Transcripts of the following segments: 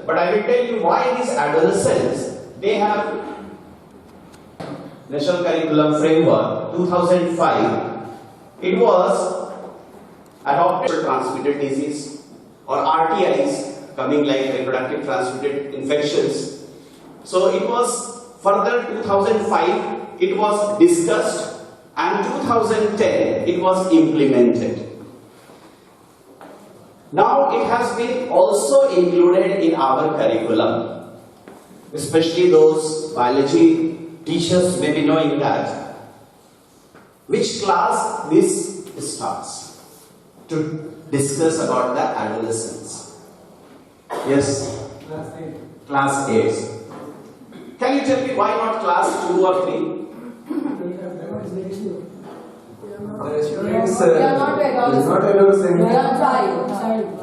but I will tell you why these adolescents, they have National Curriculum Framework 2005. It was adopted transmitted disease or RTIs, coming like reproductive transmitted infections. So it was further 2005 it was discussed, and 2010 it was implemented. Now it has been also included in our curriculum, especially those biology teachers may be knowing that. Which class this starts to discuss about the adolescence? Yes? Class 8. Class 8. Can you tell me why not class 2 or 3?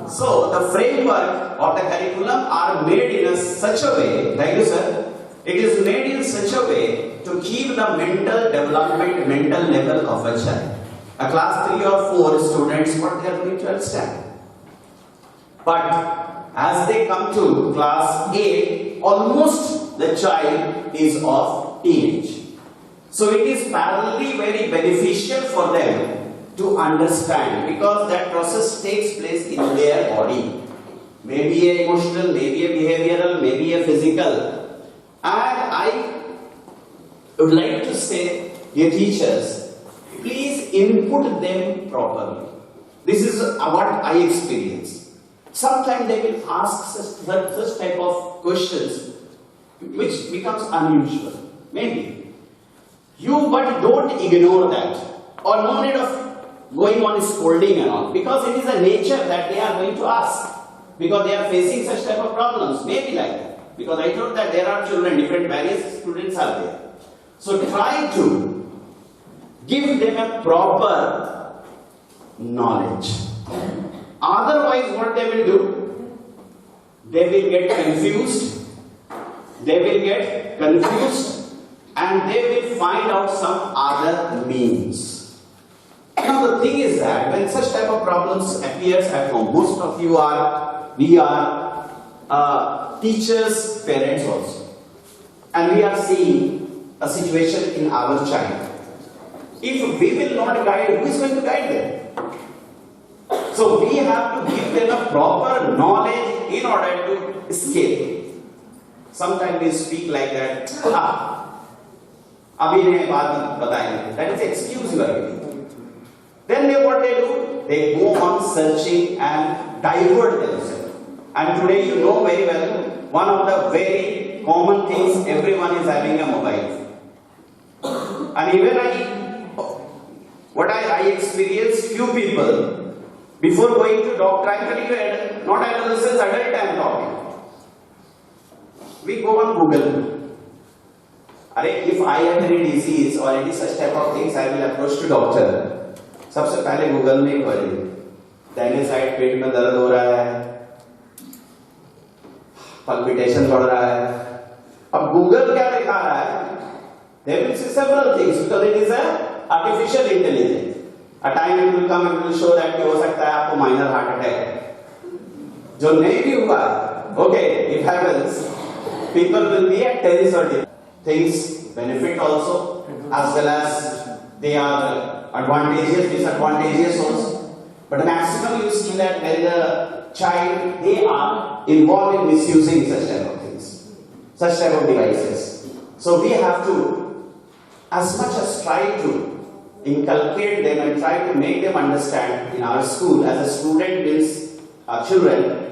So the framework of the curriculum are made in such a way, thank you sir, it is made in such a way to keep the mental development, mental level of a child. A class 3 or 4 students, what they are going to understand. But as they come to class 8, almost the child is of teenage. So it is parallelly very beneficial for them to understand, because that process takes place in their body. Maybe a emotional, maybe a behavioral, maybe a physical. And I would like to say, dear teachers, please input them properly. This is what I experience. Sometimes they will ask such type of questions which becomes unusual. Maybe. But don't ignore that. Or no need of going on scolding and all. Because it is a nature that they are going to ask. Because they are facing such type of problems. Maybe like that. Because I told that there are children, different various students are there. So try to give them a proper knowledge. Otherwise what they will do? They will get confused. And they will find out some other means. Now the thing is that when such type of problems appears at home, most of you we are teachers, parents also. And we are seeing a situation in our child. If we will not guide, who is going to guide them? So we have to give them a proper knowledge in order to escape. Sometimes we speak like that. That is excuse you are giving. Then what they do? They go on searching and divert themselves. And today you know very well, one of the very common things, everyone is having a mobile. And even I experienced few people, before going to doctor, I'm telling you, not adolescents, adult I am talking. We go on Google. If I have any disease or any such type of things, I will approach to doctor. सबसे पहले Google में query, दाहिने side पेट में दर्द हो रहा है, palpitation बढ़ रहा है. अब गूगल क्या दिखा रहा है? They will see several things because it is a artificial intelligence. A time it will come and will show that हो सकता है आपको minor heart attack है. जो नहीं भी हुआ, okay, it happens. People will be at terrace or things benefit also, as well as they are advantageous, disadvantageous also. But maximum you see that when the child, they are involved in misusing such type of things, such type of devices. So we have to, as much as try to inculcate them and try to make them understand in our school, as a student means children,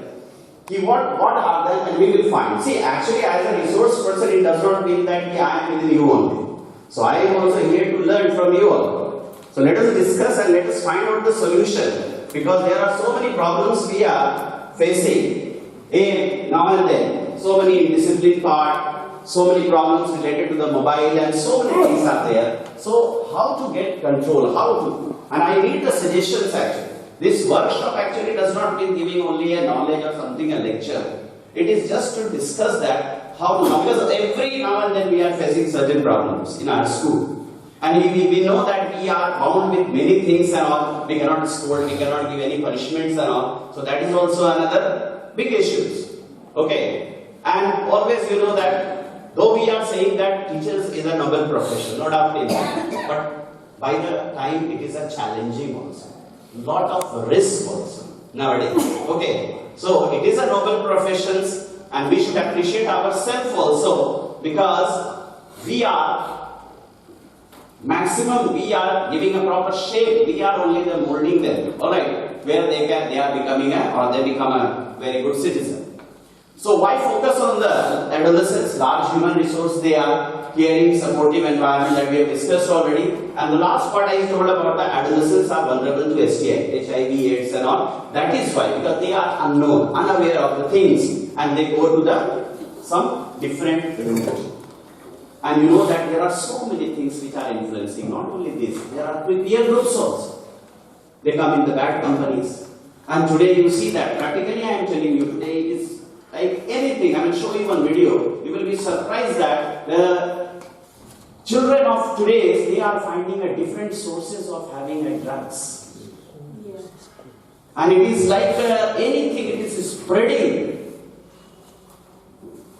what are them, and we will find. See, actually as a resource person, it does not mean that I am within you only. So I am also here to learn from you all. So let us discuss and let us find out the solution, because there are so many problems we are facing now and then. So many indiscipline part, so many problems related to the mobile, and so many things are there. So how to get control, how to, and I need the suggestions actually. This workshop actually does not mean giving only a knowledge or something, a lecture. It is just to discuss that how to, because every now and then we are facing certain problems in our school. And we know that we are bound with many things and all. We cannot scold, we cannot give any punishments and all. So that is also another big issue. Okay, and always you know that though we are saying that teachers is a noble profession, no doubt in that, but by the time it is a challenging also, lot of risk also nowadays. Okay, so it is a noble profession, and we should appreciate ourselves also, because we are maximum, we are giving a proper shape, we are only the molding them, alright, where they are becoming or they become a very good citizen. So why focus on the adolescents? Large human resource they are, caring, supportive environment that we have discussed already. And the last part I told about the adolescents are vulnerable to STI, HIV, AIDS and all. That is why, because they are unknown, unaware of the things, and they go to the some different route. And you know that there are so many things which are influencing, not only this, there are peer groups also. They come in the bad companies. And today you see that, practically I am telling you, today it is like anything. I will show you one video. You will be surprised that the children of today, they are finding a different sources of having a drugs. Yeah. And it is like anything, it is spreading.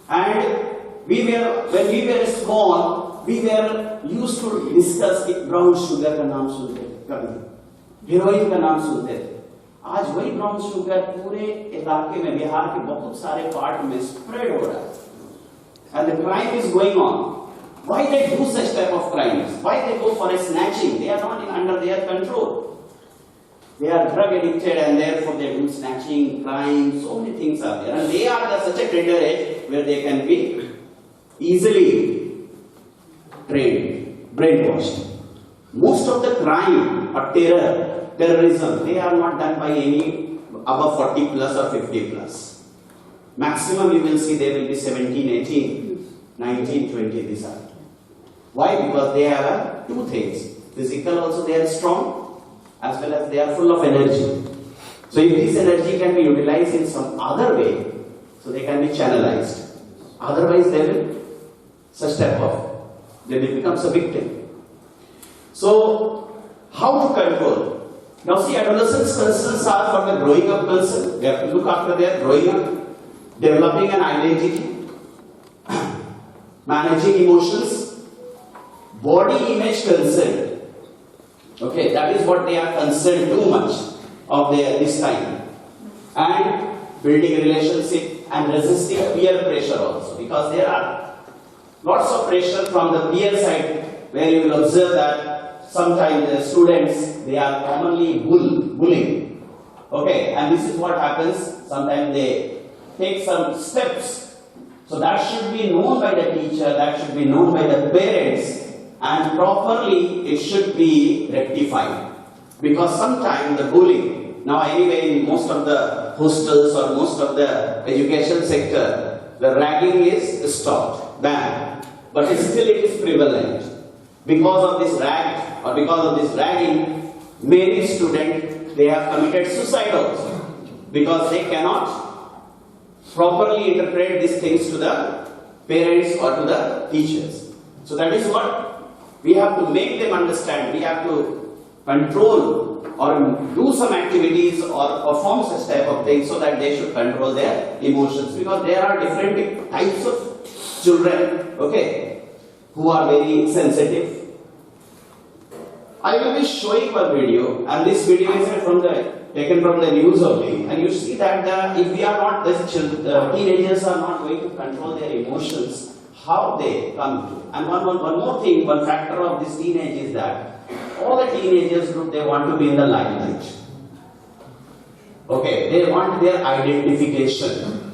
And when we were small, we were used to discuss brown sugar का नाम सुनते कभी, heroin का नाम सुनते थे. आज वही ब्राउन शुगर पूरे इलाके में, बिहार के बहुत सारे पार्ट में स्प्रेड हो रहा है. And the crime is going on. Why they do such type of crimes? Why they go for a snatching? They are not under their control. They are drug addicted and therefore they do snatching, crime, so many things are there. And they are at such a tender age where they can be easily trained, brainwashed. Most of the crime or terrorism, they are not done by any above 40 plus or 50 plus. Maximum you will see they will be 17, 18, 19, 20, these are. Why? Because they have two things. Physical also they are strong, as well as they are full of energy. So if this energy can be utilized in some other way, so they can be channelized. Otherwise they will, such type of, they will become a victim. So, how to control? Now see, adolescents' concerns are for the growing up person. They have to look after their growing up, developing an identity, managing emotions, body image concern. Okay, that is what they are concerned too much of this time. And building a relationship and resisting peer pressure also, because there are lots of pressure from the peer side, where you will observe that sometimes the students, they are commonly bullying. Okay, and this is what happens. Sometimes they take some steps. So that should be known by the teacher, that should be known by the parents, and properly it should be rectified. Because sometimes the bullying, now anyway in most of the hostels or most of the education sector, the ragging is stopped, banned. But still it is prevalent. Because of this rag or because of this ragging, many students, they have committed suicide also, because they cannot properly interpret these things to the parents or to the teachers. So that is what we have to make them understand. We have to control or do some activities or perform such type of things so that they should control their emotions, because there are different types of children, okay, who are very sensitive. I will be showing one video, and this video is taken from the news only, and you see that if we are not, the teenagers are not going to control their emotions, how they come to. And one more thing, one factor of this teenage is that all the teenagers group, they want to be in the limelight. Okay, they want their identification.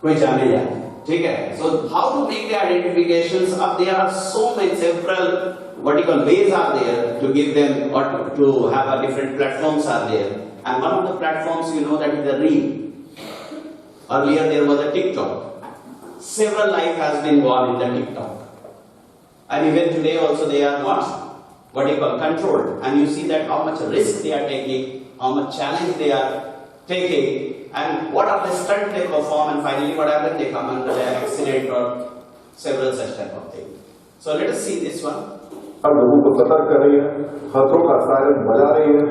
कोई जाने जाए, ठीक है? So how to make the identifications? There are so many several vertical ways are there to give them or to have a different platforms are there. And one of the platforms, you know, that is the Reel. Earlier there was a TikTok. Several life has been gone in the TikTok. And even today also they are not controlled. And you see that how much risk they are taking, how much challenge they are taking, and what are the stunts they perform, and finally what happens, they come under an accident or several such type of things. So let us see this one. लोगों को सतर्क कर रही है, खतरों का siren बजा रही है,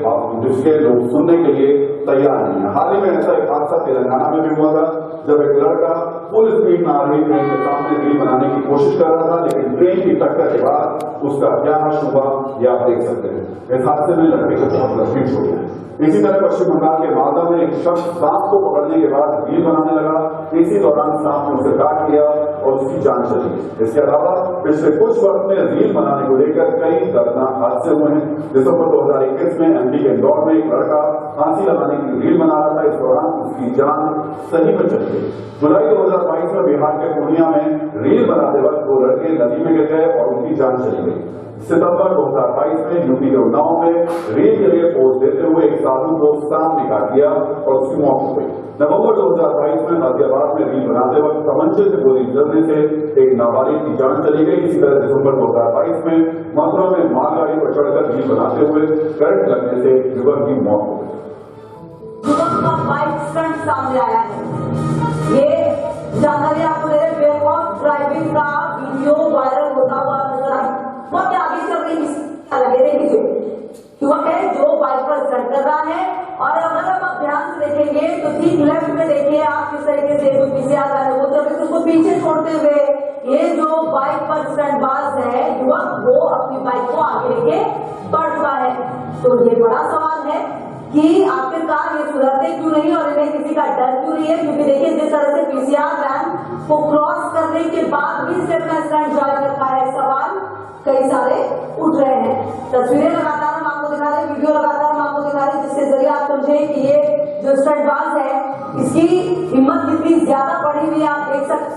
जिसके लोग सुनने के लिए तैयार नहीं है. हाल ही में ऐसा एक हादसा तेलंगाना में भी हुआ था. जब एक लड़का फुल स्पीड में आ रही ट्रेन के सामने रील बनाने की कोशिश कर रहा था, लेकिन ट्रेन की टक्कर के बाद उसका क्या हाश हुआ ये आप देख सकते हैं। इस हादसे में लड़के को बहुत गंभीर चोट है। इसी तरह पश्चिम बंगाल के मालदा में एक शख्स सांप को पकड़ने के बाद रील बनाने लगा। इसी दौरान सांप ने उसे काट लिया और उसकी जान चली गई। इसके अलावा पिछले कुछ वक्त में रील बनाने को लेकर कई दर्दनाक हादसे हुए हैं। दिसंबर 2021 में एमपी के इंदौर में एक लड़का फांसी लगाने की रील बना रहा था। इस दौरान उसकी जान सही में चली गई। जुलाई 2022 में बिहार के पूर्णिया में रील बनाते वक्त 2 लड़के नदी में गिर गए और उनकी जान चली गई। सितंबर 2022 में यूपी के उन्नाव में रील के लिए पोज देते हुए एक साधु को सांप ने काट दिया और उसकी मौत हो गई। नवंबर 2022 में गाजियाबाद में रील बनाते वक्त तमंचे से गोली चलने से एक नाबालिग की जान चली गई। इसी तरह दिसंबर 2022 में मथुरा में मालगाड़ी पर चढ़कर रील बनाते हुए करंट लगने से युवक की मौत हो गई। युवक का बाइक स्टंट सामने आया है। ये जानकारी आपको दे रहे बेखौफ ड्राइविंग का वीडियो वायरल होता हुआ नजर आ रहा है। बहुत आगे चल रही लगे देखिए युवक है जो बाइक पर स्टंट कर रहा है। और अगर आप ध्यान से देखेंगे तो ठीक लेफ्ट में देखिए आप किस तरीके से जो पीछे आ रहा है वो जब उसको पीछे छोड़ते हुए ये जो बाइक पर स्टंटबाज है युवक वो अपनी बाइक को आगे लेके बढ़ चुका है। तो ये बड़ा सवाल है कि आखिरकार ये सुधरते क्यों नहीं और इन्हें किसी का डर क्यों नहीं है। क्योंकि देखिए जिस तरह से पीसीआर वैन को क्रॉस करने के बाद भी सिर्फ स्टंट जारी रखा है, सवाल कई सारे उठ रहे हैं। तस्वीरें लगातार हम आपको दिखा रहे हैं, वीडियो लगातार हम आपको दिखा रहे हैं, जिसके जरिए आप समझें कि ये जो स्टंटबाज है इसकी हिम्मत कितनी ज्यादा बढ़ी हुई है। आप देख सकते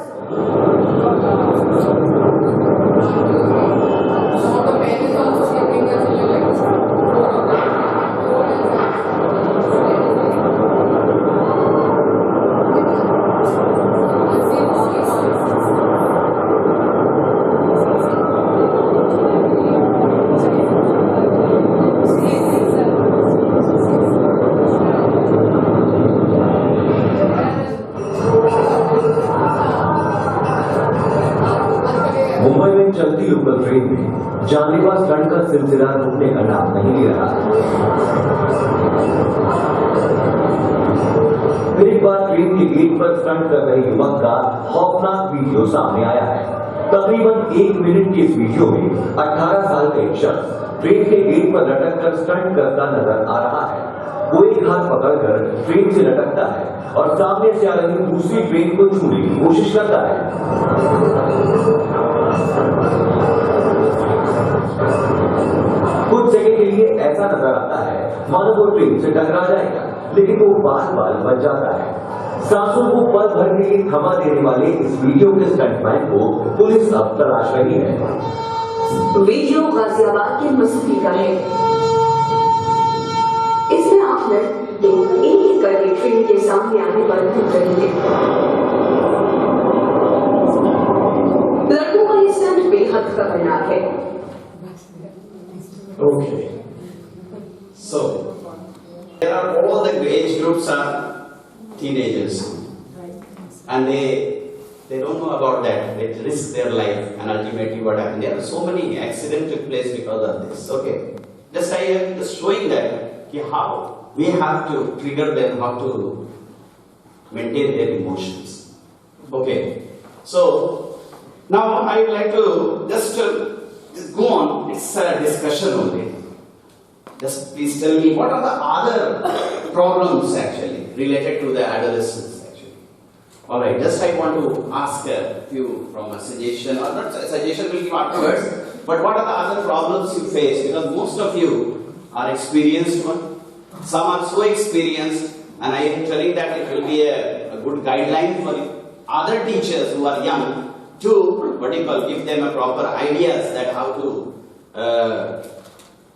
मुंबई में चलती लोकल ट्रेन में जानलेवा स्टंट का सिलसिला रुकने का नाम नहीं ले रहा। फिर एक बार ट्रेन के गेट पर स्टंट कर रहे युवक का खौफनाक वीडियो सामने आया है। तकरीबन 1 मिनट के इस वीडियो में 18 साल का एक शख्स ट्रेन के गेट पर लटक कर स्टंट करता नजर आ रहा है। वो एक हाथ पकड़कर ट्रेन से लटकता है और सामने से आ रही दूसरी ट्रेन को छूने की कोशिश करता है। कुछ सेकंड के लिए ऐसा नजर आता है मानो वो ट्रेन से टकरा जाएगा, लेकिन वो बार बार बच जाता है। सांसों को पल भर के लिए थमा देने वाले इस वीडियो के स्टंटमैन को पुलिस अब तलाश रही है। वीडियो गाजियाबाद के मसूरी का है। इसमें आप लड़के एक करके ट्रेन के सामने आने पर घूम रहे हैं। लड़कों का ये स्टंट बेहद खतरनाक है। Okay. So, there are all the age groups are teenagers, and they don't know about that. They risk their life, and ultimately what happened? There are so many accidents took place because of this. Okay, just I am just showing that how we have to trigger them, how to maintain their emotions. Okay, so now I would like to just go on. It's a discussion only. Just please tell me what are the other problems actually related to the adolescence actually. All right. Just I want to ask a few from a suggestion, or not a suggestion will give afterwards. But what are the other problems you face? Because most of you are experienced one. Some are so experienced, and I am telling that it will be a good guideline for other teachers who are young to give them a proper ideas that how to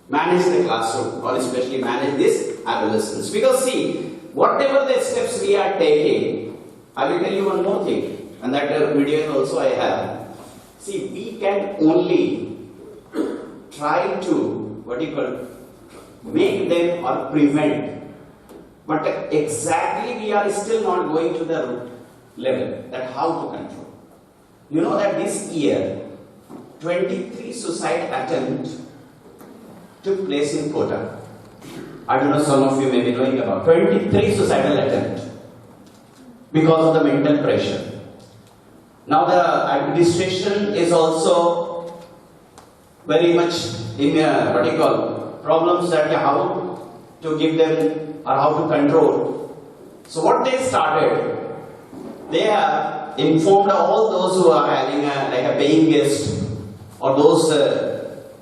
manage the classroom, or especially manage this adolescence. Because see, whatever the steps we are taking, I will tell you one more thing, and that video also I have. See, we can only try to make them or prevent, but exactly we are still not going to the level that how to control. You know that this year 23 suicide attempts took place in Kota. I don't know, some of you may be knowing about 23 suicidal attempts. because of the mental pressure. Now the administration is also very much in what you call problems that how to give them or how to control. So what they started, they have informed all those who are having like a paying guest or those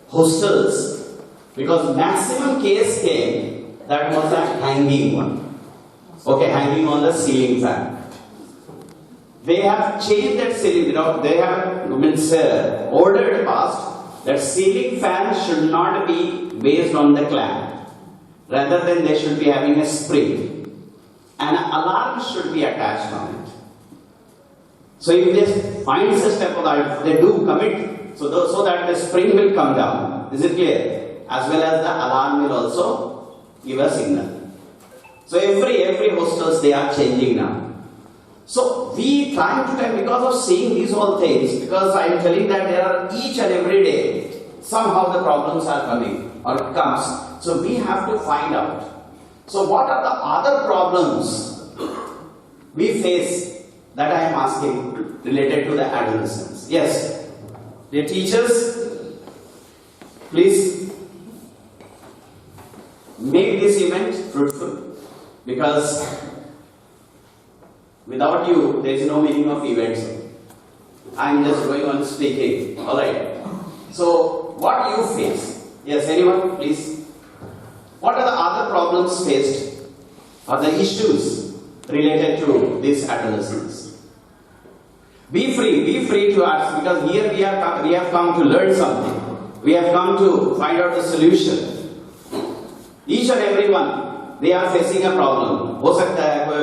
hostels, because maximum case came that was a hanging one. Okay, hanging on the ceiling fan. They have changed that ceiling, they have ordered past that ceiling fan should not be based on the clamp. Rather than they should be having a spring. And an alarm should be attached on it. So if they find such type of that, they do commit, so that the spring will come down. Is it clear? As well as the alarm will also give a signal. So every hostels they are changing now. So we time to time, because of seeing these all things, because I am telling that there are each and every day somehow the problems are coming or comes. So we have to find out. So what are the other problems we face that I am asking related to the adolescence? Yes, dear teachers, please make this event fruitful, because without you there is no meaning of events. I am just going on speaking. Alright. So what you face? Yes, anyone please? What are the other problems faced or the issues related to this adolescence? Be free to ask, because here we have come to learn something. We have come to find out the solution. Each and every one, they are facing a problem. हो सकता है कोई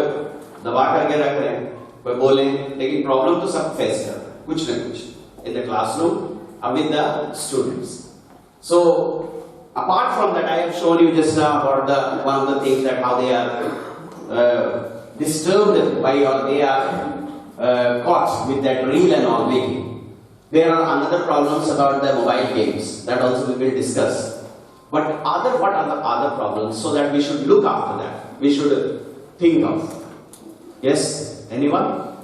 दबा करके रख रहे हैं, कोई बोले, लेकिन problem तो सब face कर रहे हैं, कुछ न कुछ in the classroom or with the students. So apart from that, I have shown you just now about one of the things that how they are disturbed by, or they are caught with that reel and all making. There are another problems about the mobile games that also we will discuss. But what are the other problems, so that we should look after that? We should think of. Yes, anyone?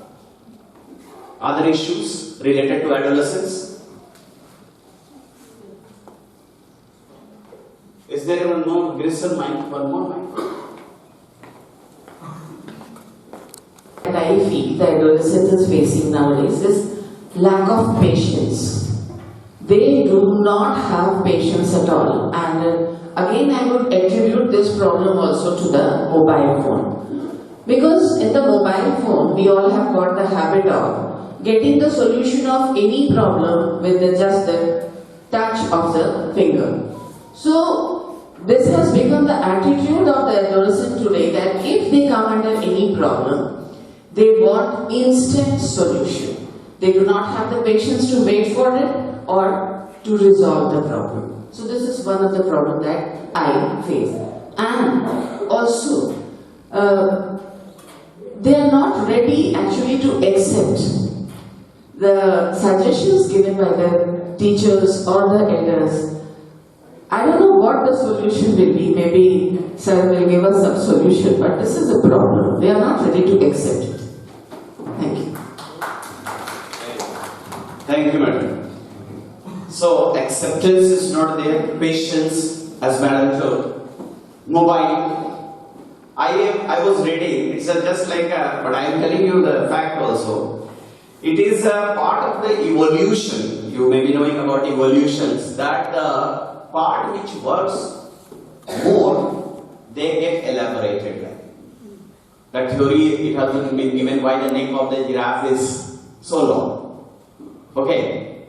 Other issues related to adolescence? Is there one more gristle mind? One more mind? And I feel the adolescent is facing nowadays is lack of patience. They do not have patience at all. And again, I would attribute this problem also to the mobile phone. Because in the mobile phone, we all have got the habit of getting the solution of any problem with just the touch of the finger. So this has become the attitude of the adolescent today, that if they come under any problem, they want instant solution. They do not have the patience to wait for it or to resolve the problem. So this is one of the problems that I face. And also, they are not ready actually to accept the suggestions given by the teachers or the elders. I don't know what the solution will be. Maybe sir will give us some solution, but this is a problem. They are not ready to accept it. Thank you. Thank you, madam. So acceptance is not there. Patience, as madam told. Mobile. I was reading. It's just like but I am telling you the fact also. It is a part of the evolution. You may be knowing about evolutions, that the part which works more, they get elaborated. That theory, it has been given why the neck of the giraffe is so long. Okay,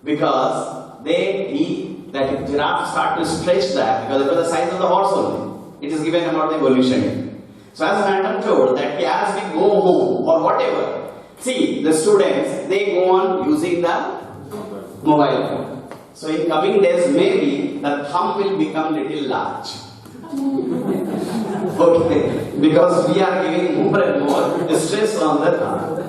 because that giraffe start to stretch that, because it was the size of the horse only. It is given about the evolution. So as madam told, that as we go home or whatever, see the students, they go on using the mobile phone. So in coming days, maybe the thumb will become little large. Okay, because we are giving more and more stress on the thumb.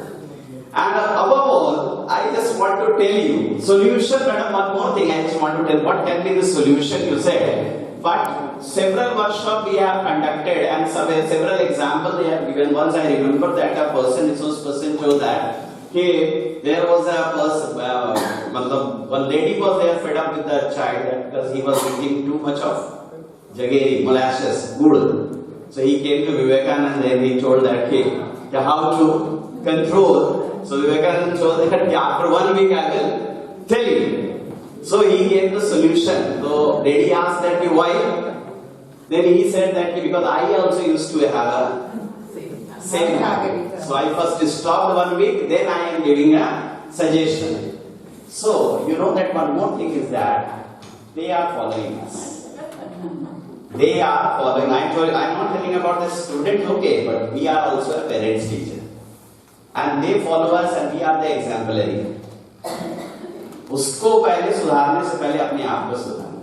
And above all, I just want to tell you, solution, madam, one more thing I just want to tell. What can be the solution? You said, But several workshops we have conducted and several examples they have given. Once I remember that a person, resource person told that there was a person, one lady was there fed up with the child because he was eating too much of jaggery, molasses, gur. So he came to Vivekananda and he told that how to control. So Vivekananda told that after 1 week I will tell you. So he gave the solution. So lady asked that why? Then he said that because I also used to have a same habit. So I first stopped 1 week, then I am giving a suggestion. So you know that one more thing is that they are following us. They are following. I'm not telling about the students, okay, but we are also a parents teacher. And they follow us and we are the exemplary. उसको पहले सुधारने से पहले अपने आप को सुधारना।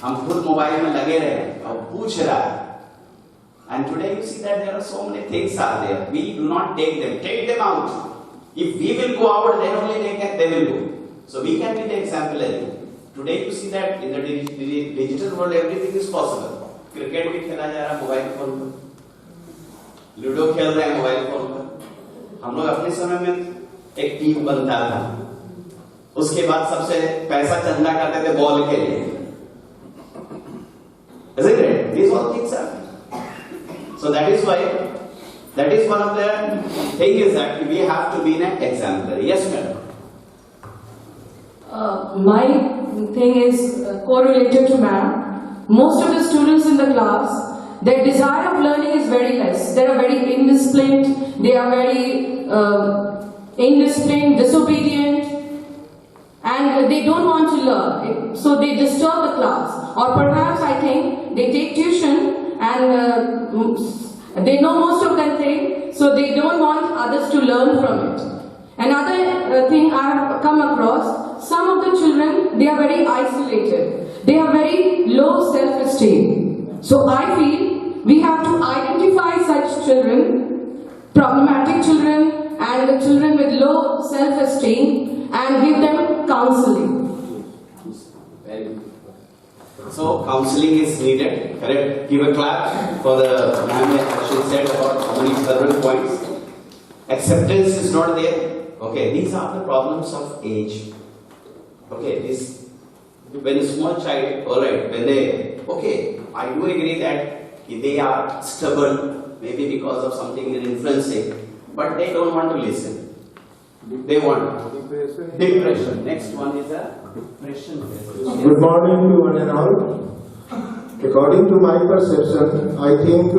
हम खुद मोबाइल में लगे रहे और पूछ रहा है। And today you see that there are so many things are there. We do not take them. Take them out. If we will go out, then only they will go. So we can be the exemplary. Today you see that in the digital world everything is possible. Cricket भी खेला जा रहा है mobile phone पर, ludo खेल रहे हैं mobile phone पर। हम लोग अपने समय में एक टीम बनता था, उसके बाद सबसे पैसा चंदा करते थे बॉल के लिए। Isn't it? These all things are. So that is why, that is one of the thing is that we have to be an exemplary. Yes, madam. My thing is correlated to ma'am. Most of the students in the class, their desire of learning is very less. They are very indisciplined. They are very indisciplined, disobedient. And they don't want to learn, so they disturb the class. Or perhaps I think they take tuition and they know most of that thing, so they don't want others to learn from it. Another thing I have come across, some of the children, they are very isolated. They have very low self-esteem. So I feel we have to identify such children, problematic children and the children with low self-esteem, and give them counseling. Very good. So counseling is needed, correct? Give a clap for the ma'am she said about how many several points. Acceptance is not there. Okay, these are the problems of age. Okay, this when a small child, alright, when they, okay, I do agree that they are stubborn, maybe because of something influencing, but they don't want to listen. They want depression. Next one is a depression. Good morning to one and all. According to my perception, I think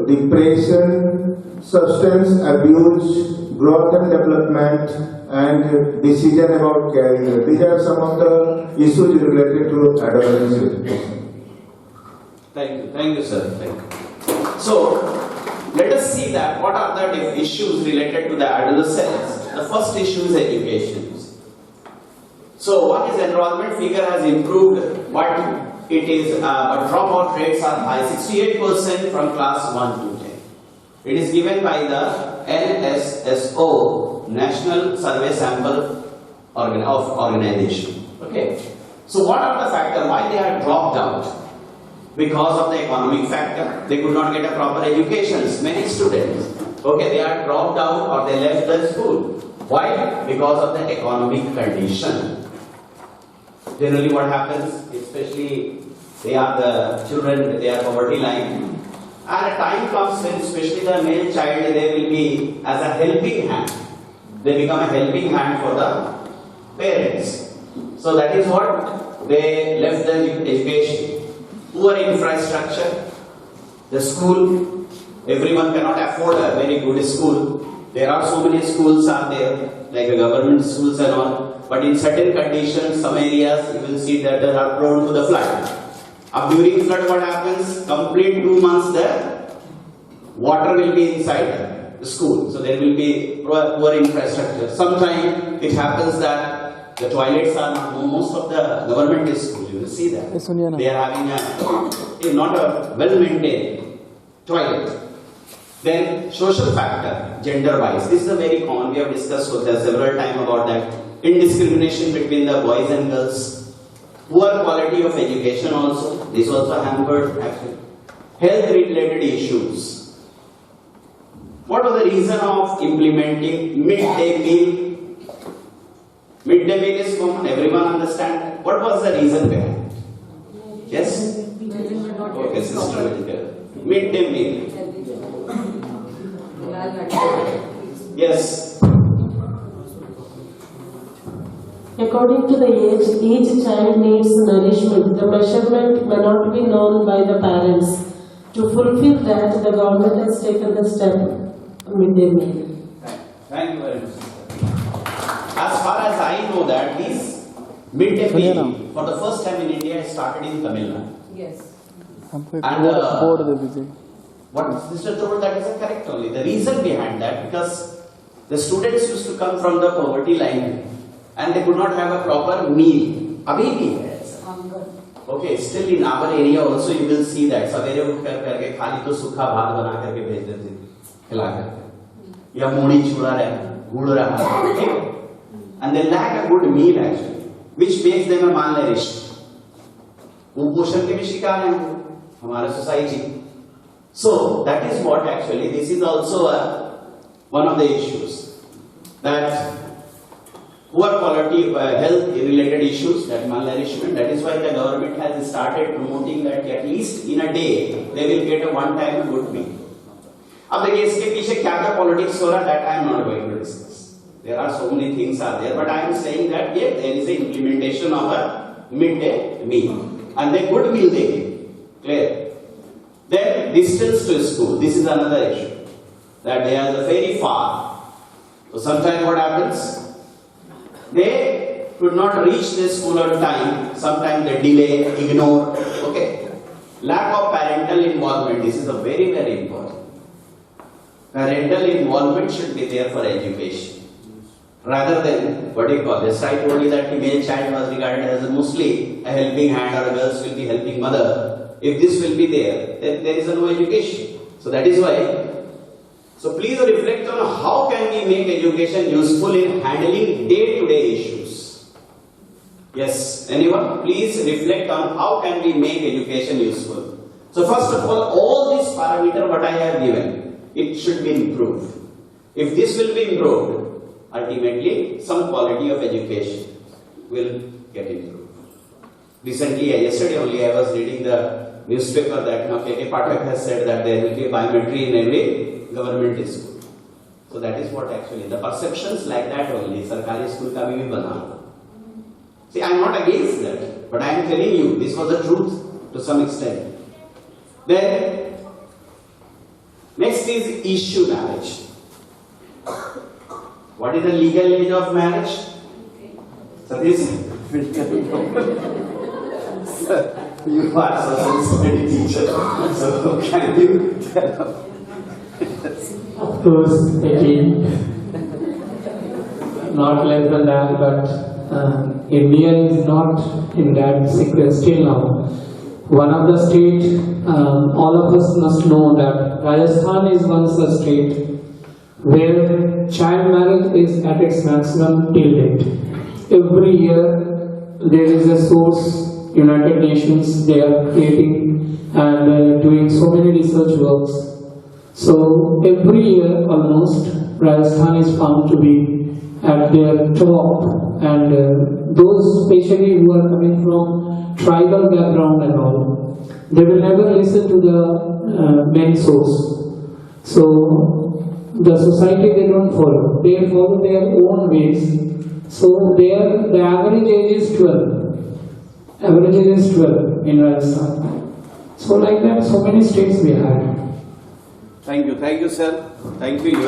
depression, substance abuse, growth and development, and decision about career. These are some of the issues related to adolescence. Thank you, sir. Thank you. So, let us see that what are the issues related to the adolescence. The first issue is education. So, one is enrollment figure has improved, but it is but dropout rates are high, 68% from class 1 to 10. It is given by the NSSO, National Survey Sample Organization. Okay. So, what are the factors why they are dropped out? Because of the economic factor, they could not get a proper education. Many students, okay, they are dropped out or they left the school. Why? Because of the economic condition. Generally what happens, especially they are the children, they are poverty line. And a time comes when especially the male child, they will be as a helping hand. They become a helping hand for the parents. So that is what they left the education. Poor infrastructure, the school, everyone cannot afford a very good school. There are so many schools are there, like government schools and all, but in certain conditions, some areas you will see that they are prone to the flood. During flood what happens? Complete 2 months the water will be inside the school, so there will be poor infrastructure. Sometimes it happens that the toilets are not, most of the government schools, you will see that. They are having not a well-maintained toilet. Then social factor, gender-wise. This is a very common, we have discussed several times about that. Indiscrimination between the boys and girls. Poor quality of education also, this also hampered actually. Health related issues. What was the reason of implementing midday meal? Midday meal is common, everyone understand. What was the reason behind it? Yes? Okay, sister will tell. Midday meal. Yes. According to the age, each child needs nourishment. The measurement may not be known by the parents. To fulfill that, the government has taken the step midday meal. Thank you very much. As far as I know that this midday meal for the first time in India started in Tamil Nadu. Yes. And what sister told, that is correct only. The reason behind that, because the students used to come from the poverty line and they could not have a proper meal. Abhi bhi hai aisa. Okay, still in our area also you will see that savere uth karke khali to sukha bhat bana karke bhej dete khila karke ya modi chura raha gud raha, okay? And they lack a good meal actually, which makes them a malnourished. कुपोषण के भी शिकार हैं हमारे society. So that is what actually, this is also one of the issues, that poor quality health related issues, that malnourishment. That is why the government has started promoting that at least in a day they will get a one-time good meal. अब देखिए इसके पीछे क्या क्या politics हो रहा है, that I am not going to discuss. There are so many things are there, but I am saying that yeah, there is a implementation of a midday meal, and the good meal they give. Clear? Then distance to school. This is another issue, that they are very far. So sometimes what happens? They could not reach the school on time. Sometimes they delay, ignore. Okay. Lack of parental involvement. This is a very, very important. Parental involvement should be there for education, rather than what do you call this? I told you that the male child was regarded as mostly a helping hand, or a girls will be helping mother. If this will be there, then there is no education. So that is why. So please reflect on how can we make education useful in handling day-to-day issues. Yes, anyone? Please reflect on how can we make education useful. So first of all these parameters what I have given, it should be improved. If this will be improved, ultimately some quality of education will get improved. Recently, yesterday only, I was reading the newspaper that K.K. Pathak has said that there will be biometry in every government school. So that is what actually, the perceptions like that only, Sarkari school ka bhi bana. See, I am not against that, but I am telling you, this was the truth to some extent. Then, next is issue marriage. What is the legal age of marriage? So this you are social study teacher, so can you tell? Of course, 18. Not less than that, but India is not in that sequence still now. One of the state, all of us must know that Rajasthan is one such state where child marriage is at its maximum till date. Every year there is a source, United Nations, they are creating and doing so many research works. So every year almost Rajasthan is found to be at their top, and those especially who are coming from tribal background and all, they will never listen to the main source. So the society they don't follow, they follow their own ways. So the average age is 12. Average age is 12 in Rajasthan. So like that, so many states we had. Thank you, sir. Thank you.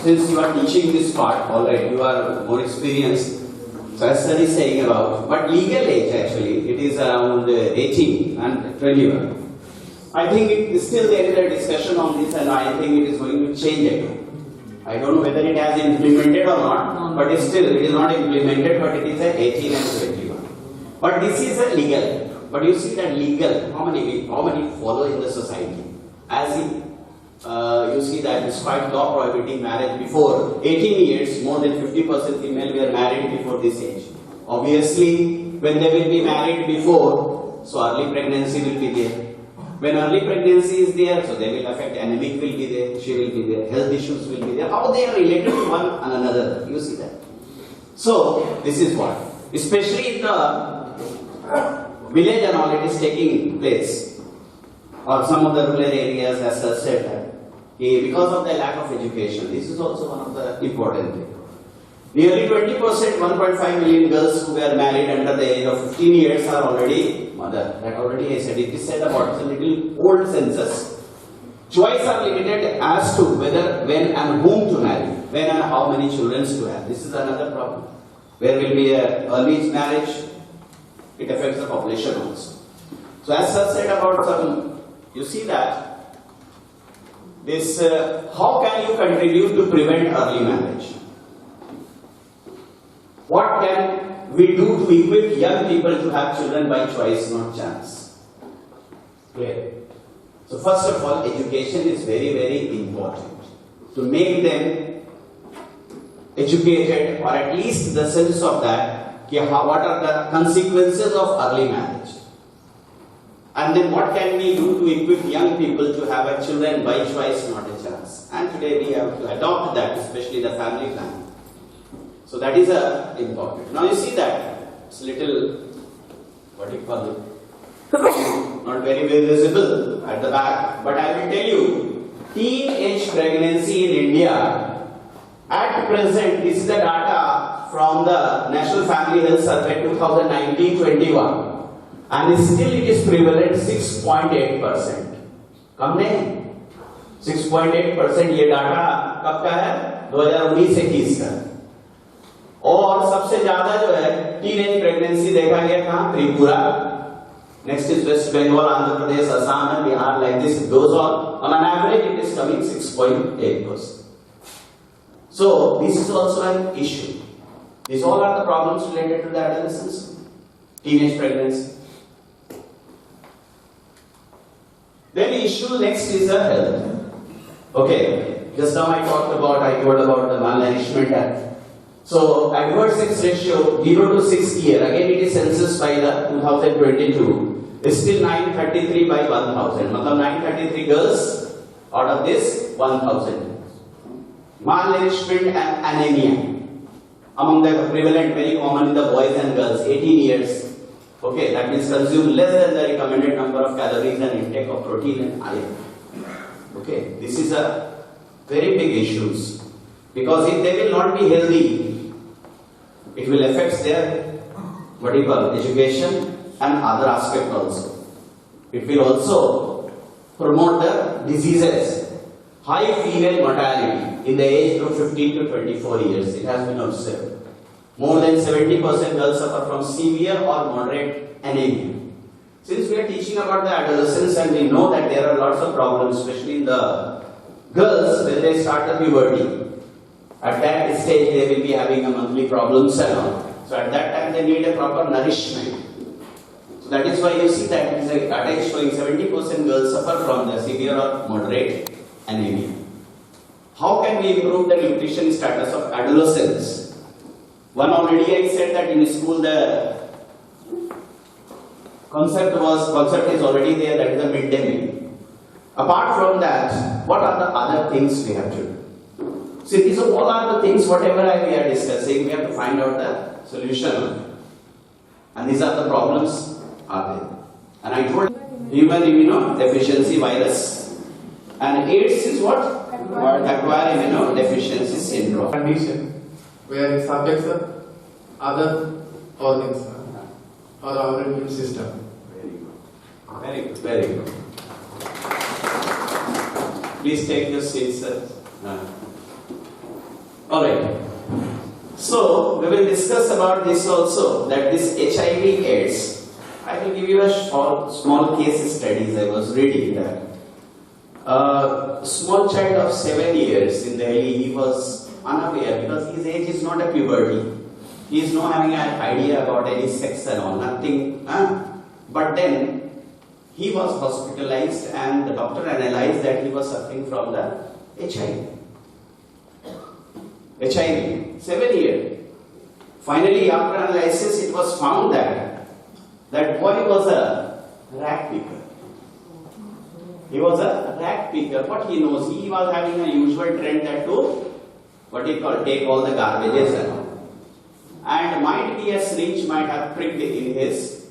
Since you are teaching this part, alright, you are more experienced. So as sir is saying about, but legal age actually, it is around 18 and 21. I think it is still there is a discussion on this, and I think it is going to change again. I don't know whether it has implemented or not, but still it is not implemented, but it is a 18 and 21. But this is a legal. But you see that legal, how many follow in the society? As in, you see that despite law prohibiting marriage before 18 years, more than 50% female were married before this age. Obviously, when they will be married before, so early pregnancy will be there. When early pregnancy is there, so they will affect, anemic will be there, she will be there, health issues will be there. How they are related to one another, you see that. So, this is what, especially in the village and all, it is taking place, or some of the rural areas, as I said that, because of the lack of education. This is also one of the important things. Nearly 20%, 1.5 million girls who were married under the age of 15 years are already mother. That already I said. It is said about, it's a little old census. Choice are limited as to whether, when and whom to marry, when and how many children to have. This is another problem. Where will be a early marriage, it affects the population also. So as I said about some, you see that, this, how can you contribute to prevent early marriage? What can we do to equip young people to have children by choice, not chance? Clear? So first of all, education is very, very important. To make them educated, or at least the sense of that, what are the consequences of early marriage? And then what can we do to equip young people to have a children by choice, not a chance? And today we have to adopt that, especially the family planning. So that is important. Now you see that it's little, what do you call it? Not very visible at the back, but I will tell you, teenage pregnancy in India at present, this is the data from the National Family Health Survey 2019-21, and still it is prevalent 6.8%. कम नहीं, 6.8% ये data कब का है? 2019-21 का. और सबसे ज्यादा जो है टीनेज प्रेगनेंसी देखा गया था Tripura, next is West Bengal, Andhra Pradesh, Assam and Bihar, like this it goes on an average it is coming 6.8%. So this is also an issue. These all are the problems related to the adolescence, teenage pregnancy. Then the issue next is the health. Okay, just now I told about the malnourishment. So adverse sex ratio 0 to 6 year, again it is census by the 2022, is still 933 by 1000. Matlab 933 girls out of this 1000. Malnourishment and anemia among the prevalent, very common in the boys and girls, 18 years. Okay, that means consume less than the recommended number of calories and intake of protein and iron. Okay, this is a very big issue, because if they will not be healthy, it will affect their education and other aspect also. It will also promote the diseases. High female mortality in the age group 15 to 24 years. It has been observed. More than 70% girls suffer from severe or moderate anemia. Since we are teaching about the adolescence and we know that there are lots of problems, especially in the girls when they start the puberty. At that stage, they will be having a monthly problems and all. So at that time, they need a proper nourishment. So that is why you see that it is a data showing 70% girls suffer from the severe or moderate anemia. How can we improve the nutrition status of adolescents? One already I said that in school the concept is already there, that is the midday meal. Apart from that, what are the other things we have to do? See, these are all are the things, whatever we are discussing, we have to find out the solution. And these are the problems are there. And I told human immunodeficiency virus. And AIDS is what? Acquired immunodeficiency syndrome. Condition where it subjects other organs or our immune system. Very good. Very good. Please take your seats, sir. Alright. So, we will discuss about this also, that this HIV/AIDS. I will give you a small case studies. I was reading that. A small child of 7 years in Delhi, he was unaware because his age is not a puberty. He is not having an idea about any sex and all, nothing. But then, he was hospitalized and the doctor analyzed that he was suffering from the HIV. 7 years. Finally, after analysis, it was found that that boy was a rag picker. He was a rag picker. What he knows, he was having a usual trend that to what he called take all the garbages and might be a syringe might have pricked in his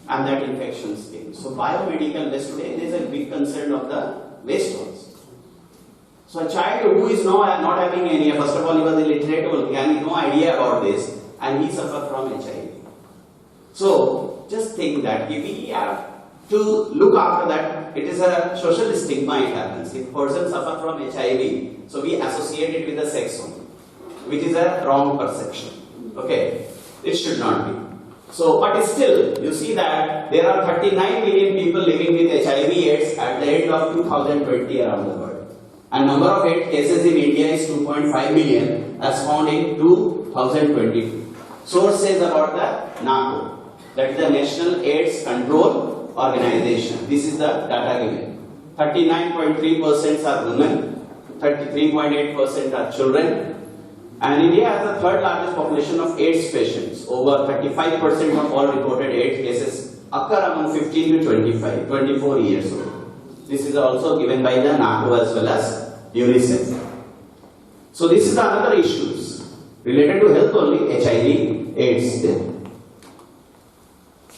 and that infection came. So biomedical waste today, there is a big concern of the waste also. So a child who is not having any, first of all he was illiterate, he had no idea about this and he suffered from HIV. So just think that if we have to look after that, it is a social stigma it happens. If a person suffers from HIV, so we associate it with the sex only, which is a wrong perception. Okay, it should not be. So, but still, you see that there are 39 million people living with HIV/AIDS at the end of 2020 around the world. And number of AIDS cases in India is 2.5 million as found in 2022. Source says about the NACO, that is the National AIDS Control Organization. This is the data given. 39.3% are women, 33.8% are children, and India has the third largest population of AIDS patients. Over 35% of all reported AIDS cases occur among 15 to 24 years old. This is also given by the NACO as well as UNICEF. So this is another issues related to health only, HIV, AIDS.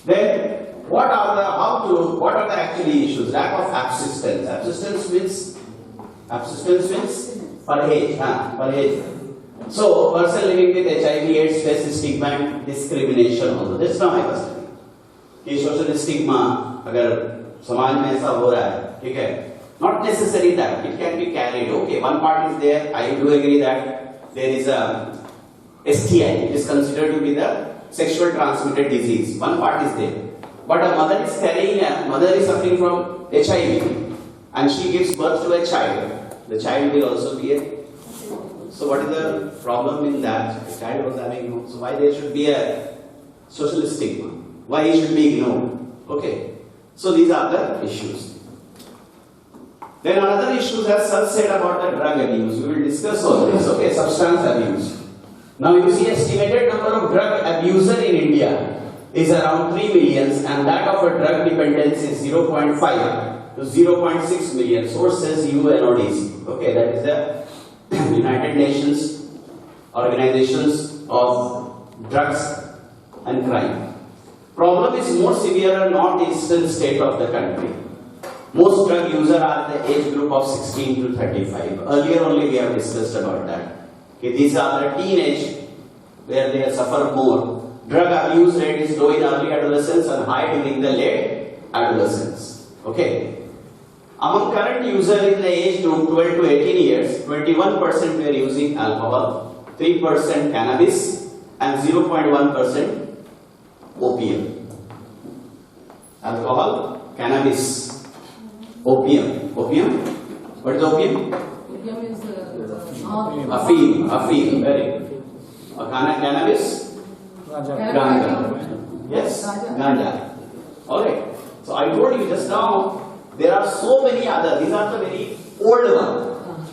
Then what are the actually issues? Lack of abstinence. Abstinence means perhej. So person living with HIV/AIDS faces stigma and discrimination also. That's not my question. कि social stigma अगर समाज में ऐसा हो रहा है, ठीक है? Not necessary that it can be carried. Okay, one part is there. I do agree that there is a STI. It is considered to be the sexual transmitted disease. One part is there. But a mother is suffering from HIV and she gives birth to a child. The child will also be a. So what is the problem in that? The child was having no. So why there should be a social stigma? Why he should be ignored? Okay. So these are the issues. Then another issue as Sir said about the drug abuse. We will discuss all this. Okay, substance abuse. Now you see estimated number of drug abusers in India is around 3 million and that of a drug dependence is 0.5 to 0.6 million. Source says UNODC. Okay, that is the United Nations Organizations of Drugs and Crime. Problem is more severe in northeastern state of the country. Most drug users are the age group of 16 to 35. Earlier only we have discussed about that. Okay, these are the teenage where they suffer more. Drug abuse rate is low in early adolescence and high during the late adolescence. Okay. Among current users in the age group 12 to 18 years, 21% were using alcohol, 3% cannabis, and 0.1% opium. Alcohol, cannabis, opium. Opium? What is opium? Opium is Afim. Very good. Cannabis? Ganja. Yes, ganja. Alright. So I told you just now, there are so many others. These are the very old ones.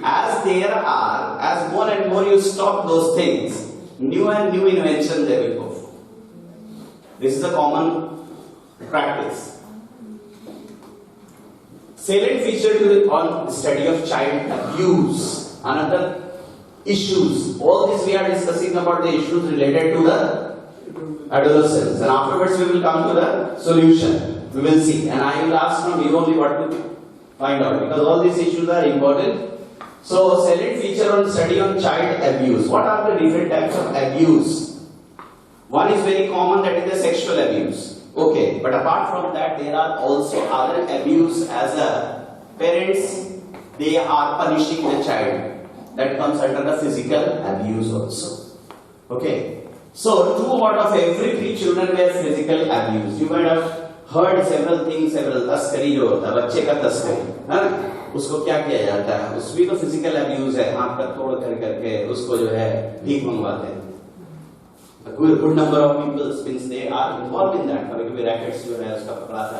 As more and more you stop those things, new and new inventions they will go for. This is a common practice. Salient feature on study of child abuse. Another issues. All this we are discussing about the issues related to the adolescence, and afterwards we will come to the solution. We will see, and I will ask from you only what to find out, because all these issues are important. So, salient feature on study on child abuse. What are the different types of abuse? One is very common, that is the sexual abuse. Okay, but apart from that, there are also other abuse as a parents. They are punishing the child. That comes under the physical abuse also. Okay. So 2 out of every 3 children were physical abuse. You might have heard several things, several तस्करी जो होता है, बच्चे का तस्करी, है ना? उसको क्या किया जाता है? उसमें तो physical abuse है, हाथ का तोड़ करके उसको जो है भीख मंगवाते हैं. A good number of people, since they are involved in that, कभी-कभी rackets जो है उसका पकड़ा था.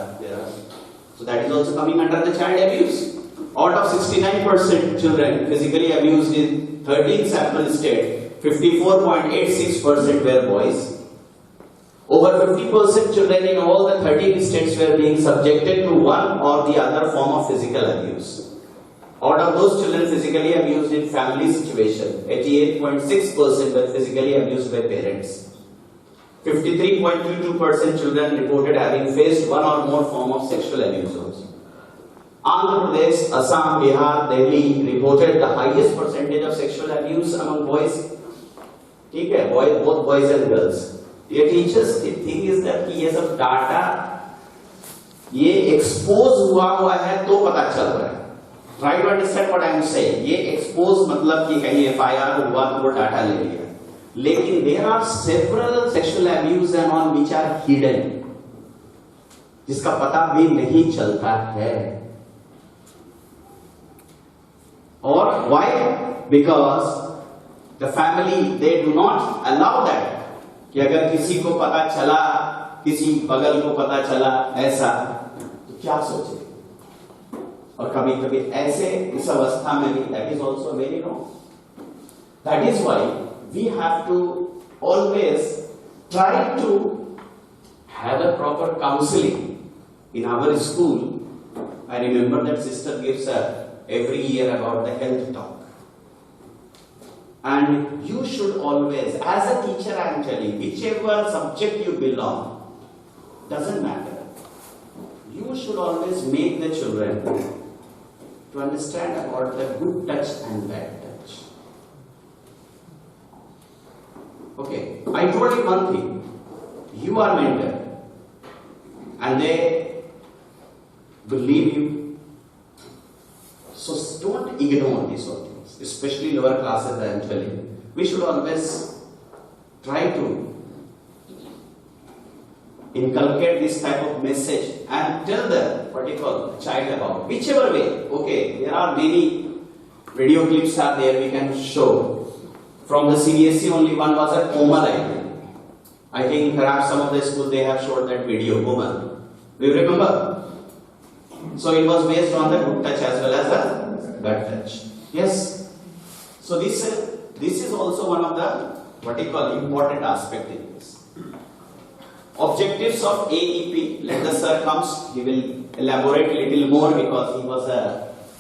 So that is also coming under the child abuse. Out of 69% children physically abused in 13 sample states, 54.86% were boys. Over 50% children in all the 13 states were being subjected to one or the other form of physical abuse. Out of those children physically abused in family situation, 88.6% were physically abused by parents. 53.22% children reported having faced one or more form of sexual abuse also. Andhra Pradesh, Assam, Bihar, Delhi reported the highest percentage of sexual abuse among boys. Okay, both boys and girls. ये teachers key thing is that कि ये सब data ये expose हुआ है तो पता चल रहा है. Try to understand what I am saying. ये एक्सपोज मतलब कि कहीं एफआईआर हुआ तो वो डाटा ले लिया, लेकिन there are several sexual abuse and on which are hidden, जिसका पता भी नहीं चलता है. और why? Because the family they do not allow that कि अगर किसी को पता चला, किसी बगल को पता चला ऐसा, तो क्या सोचे. और कभी कभी ऐसे इस अवस्था में भी that is also very wrong. That is why we have to always try to have a proper counselling in our school. I remember that sister gives every year about the health talk. And you should always, as a teacher I am telling, whichever subject you belong, doesn't matter. You should always make the children to understand about the good touch and bad touch. Okay, I told you one thing. You are mentor and they believe you. So don't ignore these sort of things, especially lower classes. I am telling you, we should always try to inculcate this type of message and tell the particular child about whichever way. Okay, there are many video clips are there we can show. From the CBSE only one was a Komal, I think perhaps some of the schools they have showed that video, Komal. Do you remember? So it was based on the good touch as well as the bad touch. Yes. So this is also one of the what you call important aspect in this. Objectives of AEP. Let the sir comes. He will elaborate a little more because he was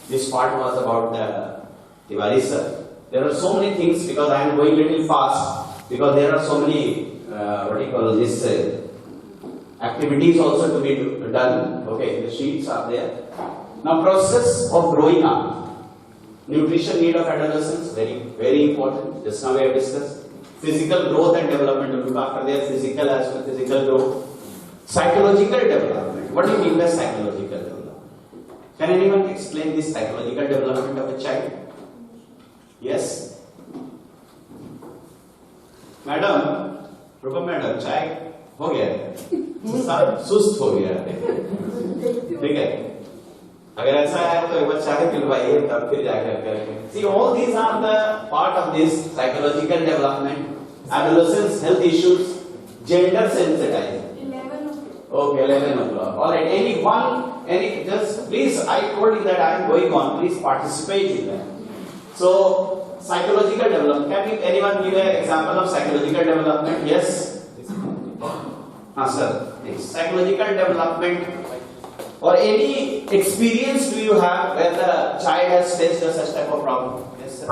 this part was about the Tiwari sir. There are so many things because I am going little fast because there are so many what you call this. Activities also to be done. Okay, the sheets are there. Now, process of growing up. Nutrition need of adolescence, very, very important. Just now we have discussed. Physical growth and development. Look after their physical as well, physical growth. Psychological development. What do you mean by psychological development? Can anyone explain this psychological development of a child? Yes? Madam, Rupa madam, चाय हो गया है, सुस्त हो गया है, ठीक है. अगर ऐसा है तो एक बार चाय पिलवाइए तब फिर जाकर करके. See, all these are the part of this psychological development, adolescence, health issues, gender sensitizing. 11 o'clock. Okay, 11 o'clock. All right. Just please. I told you that I am going on. Please participate in that. So, psychological development. Can anyone give an example of psychological development? Yes. Sir, psychological development or any experience do you have where the child has faced such type of problem? Yes, sir.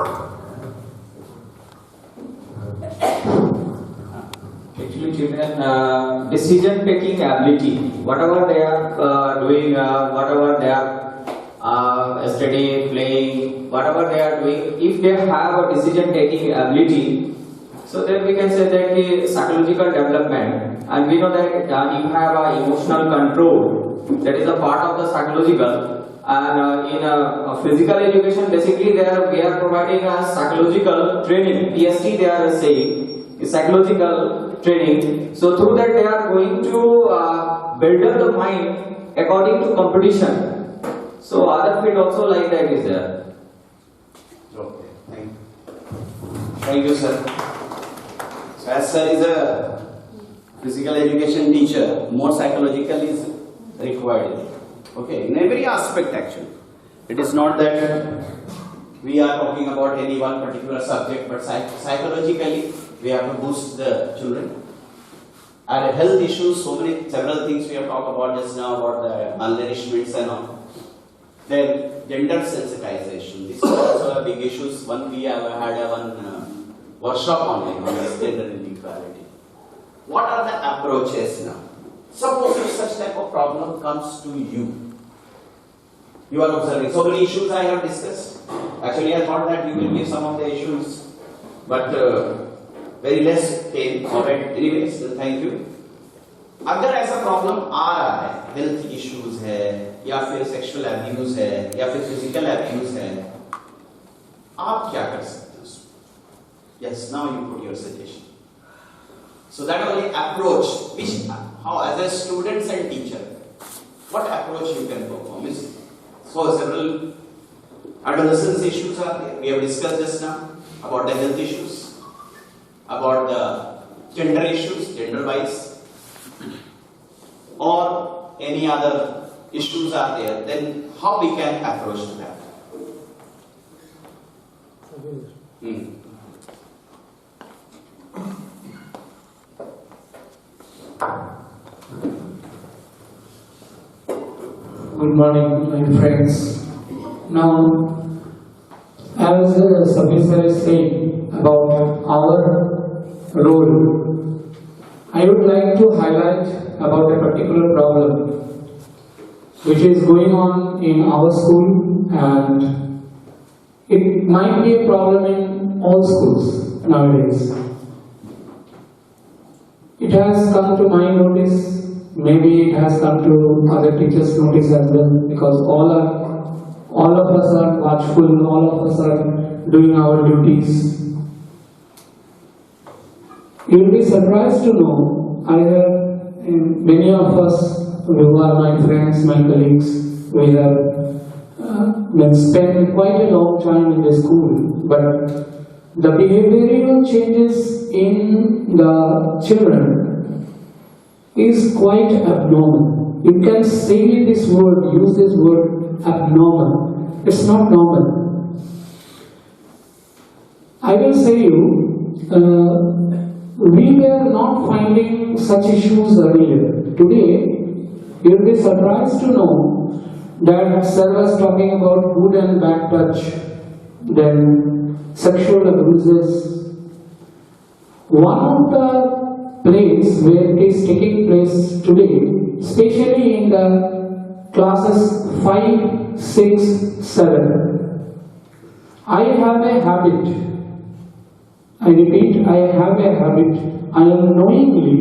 Actually, children decision taking ability, whatever they are doing, whatever they are studying, playing, whatever they are doing, if they have a decision taking ability, so then we can say that the psychological development. And we know that you have emotional control, that is a part of the psychological. And in physical education, basically we are providing a psychological training. PST they are saying psychological training. So through that they are going to build up the mind according to competition. So other field also like that is there. Okay, thank you, sir. So as sir is a physical education teacher, more psychological is required. Okay, in every aspect actually. It is not that we are talking about any one particular subject, but psychologically we have to boost the children. And health issues, several things we have talked about just now about the malnourishments and all. Then gender sensitization. This is also a big issue. One we have had one workshop on this gender inequality. What are the approaches now? Suppose if such type of problem comes to you, you are observing so many issues I have discussed. Actually, I thought that you will give some of the issues, but very less came. Alright, anyways, thank you. अगर ऐसा problem आ रहा है, health issues है या फिर sexual abuse है या फिर फिजिकल एब्यूज है, आप क्या कर सकते हैं? Yes, now you put your suggestion. So that only approach, which how as a students and teacher, what approach you can perform is so several adolescence issues are there. We have discussed just now about the health issues, about the gender issues, gender wise, or any other issues are there. Then how we can approach that? Good morning, my friends. Now, as Sabir sir is saying about our role, I would like to highlight about a particular problem which is going on in our school, and it might be a problem in all schools nowadays. It has come to my notice. Maybe it has come to other teachers' notice as well, because all of us are watchful, all of us are doing our duties. You will be surprised to know, I have many of us who are my friends, my colleagues, we have spent quite a long time in the school, but the behavioral changes in the children is quite abnormal. You can say this word, use this word, abnormal. It's not normal. I will say you, we were not finding such issues earlier. Today, you will be surprised to know that sir was talking about good and bad touch, then sexual abuses. One of the place where it is taking place today, especially in the classes 5, 6, 7. I have a habit, I repeat, I have a habit, I am knowingly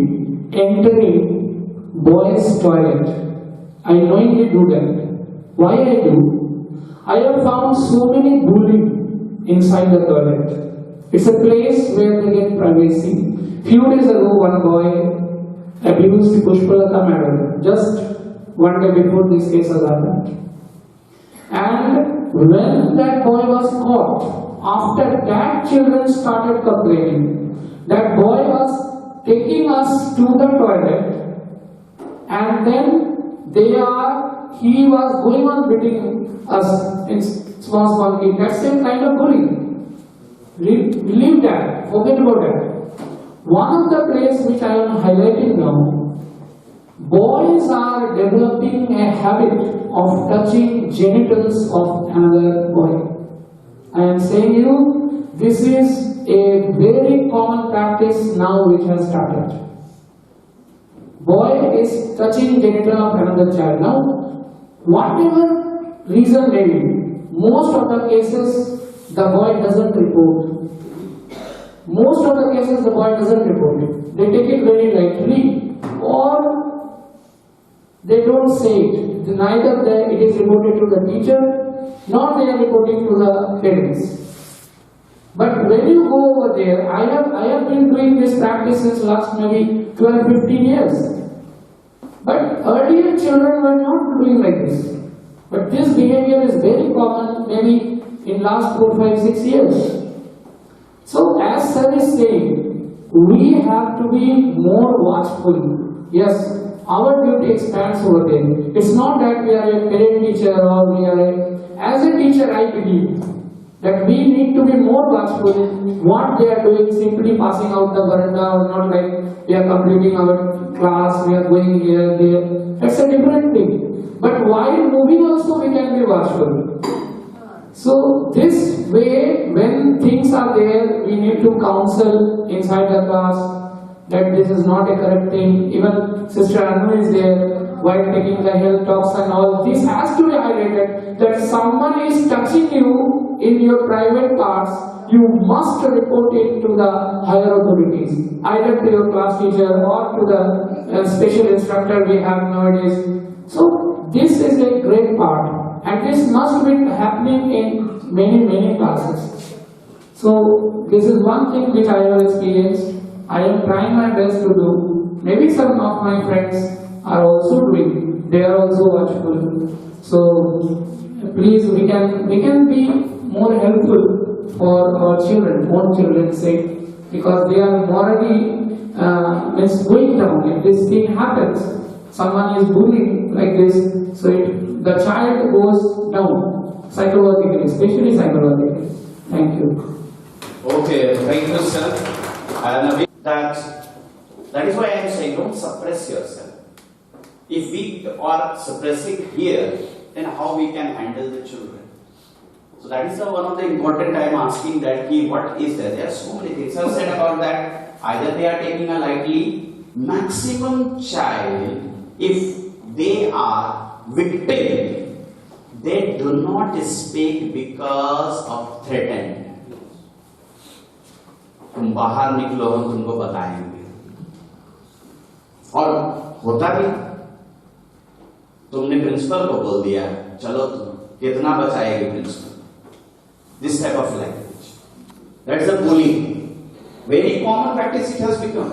entering boys' toilet. I knowingly do that. Why I do? I have found so many bullying inside the toilet. It's a place where they get privacy. Few days ago, one boy abused Pushpalata madam, just one day before this case has happened. And when that boy was caught, after that children started complaining. That boy was taking us to the toilet, and then he was going on beating us in small kids. That's the kind of bullying. Leave that, forget about that. One of the places which I am highlighting now, boys are developing a habit of touching genitals of another boy. I am saying you, this is a very common practice now which has started. Boy is touching genital of another child. Now, whatever reason may be, most of the cases the boy doesn't report. Most of the cases the boy doesn't report it. They take it very lightly, or they don't say it. Neither it is reported to the teacher, nor they are reporting to the parents. But when you go over there, I have been doing this practice since last maybe 12-15 years. But earlier children were not doing like this. But this behavior is very common maybe in last 4, 5, 6 years. So as sir is saying, we have to be more watchful. Yes, our duty expands over there. It's not that we are a parent teacher or we are as a teacher I believe that we need to be more watchful. What they are doing, simply passing out the veranda, or not like we are completing our class, we are going here, there. That's a different thing. But while moving also we can be watchful. So this way, when things are there, we need to counsel inside the class that this is not a correct thing. Even Sister Anu is there while taking the health talks and all. This has to be highlighted that someone is touching you in your private parts. You must report it to the higher authorities, either to your class teacher or to the special instructor we have nowadays. So this is a great part. And this must be happening in many classes. So this is one thing which I have experienced. I am trying my best to do. Maybe some of my friends are also doing. They are also watchful. So please, we can be more helpful for our children, own children's sake, because they are morally going down. If this thing happens, someone is bullying like this, so the child goes down psychologically, especially psychologically. Thank you. Okay, thank you, sir. And that is why I am saying, don't suppress yourself. If we are suppressing here, then how we can handle the children? So that is one of the important I am asking that what is there? There are so many things. I have said about that. Either they are taking a lightly, maximum child, if they are victim, they do not speak because of threatened. तुम बाहर निकलो हम तुमको बताएंगे, और होता भी तुमने प्रिंसिपल को बोल दिया चलो तुम कितना बचाएगी principal. This type of language, that's a bullying. Very common practice it has become.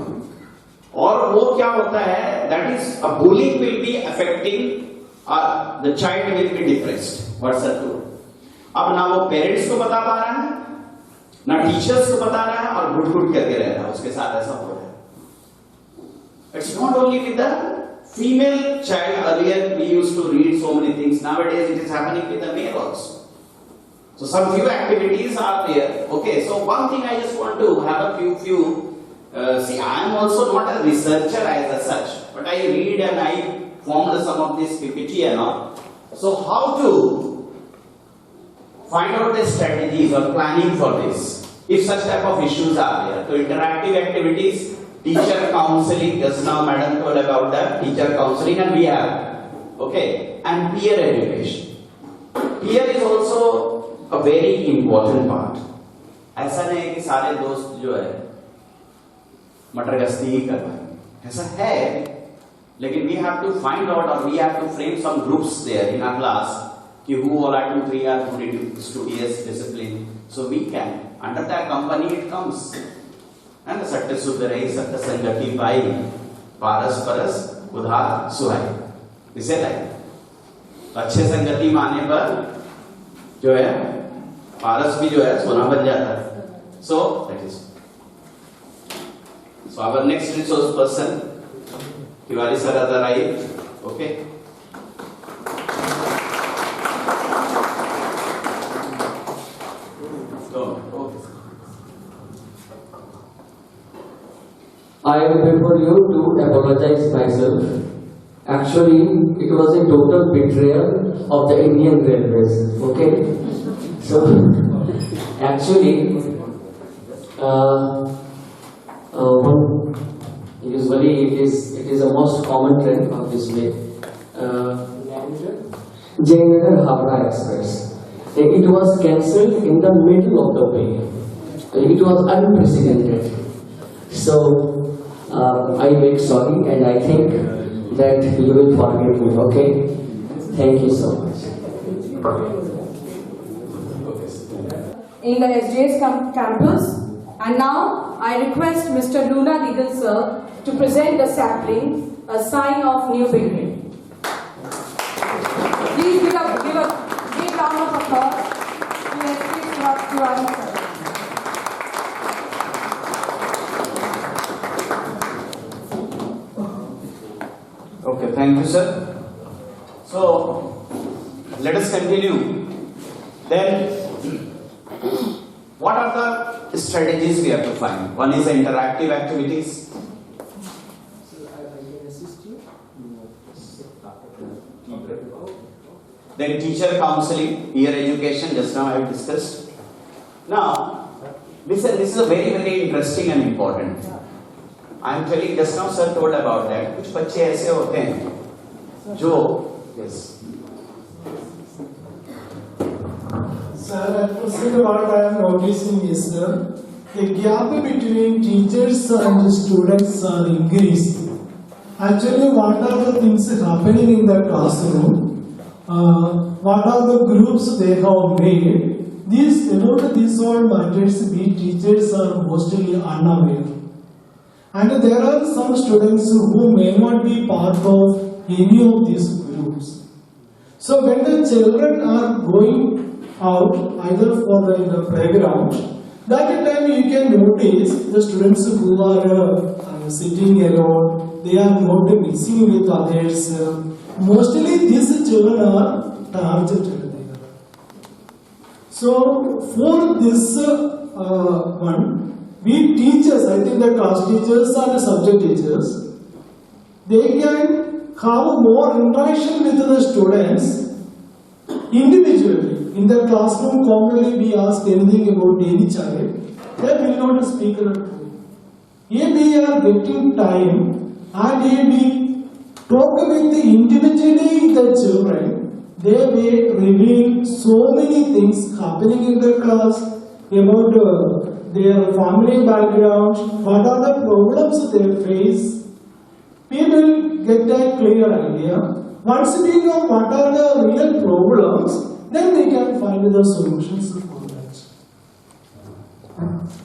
और वो क्या होता है, that is a bullying will be affecting the child will be depressed. What's that true? अब ना वो पेरेंट्स को बता पा रहा है, ना टीचर्स को बता रहा है, और घुट करके रह रहा है, उसके साथ ऐसा हो रहा है. It's not only with the female child. Earlier we used to read so many things. Nowadays it is happening with the male also. So some few activities are there. Okay, so one thing I just want to have a few. See, I am also not a researcher as such, but I read and I formed some of this PPT and all. So how to find out the strategies or planning for this, if such type of issues are there. So interactive activities, teacher counseling, just now madam told about that, teacher counseling, and we have, okay, and peer education. Peer is also a very important part. ऐसा नहीं है कि सारे दोस्त जो है मटर गश्ती ही करवाएं, ऐसा है, लेकिन we have to find out or we have to frame some groups there in our class कि who all are 2, 3 are studious, discipline, so we can under that company it comes. And सत्य सुध रही सत्य संगति पाई पारस परस उधार सुहाई, इसे like अच्छे संगति माने पर जो है पारस भी जो है सोना बन जाता है. So that is. So our next resource person, Tiwari sir has arrived. Okay. I am before you to apologize myself. Actually, it was a total betrayal of the Indian Railways. Okay, so actually, usually it is a most common trend of this way. Jayanagar Howrah Express. It was cancelled in the middle of the way. It was unprecedented. So. I make sorry and I think that you will forgive me, okay? Thank you so much. In the SJS campus, and now I request Mr. Luna Legal Sir to present the sapling, a sign of new beginning. Please give a big round of applause to SJS Tiwari Sir. Okay, thank you, sir. So, let us continue. Then, strategies we have to find. One is interactive activities. Then teacher counseling, peer education, just now I have discussed. Now, listen, this is a very, very interesting and important. I am telling, just now sir told about that. कुछ बच्चे ऐसे होते हैं जो, yes. Sir, at present what I am noticing is the gap between teachers and students are increasing. Actually, what are the things happening in the classroom? What are the groups they have made? About these all matters, we teachers are mostly unaware. And there are some students who may not be part of any of these groups. So when the children are going out, either for the playground, that time you can notice the students who are sitting alone, they are not mixing with others. Mostly these children are targeted there. So for this one, we teachers, I think the class teachers and the subject teachers, they can have more interaction with the students individually. In the classroom, commonly we ask anything about any child, they will not speak at all. If we are getting time and if we talk with individually the children, they will reveal so many things happening in the class about their family background, what are the problems they face. We will get a clear idea. Once we know what are the real problems, then we can find the solutions for that.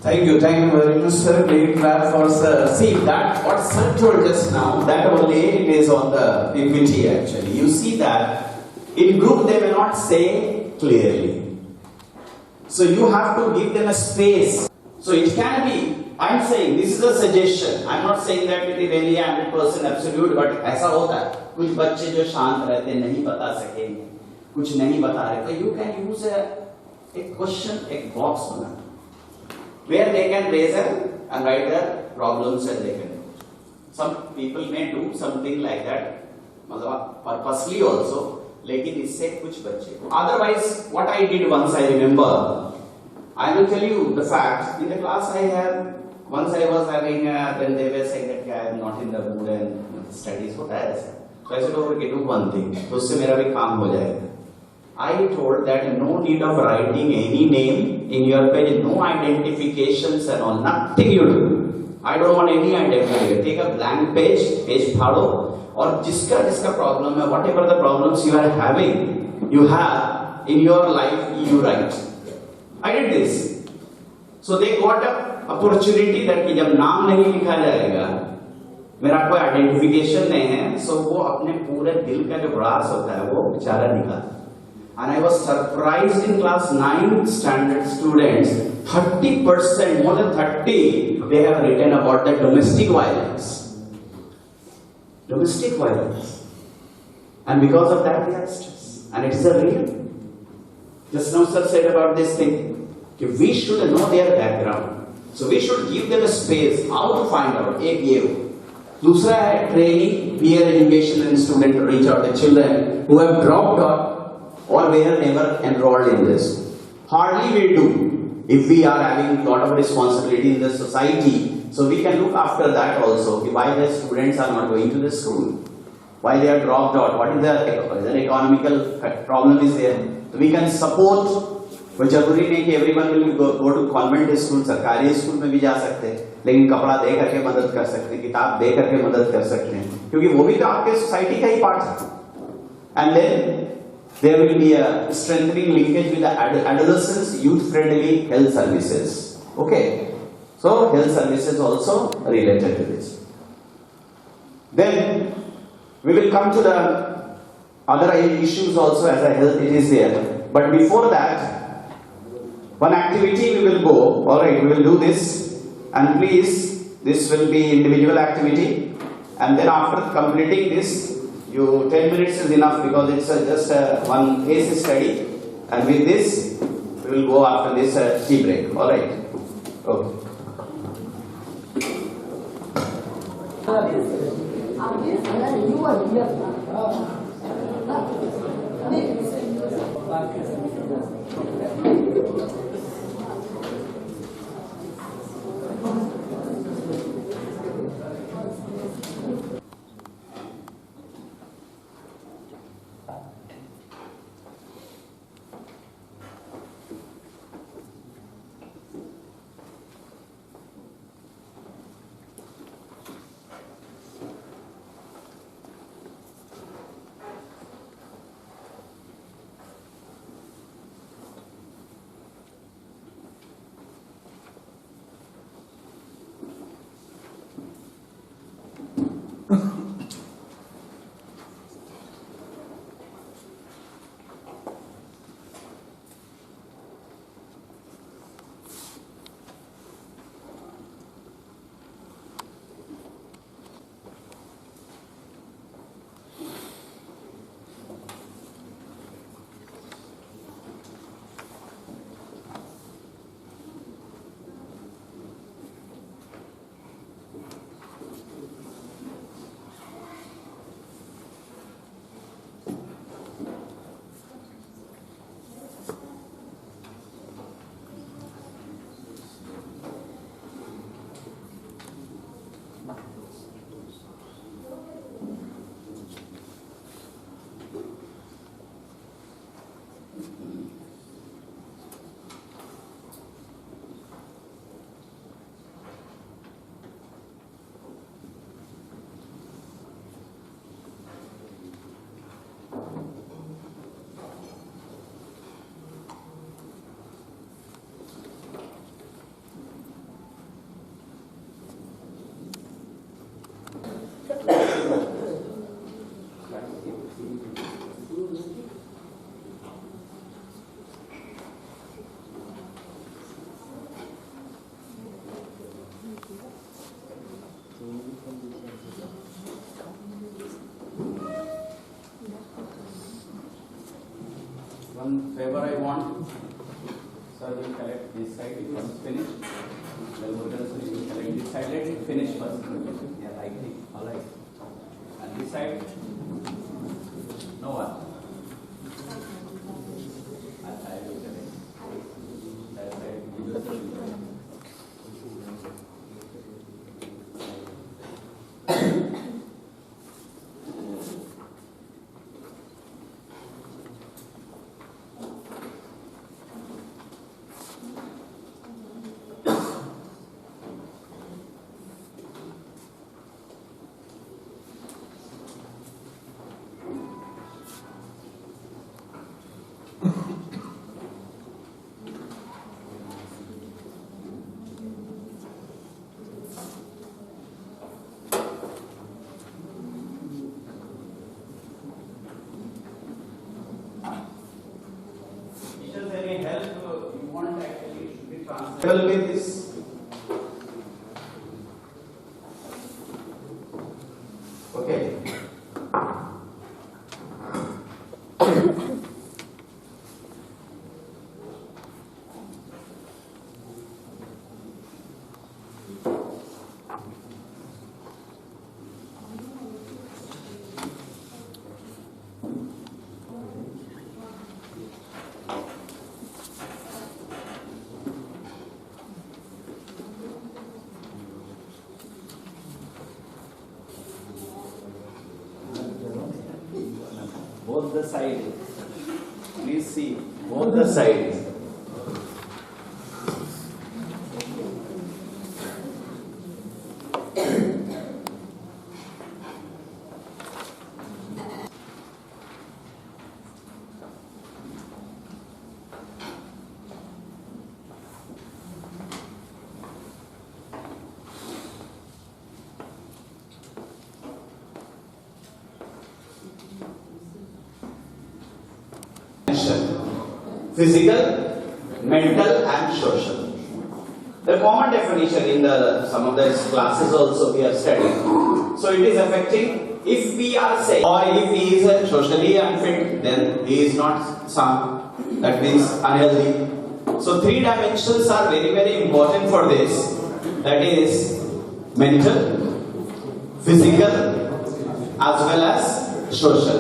Thank you very much, sir. Big clap for sir. See that what sir told just now, that only it is on the PPT actually. You see that in group they may not say clearly. So you have to give them a space. So it can be, I am saying this is a suggestion. I am not saying that it is really 100% absolute, but ऐसा होता है. कुछ बच्चे जो शांत रहते नहीं बता सकेंगे, कुछ नहीं बता रहे, तो you can use a question, a box बना, where they can raise and write their problems and they can. Some people may do something like that, मतलब purposely also, लेकिन इससे कुछ बच्चे. Otherwise, what I did once I remember, I will tell you the fact. In the class I have, once I was having, then they were saying that I am not in the mood and studies. होता है ऐसा. So I said, okay, do one thing. तो उससे मेरा भी काम हो जाएगा. I told that no need of writing any name in your page, no identifications and all, nothing you do. I don't want any identification. Take a blank page फाड़ो, और जिसका problem है, whatever the problems you are having, you have in your life, you write. I did this. So they got an opportunity that कि जब नाम नहीं लिखा जाएगा, मेरा कोई आइडेंटिफिकेशन नहीं है, so वो अपने पूरे दिल का जो भड़ास होता है वो बेचारा निकालता. And I was surprised in class 9 standard students, 30%, more than 30, they have written about the domestic violence. Domestic violence. And because of that they are stressed. And it is a real. Just now sir said about this thing. We should know their background. So we should give them a space. How to find out? एक ये हो. दूसरा है training, peer education and student to reach out the children who have dropped out or were never enrolled in this. Hardly we do if we are having a lot of responsibility in the society. So we can look after that also. Why the students are not going to the school? Why they are dropped out? What is the economical problem is there? So we can support. कोई जरूरी नहीं कि everyone will go to convent school, सरकारी school में भी जा सकते हैं, लेकिन कपड़ा दे करके मदद कर सकते हैं, किताब दे करके मदद कर सकते हैं, क्योंकि वो भी तो आपके सोसाइटी का ही पार्ट है. And then there will be a strengthening linkage with the adolescents youth friendly health services. Okay, so health services also related to this. Then we will come to the other issues also as a health, it is there. But before that, one activity we will go. Alright, we will do this, and please, this will be individual activity, and then after completing this, 10 minutes is enough because it's just one case study, and with this we will go after this tea break. Alright, Okay. One favor I want, sir will collect this side, it was finished. The model sir will collect this side, let it finish first. Yeah, right, alright. And this side, no one. And I will collect. That side, we will collect. Any help you want actually should be transferable with this. Okay. both the sides. Please see both the sides. Physical, mental and social. The common definition in some of the classes also we have studied. So it is affecting, if we are saying, or if he is socially unfit, then he is not sound, that means unhealthy. So 3 dimensions are very, very important for this. That is mental, physical, as well as social.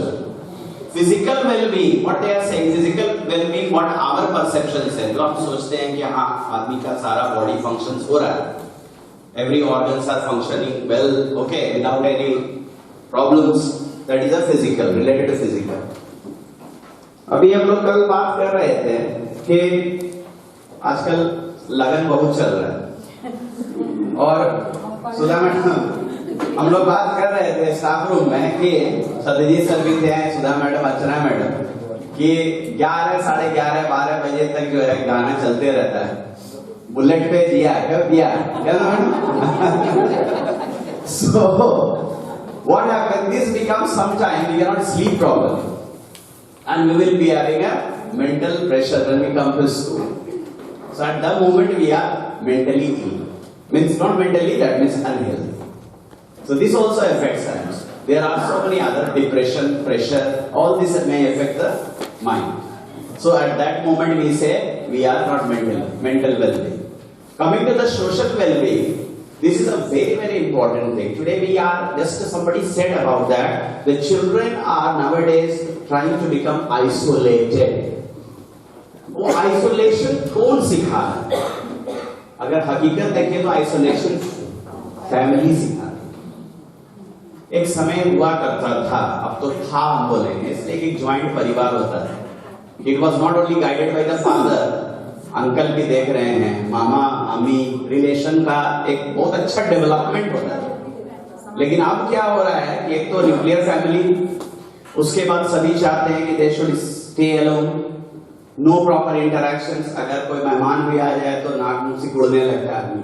Physical well-being, what they are saying, physical well-being, what our perception है, जो हम सोचते हैं कि हाँ आदमी का सारा body functions हो रहा है, every organs are functioning well, okay, without any problems. That is a physical, related to physical. अभी हम लोग कल बात कर रहे थे कि आजकल लगन बहुत चल रहा है और सुधा मैडम हम लोग बात कर रहे थे स्टाफ रूम में कि सत्यजीत सर भी थे, सुधा मैडम, अर्चना मैडम, कि 11, साढ़े 11, 12 बजे तक जो है गाना चलते रहता है। बुलेट पे जिया क्या So what happened? This becomes sometime we cannot sleep properly, and we will be having a mental pressure when we come to school. So at that moment we are mentally ill. Means not mentally, that means unhealthy. So this also affects us. There are so many other depression, pressure, all this may affect the mind. So at that moment we say we are not mental well-being. Coming to the social well-being, this is a very, very important thing. Today we are, just somebody said about that, the children are nowadays trying to become isolated. वो isolation कौन सिखा रहा है? अगर हकीकत देखें तो isolation family सिखा रहा है। एक समय हुआ करता था, अब तो था हम बोलेंगे, इसलिए एक ज्वाइंट परिवार होता है। It was not only guided by the father, uncle भी देख रहे हैं, मामा, मामी, रिलेशन का एक बहुत अच्छा डेवलपमेंट होता है। लेकिन अब क्या हो रहा है कि एक तो न्यूक्लियर फैमिली, उसके बाद सभी चाहते हैं कि they should stay alone, no proper interactions, अगर कोई मेहमान भी आ जाए तो नाक मुंह से गुड़ने लगता है आदमी।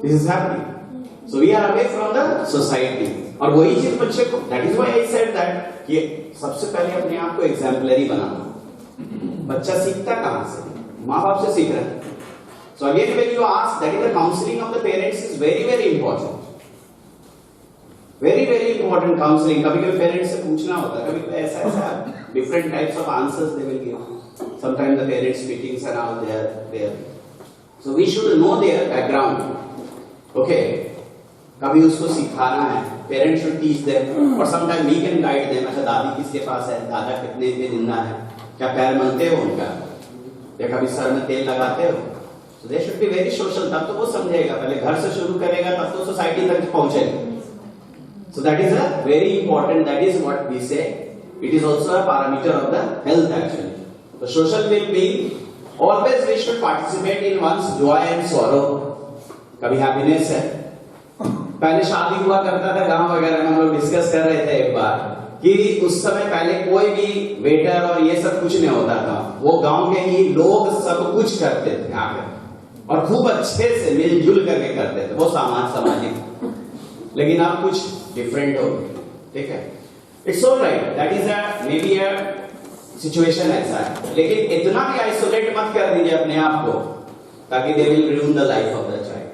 This is happening. So we are away from the society. और वही चीज बच्चे को, that is why I said that कि सबसे पहले अपने आप को exemplary बनाना। बच्चा सीखता कहाँ से? माँ बाप से सीख रहा है। So again when you ask, that is the counseling of the parents is very, very important. Very, very important counseling. कभी-कभी parents से पूछना होता है, कभी ऐसा different types of answers they will give. Sometimes the parents meetings are out there. So we should know their background. Okay. कभी उसको सिखाना है, parents should teach them, or sometimes we can guide them. अच्छा दादी किसके पास है, दादा कितने दिन जिंदा है, क्या पैर मलते हो उनका, या कभी सर में तेल लगाते हो. So they should be very social. तब तो वो समझेगा, पहले घर से शुरू करेगा तब तो सोसाइटी तक पहुंचेगा. So that is a very important. That is what we say. It is also a parameter of the health actually. The social well-being, always we should participate in one's joy and sorrow. कभी happiness है. पहले शादी हुआ करता था गांव वगैरह में, हम लोग डिस्कस कर रहे थे एक बार कि उस समय पहले कोई भी वेटर और ये सब कुछ नहीं होता था, वो गांव के ही लोग सब कुछ करते थे आकर और खूब अच्छे से मिलजुल करके करते थे, वो सामाजिक. लेकिन अब कुछ डिफरेंट हो गया. ठीक है, it's alright, that is may be a situation ऐसा है, लेकिन इतना भी आइसोलेट मत कर दीजिए अपने आप को ताकि they will रूइन the life of the child.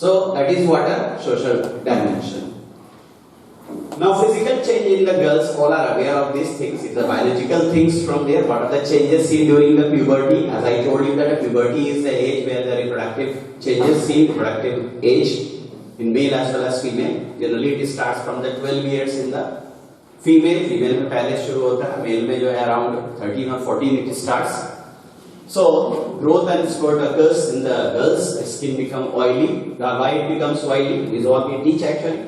So that is what a social dimension. Now physical change in the girls, all are aware of these things. It's the biological things from there. What are the changes seen during the puberty? As I told you that puberty is the age where the reproductive changes seen, reproductive age in male as well as female. Generally it starts from the 12 years in the female. Female में पहले शुरू होता है, male में जो है around 13 or 14 it starts. So growth and spurt occurs in the girls. Skin become oily. Why it becomes oily is what we teach actually.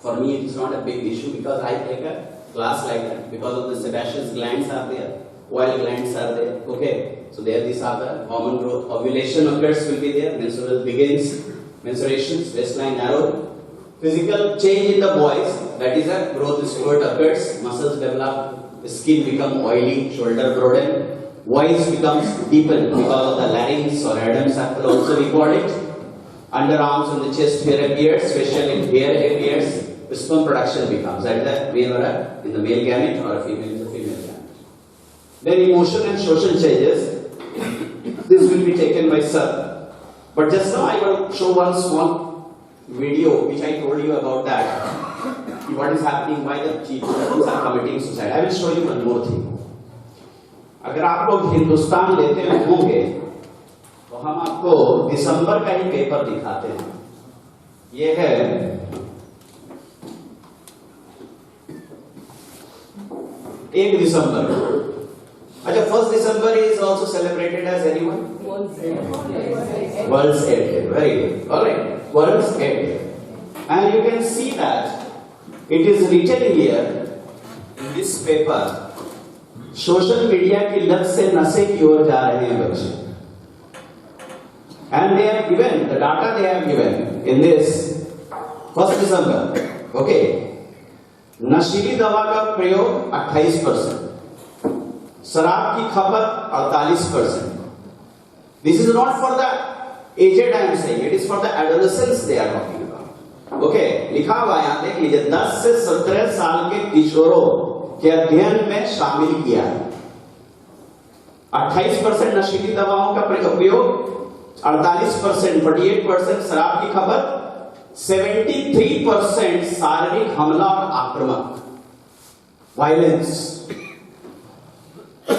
For me it is not a big issue because I take a class like that because of the sebaceous glands are there, oil glands are there. Okay, so there these are the hormone growth. Ovulation occurs will be there. Menstrual begins. Menstruations, waistline narrow. Physical change in the boys, that is a growth spurt occurs. Muscles develop. Skin become oily. Shoulder broaden. Voice becomes deepened because of the larynx or Adam's apple also we call it. Underarms and the chest hair appears, facial hair appears, sperm production becomes. That is the male or in the male gamete or female in the female gamete. Then emotion and social changes. This will be taken by Sir. But just now I will show one small video which I told you about that. What is happening, why the children are committing suicide. I will show you one more thing. अगर आप लोग हिंदुस्तान लेते होंगे तो हम आपको दिसंबर का ही paper दिखाते हैं। ये है 1 दिसंबर। अच्छा, 1 December is also celebrated as anyone? World's AIDS Day. Very good. All right. World's AIDS Day. And you can see that it is written here in this paper. Social media की लत से नशे की ओर जा रहे हैं बच्चे। And they have given the data they have given in this 1 December. Okay. नशीली दवा का प्रयोग 28%, शराब की खपत 48%. This is not for the aged, I am saying, it is for the adolescents they are talking about. Okay, लिखा हुआ यहां देख लीजिए, 10 से 17 साल के किशोरों के अध्ययन में शामिल किया है। 28% नशीली दवाओं का उपयोग, 48%, 48% शराब की खपत, 73% शारीरिक हमला और आक्रामक वायलेंस,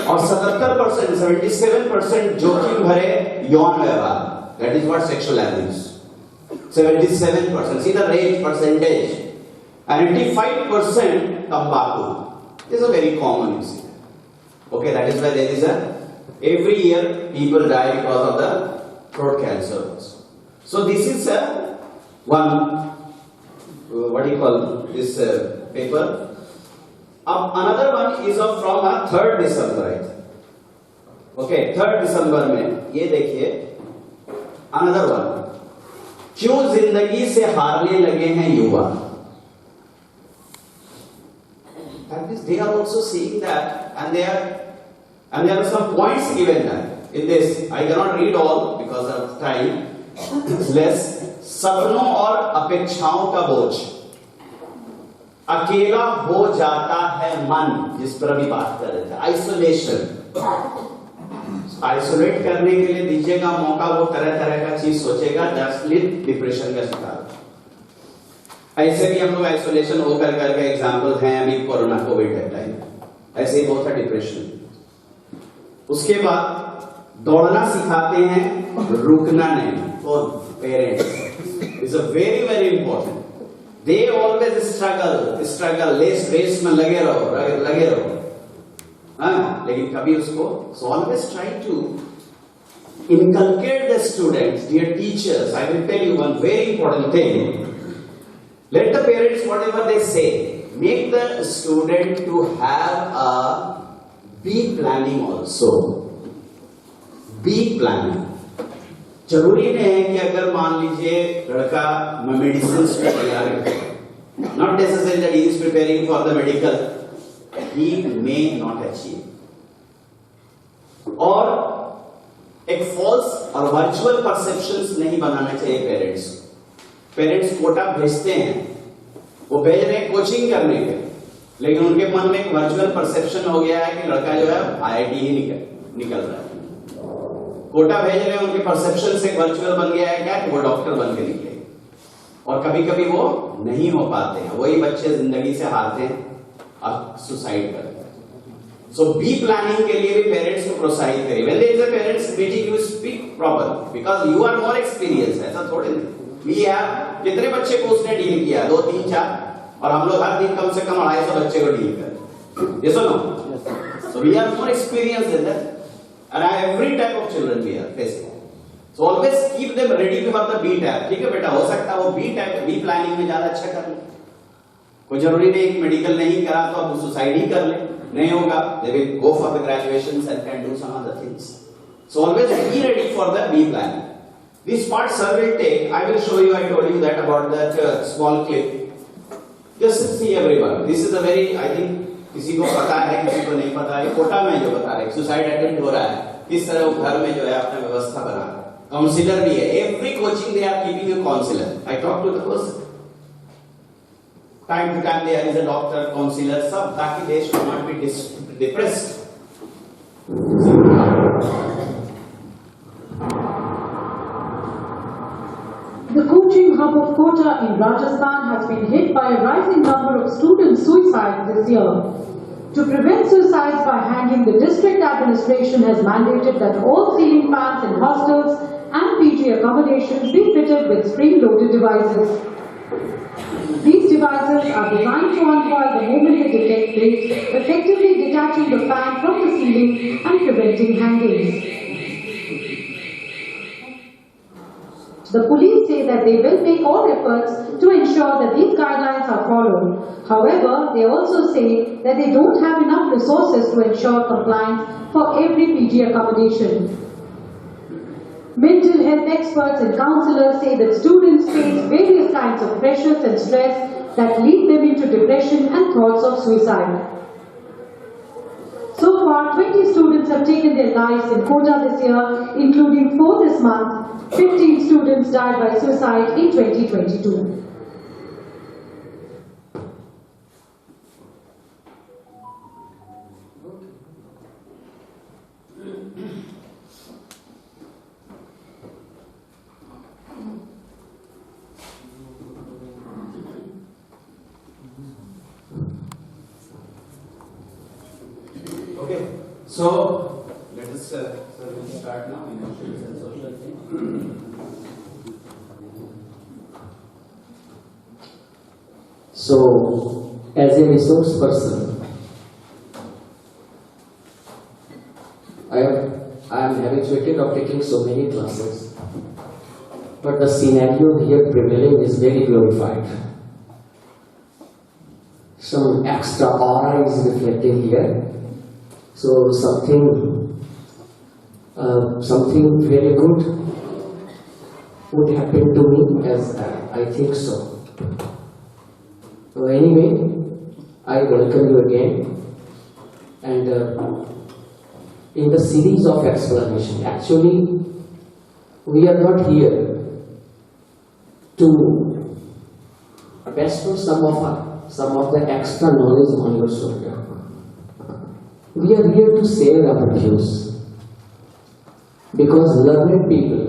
और 77%, 77% जोखिम भरे यौन व्यवहार, that is what sexual abuse, 77%, see the rate percentage, and 85% तंबाकू. This is a very common incident. Okay, that is why there is a, every year people die because of the throat cancer also. So this is a one, what do you call this paper. Another one is from 3rd December, right? Okay, 3rd December में ये देखिए, another one, क्यों जिंदगी से हारने लगे हैं युवा? That means they are also seeing that, and there are some points given that in this. I cannot read all because of time. Less सपनों और अपेक्षाओं का बोझ, अकेला हो जाता है मन, जिस पर अभी बात कर रहे थे, आइसोलेशन। आइसोलेट करने के लिए दीजिएगा मौका, वो तरह तरह का चीज सोचेगा, डिप्रेशन का शिकार। ऐसे भी हम लोग आइसोलेशन होकर करके एग्जाम्पल हैं, अभी कोरोना कोविड टाइम ऐसे ही बहुत था डिप्रेशन। उसके बाद दौड़ना सिखाते हैं, रुकना नहीं। कौन? Parents. It's a very very important. They always struggle, रेस में लगे रहो, हाँ, लेकिन कभी उसको, so always try to inculcate the students, dear teachers. I will tell you one very important thing. Let the parents, whatever they say, make the student to have a be planning also. Be planning. जरूरी नहीं है कि अगर मान लीजिए लड़का medicine में तैयार है, not necessary that he is preparing for the medical, he may not achieve. और एक फॉल्स और वर्चुअल परसेप्शंस नहीं बनाना चाहिए पेरेंट्स। पेरेंट्स कोटा भेजते हैं, वो भेज रहे हैं कोचिंग करने के, लेकिन उनके मन में एक वर्चुअल परसेप्शन हो गया है कि लड़का जो है IIT ही निकल रहा है। कोटा भेज रहे हैं, उनके परसेप्शन से वर्चुअल बन गया है क्या कि वो डॉक्टर बन के निकले, और कभी कभी वो नहीं हो पाते हैं। वही बच्चे जिंदगी से हारते हैं और सुसाइड करते हैं। सो बी प्लानिंग के लिए भी पेरेंट्स को प्रोत्साहित करिए। When there is a parents meeting, you speak proper because you are more experience. ऐसा थोड़े नहीं। वी हैव, कितने बच्चे को उसने डील किया? 2, 3, 4, और हम लोग हर दिन कम से कम 250 बच्चे को डील कर। यस और no? So we have more experience in that, and I have every type of children we are facing. So always keep them ready for the B type. ठीक है बेटा, हो सकता है वो B type, B planning में ज्यादा अच्छा कर ले। कोई जरूरी नहीं कि मेडिकल नहीं करा तो आप सुसाइड ही कर ले, नहीं होगा। They will go for the graduations and can do some other things. So always be ready for the B planning. This part sir will take. I will show you. I told you that about that small clip. Just see everyone. This is a very, I think, किसी को पता है, किसी को नहीं पता है। कोटा में जो बता रहे, सुसाइड अटेम्प्ट हो रहा है, किस तरह वो घर में जो है अपना व्यवस्था बना। काउंसिलर भी है, every coaching they are keeping a counsellor. I talk to the person, time to time there is a doctor, counsellor, सब, ताकि they should not be depressed. The coaching hub of Kota in Rajasthan has been hit by a rising number of student suicides this year. To prevent suicides by hanging, the district administration has mandated that all ceiling fans in hostels and PG accommodations be fitted with spring-loaded devices. These devices are designed to uncoil the moment they detect weight, effectively detaching the fan from the ceiling and preventing hangings. The police say that they will make all efforts to ensure that these guidelines are followed. However, they also say that they don't have enough resources to ensure compliance for every PG accommodation. Mental health experts and counselors say that students face various kinds of pressures and stress that lead them into depression and thoughts of suicide. So far, 20 students have taken their lives in Kota this year, including 4 this month. 15 students died by suicide in 2022. Okay, so let us start now. Emotions and social change. So, as a resource person, I am habituated of taking so many classes, but the scenario here prevailing is very glorified. Some extra aura is reflecting here. So something very good would happen to me, as I think so. So anyway, I welcome you again, and in the series of explanation, actually we are not here to bestow some of the extra knowledge on your shoulder. We are here to share our views, because learned people,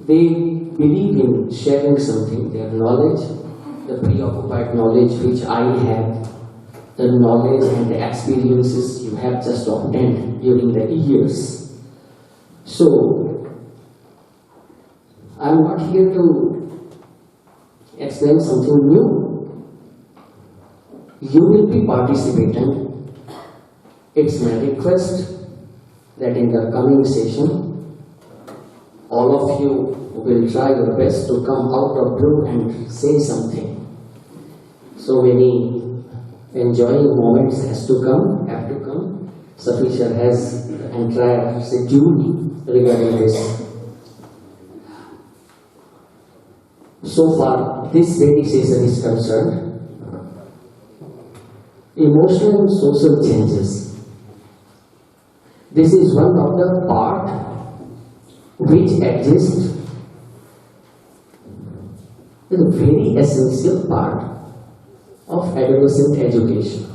they believe in sharing something, their knowledge, the preoccupied knowledge which I have, the knowledge and the experiences you have just obtained during the years. So, I am not here to explain something new. You will be participating. It's my request that in the coming session, all of you will try your best to come out of blue and say something. So many enjoying moments have to come. Sufisha has the entire schedule regarding this. So far, this very session is concerned. Emotional and social changes. This is one of the part which exists, is a very essential part of adolescent education.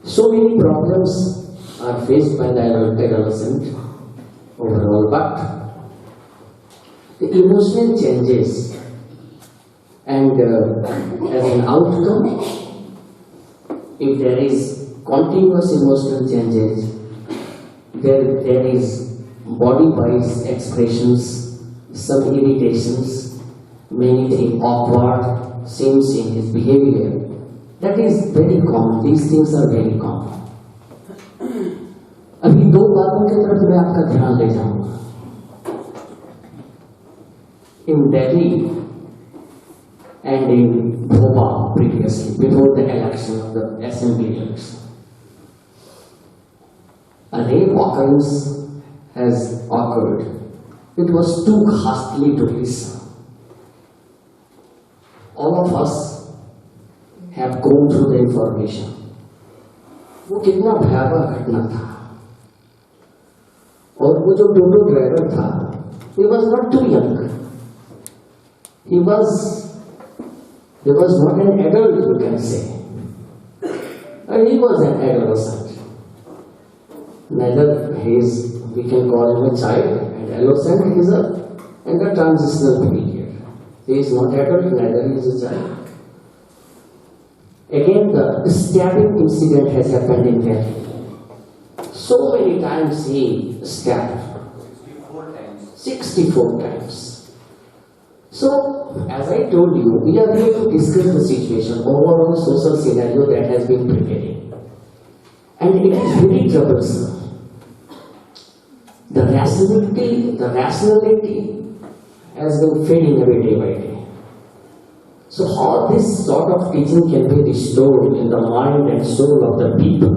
So many problems are faced by the adolescent overall, but the emotional changes, and as an outcome, if there is continuous emotional changes, there is body-wise expressions, some irritations, many things awkward seems in his behavior. That is very common. These things are very common. अभी 2 बातों की तरफ मैं आपका ध्यान ले जाऊंगा. In Delhi and in Bhopal previously, before the election of the assembly elections, a rape occurrence has occurred. It was too ghastly to listen. All of us have gone through the information. वो कितना भयावह घटना था. और वो जो टोटो driver था, he was not too young. He was not an adult, you can say. And he was an adolescent. Neither he is, we can call him a child, and adolescent is in the transitional period. He is not adult, neither he is a child. Again, the stabbing incident has happened in Delhi. So many times he stabbed. 64 times. So, as I told you, we are here to discuss the situation, overall social scenario that has been prevailing. And it is very troublesome. The rationality has been fading away day by day. So how this sort of teaching can be restored in the mind and soul of the people?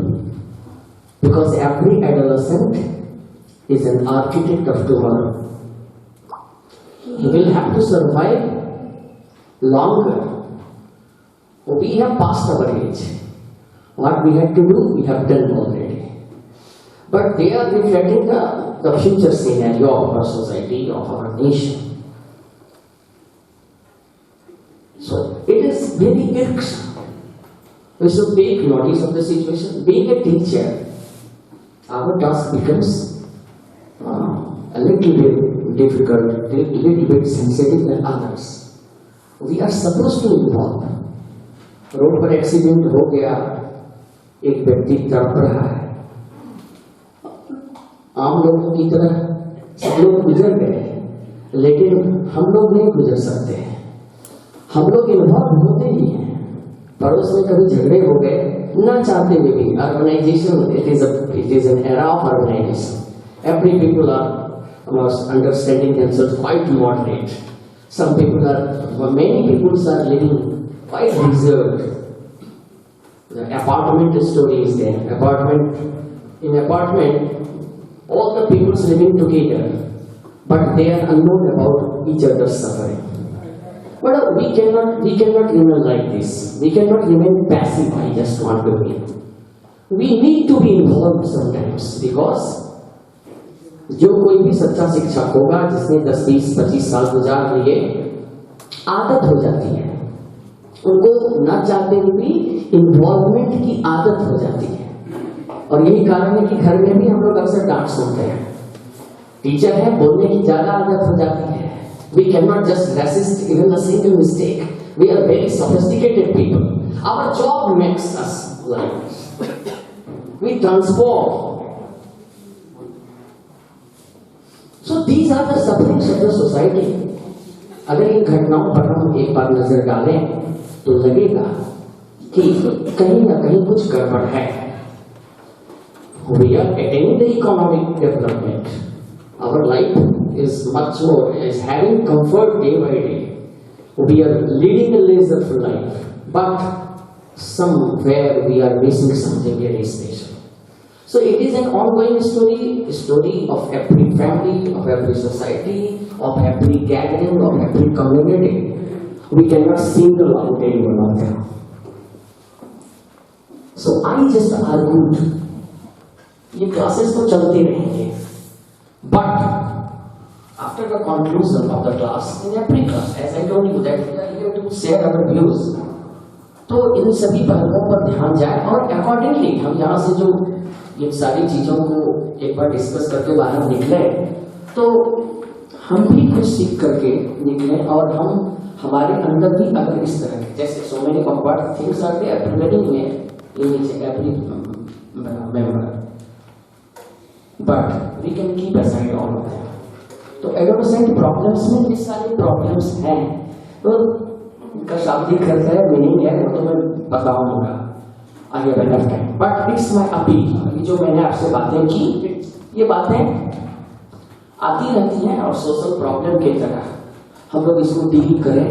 Because every adolescent is an architect of tomorrow. He will have to survive longer. We have passed our age. What we had to do, we have done already. But they are reflecting the future scenario of our society, of our nation. So it is very irksome. We should take notice of the situation. Being a teacher, our task becomes a little bit difficult, a little bit sensitive than others. We are supposed to involve. Road पर accident हो गया, एक व्यक्ति तड़प रहा है, आम लोगों की तरह सब लोग गुजर गए, लेकिन हम लोग नहीं गुजर सकते हैं। हम लोग इन्वॉल्व होते ही हैं। पड़ोस में कभी झगड़े हो गए, ना चाहते हुए भी। Urbanisation, it is an era of urbanization. Every people are understanding themselves quite moderate. Some people are, many people are living quite reserved. The apartment story is there. In apartment, all the people living together, but they are unknown about each other's suffering. But we cannot remain like this. We cannot remain passive. I just want to be. We need to be involved sometimes, because जो कोई भी सच्चा शिक्षक होगा जिसने 10, 20, 25 साल गुजार लिए, आदत हो जाती है उनको, न चाहते हुए भी इन्वॉल्वमेंट की आदत हो जाती है। और यही कारण है कि घर में भी हम लोग अक्सर डांट सुनते हैं। टीचर है, बोलने की ज्यादा आदत हो जाती है। We cannot just resist even a single mistake. We are very sophisticated people. Our job makes us like this. We transform. So these are the sufferings of the society. अगर इन घटनाओं पर हम एक बार नजर डालें तो लगेगा कि कहीं ना कहीं कुछ गड़बड़ है। We are attaining the economic development. Our life is much more, is having comfort day by day. We are leading a laissez-faire life, but somewhere we are missing something very special. So it is an ongoing story of every family, of every society, of every gathering, of every community. We cannot single out any one of them. So I just argued, ये classes तो चलते रहेंगे, but after the conclusion of the class, in every class, as I told you that we are here to share our views, तो इन सभी पहलुओं पर ध्यान जाए और accordingly हम यहाँ से जो ये सारी चीजों को एक बार डिस्कस करके बाहर निकले, तो हम भी कुछ सीख करके निकले और हम हमारे अंदर भी अगर इस तरह के जैसे so many awkward things are there prevailing in every member, but we can keep aside all of them. तो adolescent problems में ये सारे problems हैं, तो इनका शाब्दिक अर्थ है, मीनिंग है, वो तो मैं बताऊंगा। I have enough time, but it's my appeal. जो मैंने आपसे बातें की, ये बातें आती रहती हैं और सोशल प्रॉब्लम की तरह हम लोग इसको डील करें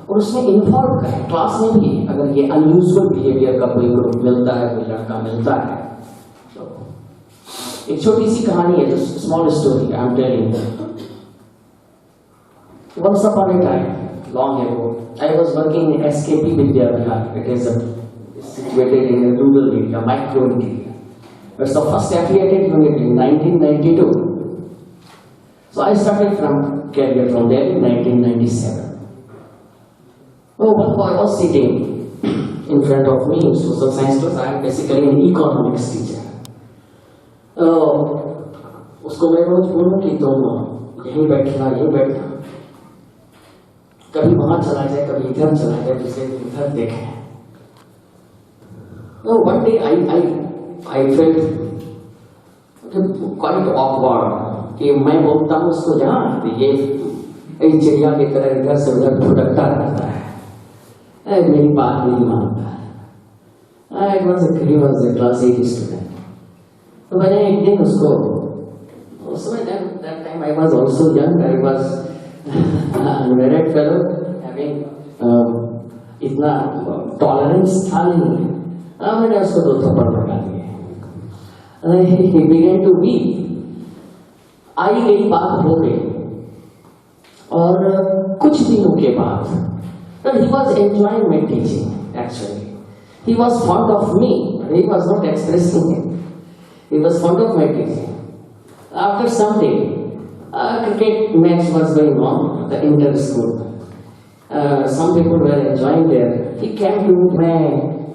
और उसमें इन्वॉल्व करें। क्लास में भी अगर ये अनयूजुअल बिहेवियर का कोई ग्रुप मिलता है, कोई लड़का मिलता है, तो एक छोटी सी कहानी है, जो small story I am telling. Once upon a time, long ago, I was working in SKP Vidya Vihar. It is situated in a rural area, micro area. It's the first affiliated unit in 1992. So I started from career from there in 1997. Oh, one boy was sitting in front of me in social science class. I am basically an economics teacher. उसको मैं रोज बोलूं कि तुम यहीं बैठना, यहीं बैठना, कभी वहां चला जाए, कभी इधर चला जाए, दूसरे दिन इधर देखें। No, one day I felt quite awkward कि मैं बोलता हूँ उसको जान ये चिड़िया की तरह इधर से उधर भुड़कता रहता है, मेरी बात नहीं मानता। He was a class 8 student. तो मैंने एक दिन उसको, that time I was also young, I was unmarried fellow, having इतना tolerance था नहीं, मैंने उसको 2 थप्पड़ लगा दिए। He began to weep. आई गई बात हो गई और कुछ दिनों के बाद, he was enjoying my teaching actually. He was fond of me. He was not expressing it. He was fond of my teaching. After some day, a cricket match was going on, the inter-school. Some people were enjoying there. He came to me, मैं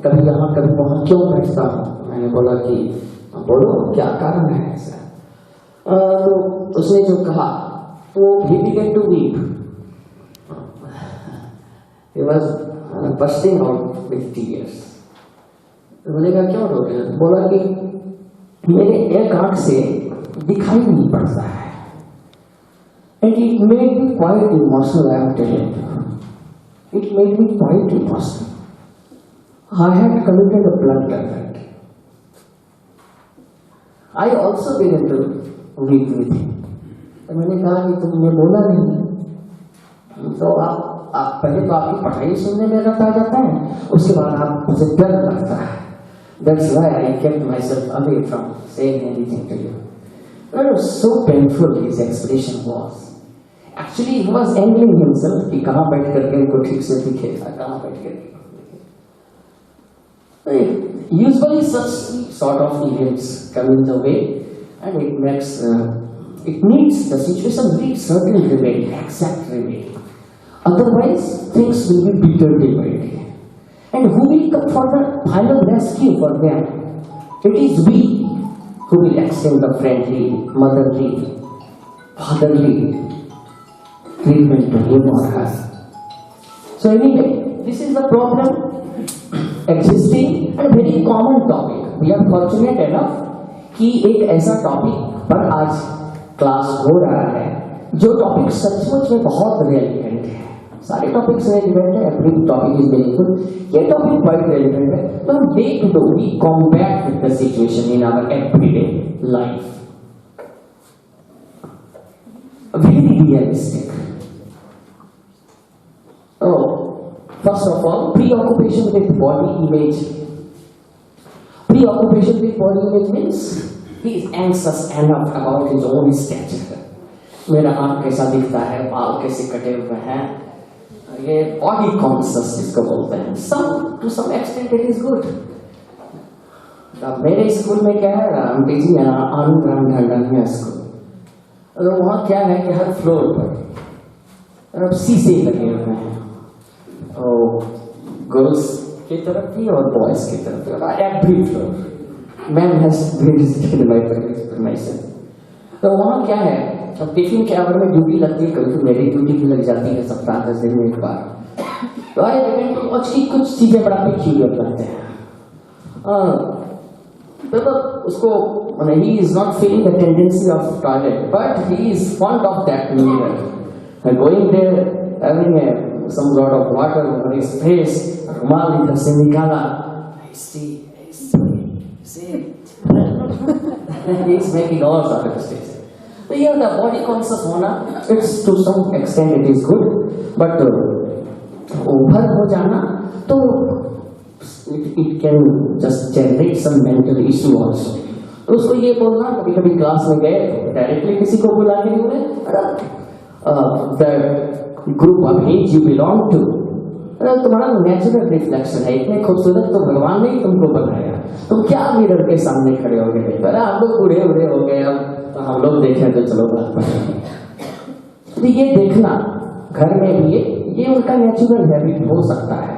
कभी यहाँ कभी वहाँ क्यों बैठता हूँ? मैंने बोला कि बोलो क्या कारण है ऐसा? तो उसने जो कहा, तो he began to weep. He was bursting out with tears. मैंने कहा क्यों रो गया? बोला कि मेरे एक आंख से दिखाई नहीं पड़ता है। And it made me quite emotional, I am telling you. It made me quite emotional. I had committed a blunder that day. I also began to weep with him. तो मैंने कहा कि तुमने बोला नहीं, तो आप पहले तो आपकी पढ़ाई सुनने में रट आ जाता है, उसके बाद आप मुझे डर लगता है। That's why I kept myself away from saying anything to you. It was so painful, his expression was. Actually, he was angling himself कि कहाँ बैठ करके इनको ठीक से दिखेगा, कहाँ बैठ करके। Usually such sort of events come in the way, and it needs, the situation needs certain remedy, exact remedy. Otherwise, things will be bitter day by day. And who will come for the final rescue for them? It is we who will extend the friendly, motherly, fatherly treatment to him or her. So anyway, this is the problem existing and very common topic. We are fortunate enough कि एक ऐसा topic पर आज class हो रहा है जो topic सचमुच में बहुत रेलिवेंट है। सारे टॉपिक्स रेलिवेंट है, every topic is very good, ये टॉपिक क्वाइट रेलिवेंट है। तो हम day to day we combat with the situation in our everyday life, very realistic. First of all, preoccupation with body image. Preoccupation with body image means he is anxious enough about his own stature. मेरा आँख कैसा दिखता है, बाल कैसे कटे हुए हैं, ये body conscious जिसको बोलते हैं। To some extent it is good. मेरे स्कूल में क्या है, I'm teaching Anand Ram Dhanda school, तो वहाँ क्या है कि हर फ्लोर पर शीशे लगे हुए हैं, गर्ल्स की तरफ भी और बॉयज की तरफ भी, every floor. Man has visited my premises. तो वहाँ क्या है, अब टिफिन के आवर में ड्यूटी लगती है, कभी तो मेरी ड्यूटी भी लग जाती है सप्ताह 10 दिन में एक बार। तो आई बिगिन टू वॉच की कुछ चीजें बड़ा पेक्यूलियर लगते हैं। तो उसको he is not feeling the tendency of toilet, but he is fond of that mirror, going there, having some sort of water over his face, रुमाल इधर से निकाला, see, he's making all sort of mistakes. So yeah, the body conscious होना, it's to some extent it is good, but over हो जाना तो it can just generate some mental issue also. तो उसको ये बोलना, कभी कभी क्लास में गए डायरेक्टली किसी को बुला के बोले, group of age you belong to, तुम्हारा नेचुरल रिफ्लेक्शन है, इतने खूबसूरत तो भगवान ने ही तुमको बनाया, तुम क्या मिरर के सामने खड़े हो गए? अरे आप लोग बूढ़े बूढ़े हो गए, अब तो हम लोग देखें तो चलो बात पर। तो ये देखना घर में भी ये उनका नेचुरल हैबिट हो सकता है,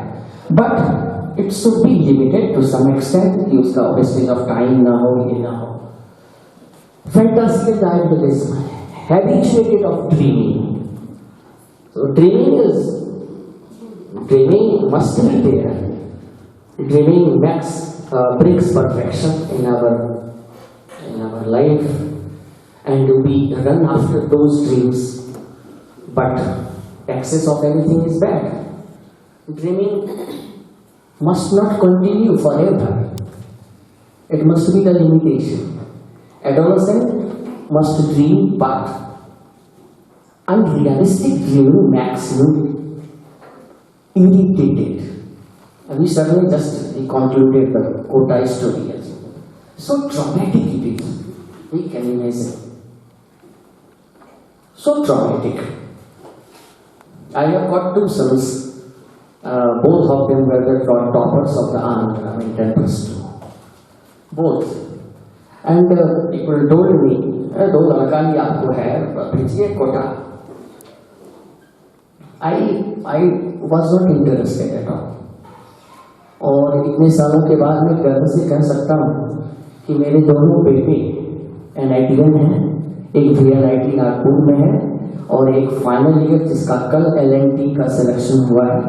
but it should be limited to some extent कि उसका वेस्टेज ऑफ टाइम ना हो, ये ना हो। Fantasy idealism, habituated of dreaming. So dreaming must be there. Dreaming makes brings perfection in our life, and we run after those dreams, but excess of anything is bad. Dreaming must not continue forever. It must be the limitation. Adolescent must dream, but unrealistic dreaming makes you irritated. We suddenly just concluded the Kota story. So traumatic it is. We can imagine. So traumatic. I have got 2 sons. Both of them were the toppers of the Andhra in 10+2. Both. And people told me, "दो लड़का ही आपको है, भेजिए Kota." I was not interested at all. और इतने सालों के बाद मैं गर्व से कह सकता हूँ कि मेरे दोनों बेटे NITian हैं, एक VNIT नागपुर में है और एक फाइनल ईयर जिसका कल LNT का सिलेक्शन हुआ है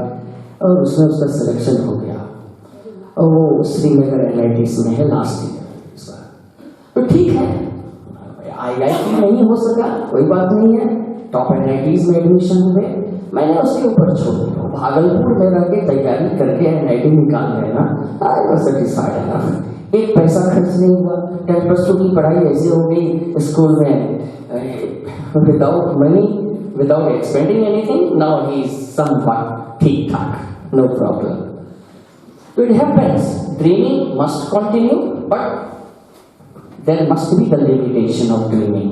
और उसमें उसका सिलेक्शन हो गया और वो श्रीनगर NITs में है लास्ट ईयर। तो ठीक है, IIT नहीं हो सका, कोई बात नहीं है, टॉप NITs में एडमिशन हुए, मैंने उसके ऊपर छोड़ दिया। भागलपुर में रह के तैयारी करके NIT निकाल लेना, आई वाज सेटिस्फाइड एनफ। एक पैसा खर्च नहीं हुआ, 10+2 की पढ़ाई ऐसे हो गई स्कूल में, without money, without expending anything, now he is somewhat ठीक ठाक, no problem. It happens, dreaming must continue, but there must be the limitation of dreaming.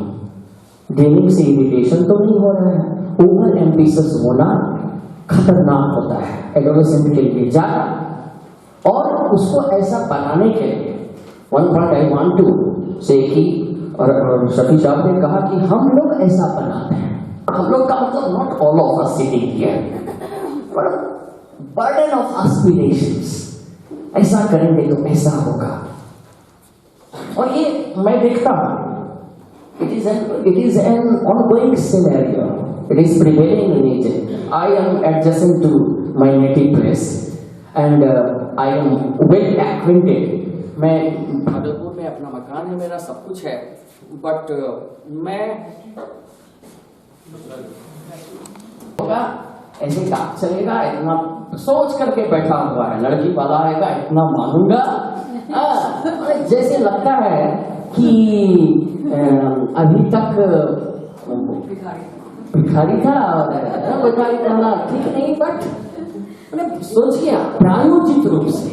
Dreaming से इरिटेशन तो नहीं हो रहा है, ओवर एम्बिशियस होना खतरनाक होता है एडोलेसेंट के लिए ज्यादा। और उसको ऐसा बनाने के लिए one point I want to say कि और शफी साहब ने कहा कि हम लोग ऐसा बनाते हैं, हम लोग का मतलब not all of us sitting here, but burden of aspirations, ऐसा करेंगे तो ऐसा होगा। और ये मैं देखता हूं, it is an ongoing scenario. It is prevailing in Egypt. I am adjacent to my native place and I am well acquainted. मैं भागलपुर में अपना मकान है, मेरा सब कुछ है, बट मैं होगा ऐसे काम चलेगा, इतना सोच करके बैठा हुआ है, लड़की वाला आएगा इतना मांगूंगा, जैसे लगता है कि अभी तक भिखारी था, भिखारी कहना ठीक नहीं, बट सोचिए प्रायोजित रूप से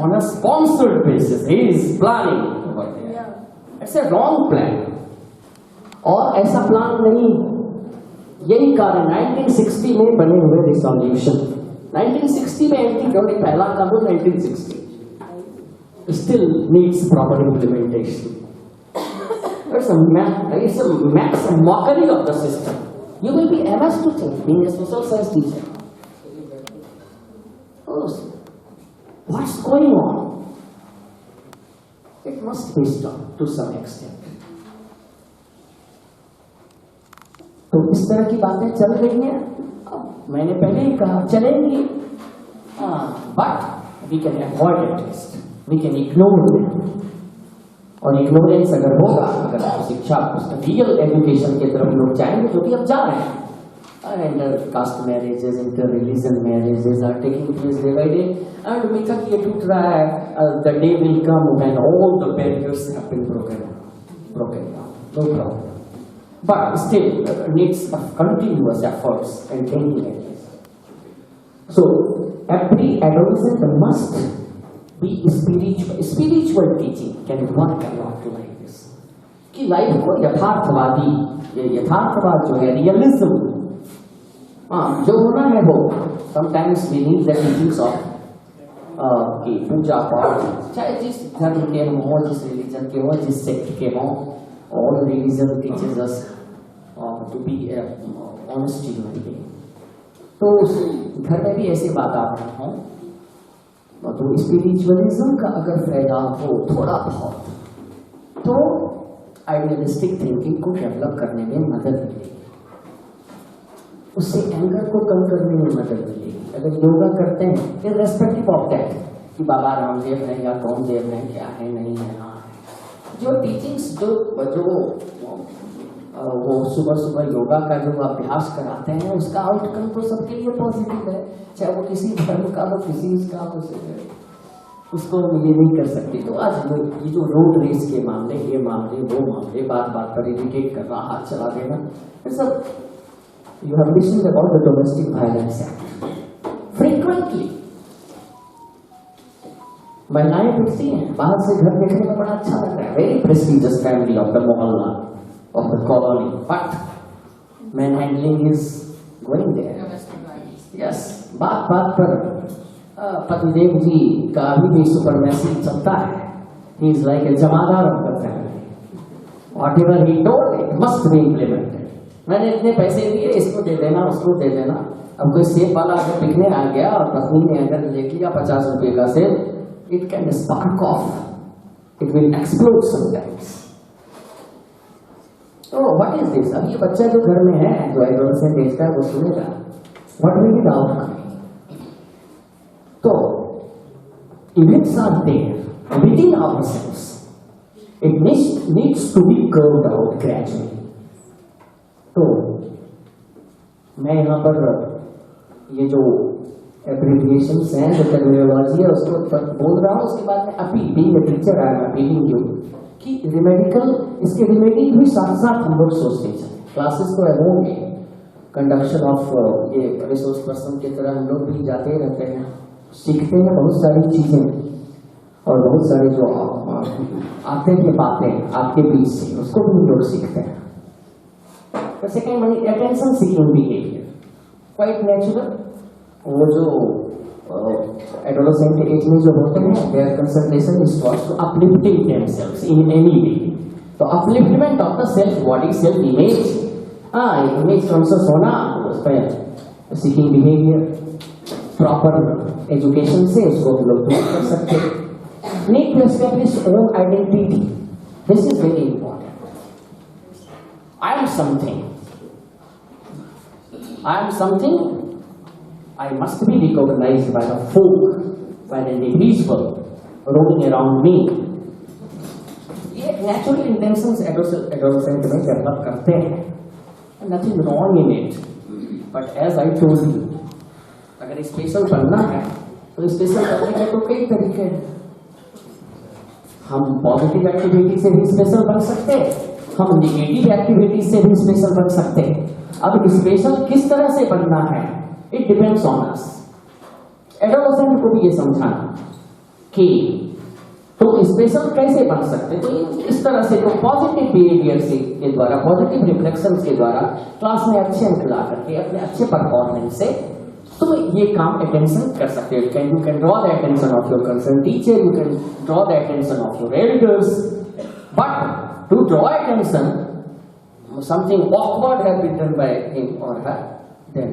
on a sponsored basis he is planning, it's a wrong plan. और ऐसा प्लान नहीं, यही कारण 1960 में बने हुए रिजोल्यूशन, 1960 में एंटी करने पहला कानून 1960 still needs proper implementation. It's a mockery of the system. You will be amazed to think, being a social science teacher, oh, what's going on? It must be stopped to some extent. तो इस तरह की बातें चल रही हैं, मैंने पहले ही कहा चलेंगी, but we can avoid it, we can ignore it. और इग्नोरेंस अगर होगा, अगर शिक्षा रियल एजुकेशन की तरफ लोग जाएंगे, जो कि अब जा रहे हैं, inter caste marriages, inter religion marriages are taking place day by day, and मिथक ये टूट रहा है, the day will come when all the barriers have been broken down, no problem, but still needs continuous efforts and thinking areas. So every adolescent must be spiritual teaching can work a lot like this, कि life को यथार्थवाद जो है, realism, जो होना है वो, sometimes we need the teachings of कि पूजा पाठ, चाहे जिस धर्म के हो, जिस रिलीजन के हो, जिस सेक्ट के हो, all religion teaches us to be honest human being. तो घर में भी ऐसी बात आप हो, तो स्पिरिचुअलिज्म का अगर फैलाव हो थोड़ा बहुत, तो आइडियलिस्टिक थिंकिंग को डेवलप करने में मदद मिलेगी, उससे एंगर को कम करने में मदद मिलेगी। अगर योगा करते हैं, इररेस्पेक्टिव ऑफ दैट, कि बाबा रामदेव है या कौन देव है, क्या है नहीं है। हाँ, जो टीचिंग्स जो वो सुबह सुबह योगा का जो अभ्यास कराते हैं उसका आउटकम तो सबके लिए पॉजिटिव है, चाहे वो किसी धर्म का हो, किसी इसका हो, उसको हम ये नहीं कर सकते। तो आज ये जो रोड रेस के मामले, ये मामले, वो मामले, बात बात पर इरिटेट करना, हाथ चला देना, ये सब you have listened about the domestic violence act frequently. महिलाएं पिटती हैं, बाहर से घर देखने में बड़ा अच्छा लग रहा है, very prestigious family of the मोहल्ला, of the colony, but manhandling is going there. Yes, बात बात पर पतिदेव जी का अभी भी सुपरमेसी चलता है। He is like a Jamadar of the family. Whatever he told, it must be implemented. मैंने इतने पैसे दिए, इसको दे देना, उसको दे देना। अब कोई सेब वाला अगर बिकने आ गया और पत्नी ने अगर ले लिया 50 रुपए का सेब, it can spark off. It will explode sometimes. तो व्हाट इज दिस? अब ये बच्चा जो घर में है, जो एडोलेसेंट देखता है, वो सुनेगा what will be the outcome. तो events are there within ourselves, it needs to be curved out gradually. तो मैं यहाँ पर ये जो एब्रिविएशंस हैं, जो टर्मिनोलॉजी है, उसको बोल रहा हूँ। उसके बाद में appeal, being a teacher I am appealing you कि रेमेडिकल, इसके रेमेडी भी साथ साथ हम लोग सोचते हैं। क्लासेस तो है होंगे, कंडक्शन ऑफ ये रिसोर्स पर्सन की तरह हम लोग भी जाते रहते हैं, सीखते हैं बहुत सारी चीजें, और बहुत सारे जो आते हैं बातें आपके बीच से, उसको भी हम लोग सीखते हैं। Second, attention seeking behaviour, quite natural. वो जो एडोलेसेंट एज में जो होते हैं, their concentration is towards to uplifting themselves in any way. तो upliftment of the self body, self image, image conscious होना, उस पर सीकिंग बिहेवियर, प्रॉपर एजुकेशन से इसको हम लोग दूर कर सकते हैं। Need to establish own identity, this is very important. I am something, I am something, I must be recognized by the folk, by the individual roaming around me. ये natural intentions adolescent में develop करते हैं, nothing wrong in it. But as I told you, अगर special बनना है तो special बनने के तो कई तरीके हैं। हम पॉजिटिव एक्टिविटी से भी स्पेशल बन सकते हैं, हम निगेटिव एक्टिविटी से भी स्पेशल बन सकते हैं। अब स्पेशल किस तरह से बनना है, it depends on us. Adolescent को भी ये समझाना कि तो स्पेशल कैसे बन सकते, तो इस तरह से, तो पॉजिटिव बिहेवियर से के द्वारा, पॉजिटिव रिफ्लेक्शन के द्वारा, क्लास में अच्छे अंक ला करके, अपने अच्छे परफॉर्मेंस से तो ये काम अटेंशन कर सकते हो। You can draw the attention of your concern teacher, you can draw the attention of your elders, but to draw attention something awkward have been done by him or her, then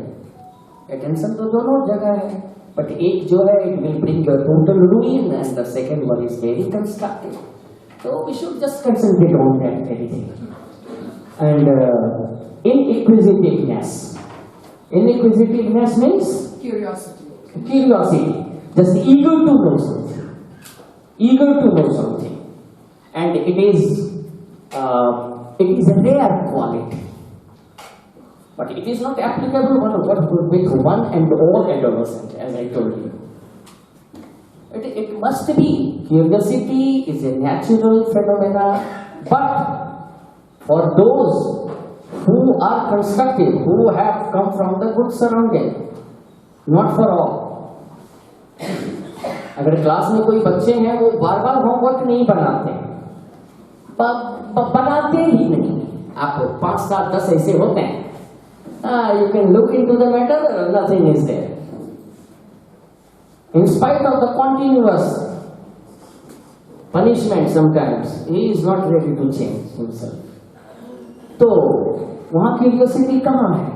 attention तो दोनों जगह है, but एक जो है it will bring a total ruin and the second one is very constructive. So we should just concentrate on that very thing. And inquisitiveness. Inquisitiveness means Curiosity. Curiosity, just eager to know something, eager to know something, and it is a rare quality, but it is not applicable with one and all adolescent, as I told you. It must be, curiosity is a natural phenomena, but for those who are constructive, who have come from the good surrounding, not for all. अगर class में कोई बच्चे हैं वो बार बार homework नहीं बनाते, बनाते ही नहीं, आपको 5, 7, 10 ऐसे होते हैं, you can look into the matter, nothing is there. In spite of the continuous punishment sometimes, he is not ready to change himself. तो वहाँ क्यूरियोसिटी कहाँ है?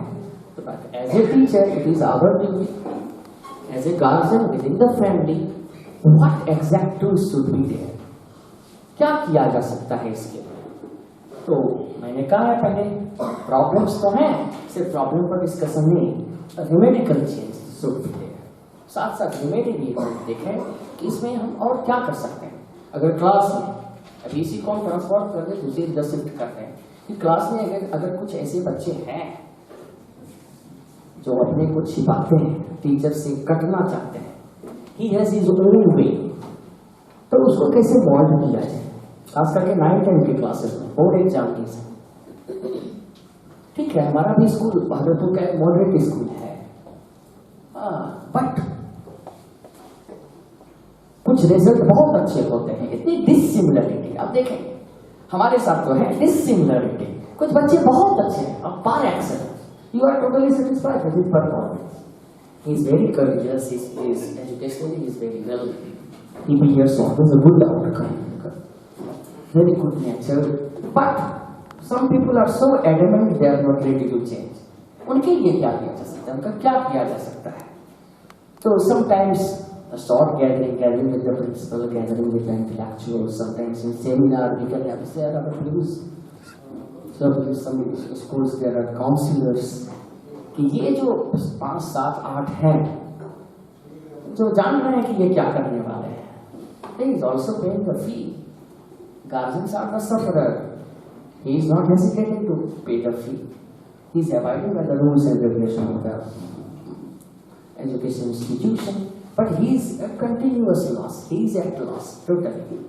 But as a teacher, it is our duty, as a guardian within the family, what exact tools should be there? क्या किया जा सकता है इसके लिए? तो मैंने कहा है पहले, प्रॉब्लम्स तो हैं, सिर्फ प्रॉब्लम पर डिस्कशन नहीं, रेमेडिकल चेंज शुड बी देयर, साथ साथ रिमेडियल भी देखें कि इसमें हम और क्या कर सकते हैं। अगर क्लास में अभी इसी को हम ट्रांसफॉर्म करके दूसरी जगह शिफ्ट करते हैं कि क्लास में अगर कुछ ऐसे बच्चे हैं जो अपने को छिपाते हैं, टीचर से कटना चाहते हैं, he has his own way, तो उसको कैसे मॉल्ड किया जाए, खास करके 9-10 की क्लासेस में बोर्ड एग्जाम की। ठीक है, हमारा भी स्कूल बहादुरपुर का मॉडरेट स्कूल है, बट कुछ रिजल्ट बहुत अच्छे होते हैं, इतनी डिसिमिलरिटी। अब देखें हमारे साथ तो है डिसिमिलरिटी, कुछ बच्चे बहुत अच्छे हैं, अब पार excel, you are totally satisfied with his performance, he is very courageous, he is educationally he is very well, he bears always a good outcome, very good nature, but some people are so adamant they are not ready to change. उनके लिए क्या किया जा सकता है, उनका क्या किया जा सकता है? तो sometimes a short gathering with the principal, gathering with the intellectuals, sometimes in seminar we can have share our views. So in some schools there are counselors, कि ये जो 5, 7, 8 हैं जो जान रहे हैं कि ये क्या करने वाले हैं, they is also paying the fee. Guardians are the sufferer. He is not hesitating to pay the fee. He is abiding by the rules and regulations of the education institution, but he is a continuous loss. He is at loss totally.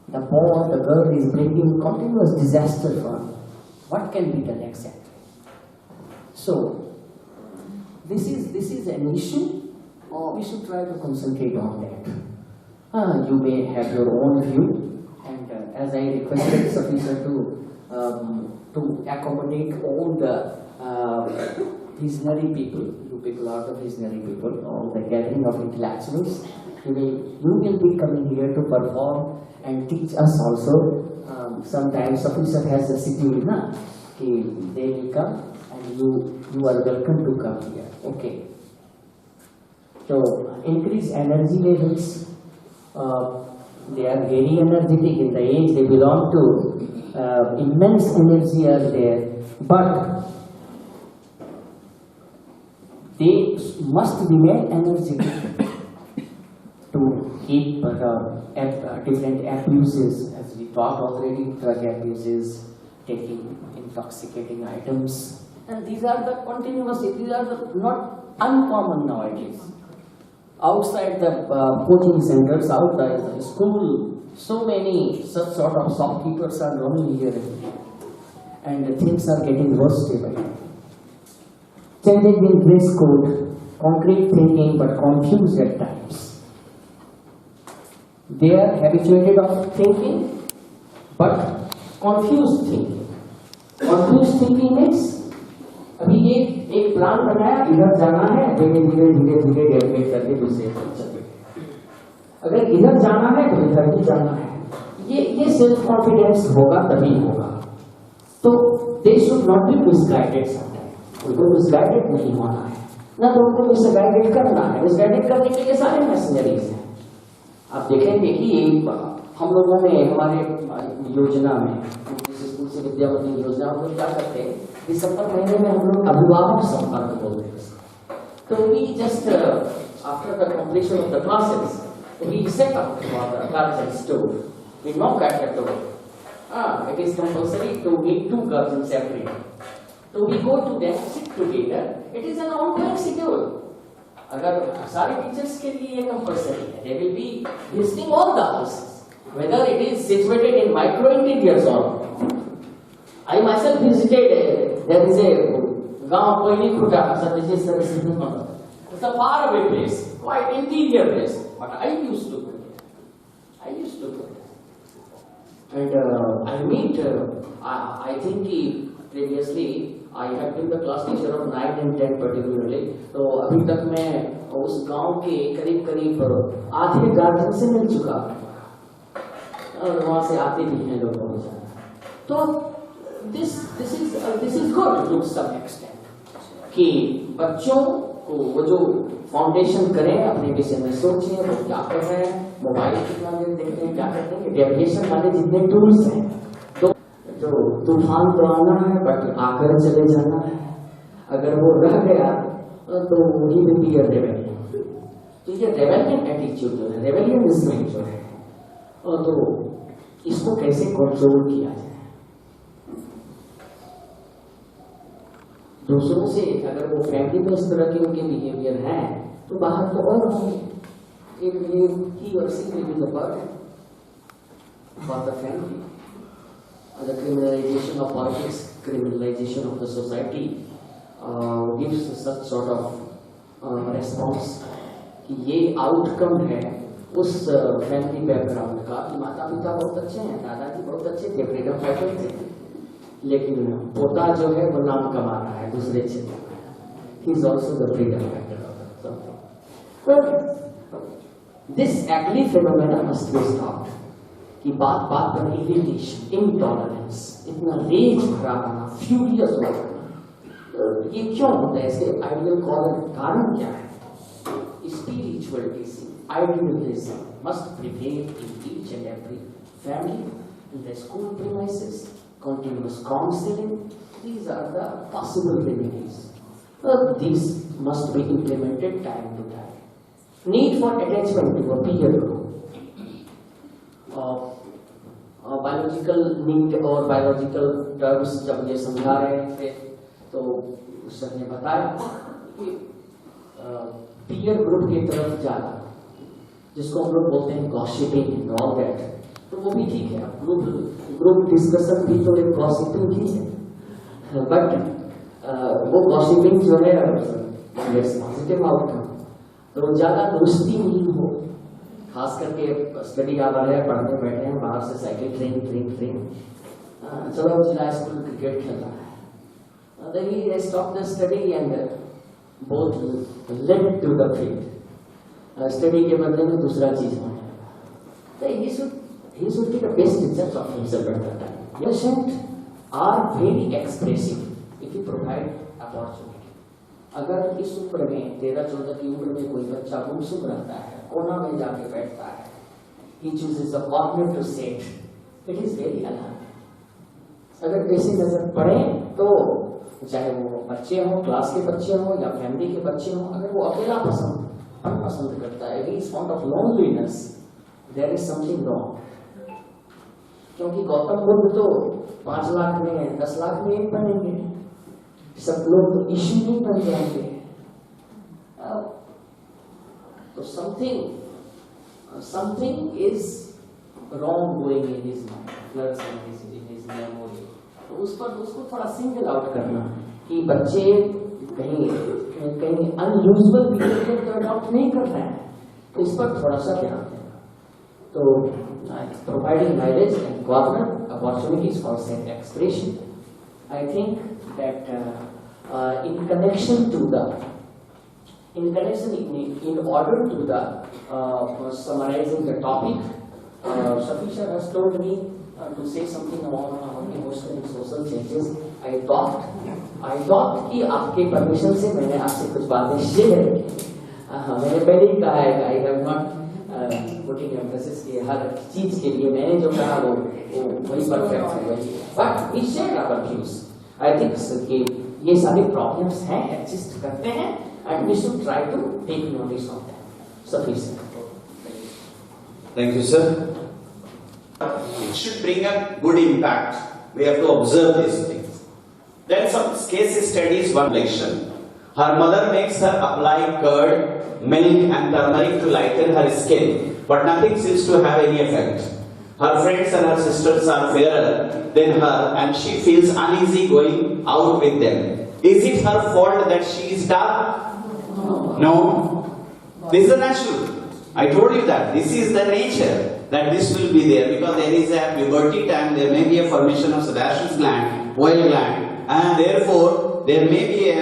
The boy, the girl is bringing continuous disaster for him. What can be done exactly? So this is an issue, or we should try to concentrate on that. You may have your own view, and as I requested Safisa to accommodate all the visionary people, you people are the visionary people, all the gathering of intellectuals, you will be coming here to perform and teach us also. Sometimes Safisa has a schedule, na, कि they will come and you are welcome to come here. Okay. So increase energy levels. They are very energetic in the age they belong to. Immense energy are there, but they must remain energetic to keep different abuses, as we talked already, drug abuses, taking intoxicating items, and these are the continuous, these are the not uncommon nowadays. Outside the coaching centers, outside the school, so many such sort of shopkeepers are roaming here, and things are getting worse day by day. Changing in dress code, concrete thinking but confused at times. They are habituated of thinking but confused thinking. Confused thinking means अभी एक plan बनाया, इधर जाना है, धीरे धीरे develop करके दूसरे चलते। अगर इधर जाना है तो इधर भी जाना है। ये सेल्फ कॉन्फिडेंस होगा तभी होगा। तो दे should not B misguided sometime, उनको मिसगाइडेड नहीं होना है, ना तो उनको मिसगाइडेड करना है। मिसगाइडेड करने के लिए सारे मैसेंजरीज हैं। आप देखेंगे कि हम लोगों में हमारे योजना में स्कूल से विद्यावती योजना हम लोग क्या करते हैं, दिसंबर महीने में हम लोग अभिभावक संपर्क बोलते हैं। तो we just after the completion of the classes we set up for the guardians to we knock at the door. It is compulsory to meet 2 guardians every day. So we go to them, sit together. It is an ongoing schedule. अगर सारे teachers के लिए ये compulsory है, they will be visiting all the houses, whether it is situated in micro interiors or not. I myself visited, there is a गांव कोयली खुटा, it's a far away place, quite interior place, but I used to go there. And I meet, I think previously I have been the class teacher of 9 and 10 particularly. तो अभी तक मैं उस गांव के करीब आधे गार्जियन से मिल चुका और वहाँ से आते भी हैं लोग बहुत ज़्यादा। तो this is good to some extent कि बच्चों को वो जो फाउंडेशन करें, अपने विषय में सोचें वो क्या कर रहे हैं, मोबाइल कितना देर देखते हैं, क्या करते हैं, डेविएशन वाले जितने टूल्स हैं, तो जो तूफान तो आना है बट आकर चले जाना है। अगर वो रह गया तो ही भी तो ये रेबेलियन एटीट्यूड जो है, रेबेलियनिज्म जो है, तो इसको कैसे कंट्रोल किया जाए? दूसरों से अगर वो फैमिली में इस तरह के उनके बिहेवियर हैं तो बाहर तो और होंगे। He or she will be the burden for the family. The criminalization of politics, criminalization of the society gives such sort of response कि ये आउटकम है उस फैमिली बैकग्राउंड का कि माता पिता बहुत अच्छे हैं, दादाजी बहुत अच्छे थे, फ्रीडम फाइटर थे, लेकिन पोता जो है वो नाम कमा रहा है दूसरे क्षेत्र में। He is also the freedom fighter of something. Well, this ugly phenomena must be stopped. कि बात बात पर इरिटेशन, इंटॉलरेंस, इतना रेज भरा होना, फ्यूरियस होना, ये क्यों होता है? इसके आइडियल कारण क्या है? Spiritualism, idealism must prevail in each and every family, in the school premises, continuous counseling. These are the possible remedies. These must be implemented time to time. Need for attachment to a peer group. Biological need और biological terms जब ये समझा रहे थे तो sir ने बताया कि पीयर ग्रुप की तरफ जाना, जिसको हम लोग बोलते हैं गॉसिपिंग एंड ऑल दैट, तो वो भी ठीक है। ग्रुप डिस्कशन भी तो एक गॉसिपिंग ही है, बट वो गॉसिपिंग जो है पॉजिटिव आउटकम, तो ज्यादा दोस्ती नहीं हो। खास करके स्टडी आवर है, पढ़ने बैठे हैं, बाहर से साइकिल ट्रेन चलो जिला स्कूल क्रिकेट खेल रहा है, then he stopped the study and both led to the field. Study के बदले में दूसरा चीज होने लगा। He should be the best judge of himself at that time. Adolescents are very expressive if you provide opportunity. अगर इस उम्र में 13-14 की उम्र में कोई बच्चा गुमसुम रहता है, कोना में जाके बैठता है, he chooses a corner to sit, it is very alarming. अगर ऐसी नजर पड़े तो चाहे वो बच्चे हों, क्लास के बच्चे हों या फैमिली के बच्चे हों, अगर वो अकेला पसंद करता है, he is fond of loneliness, there is something wrong. क्योंकि गौतम बुद्ध तो 5 लाख में 10 लाख में एक बनेंगे, सब लोग तो इशू नहीं बन जाएंगे। तो something is wrong going in his mind, floods in his memory. तो उस पर उसको थोड़ा सिंगल आउट करना कि बच्चे कहीं अनयूजुअल बिहेवियर तो अडॉप्ट नहीं कर रहे हैं, तो इस पर थोड़ा सा ध्यान देना। तो providing knowledge and government opportunities for self-expression, I think that in order to the summarizing the topic, Safisha has told me to say something about emotional and social changes. I thought कि आपके permission से मैंने आपसे कुछ बातें share की। मैंने पहले ही कहा है, I have not putting emphasis कि हर चीज के लिए मैंने जो कहा वो वही परफेक्ट है वही, but we share our views. I think कि ये सारे प्रॉब्लम्स हैं, एग्जिस्ट करते हैं, and we should try to take notice of them. Sufficient. Thank you, sir. It should bring a good impact. We have to observe these things. Then some case studies, one lection. Her mother makes her apply curd, milk and turmeric to lighten her skin, but nothing seems to have any effect. Her friends and her sisters are fairer than her and she feels uneasy going out with them. Is it her fault that she is dark? No. This is natural. I told you that. This is the nature, that this will be there, because there is a puberty time, there may be a formation of sebaceous gland, oil gland, and therefore there may be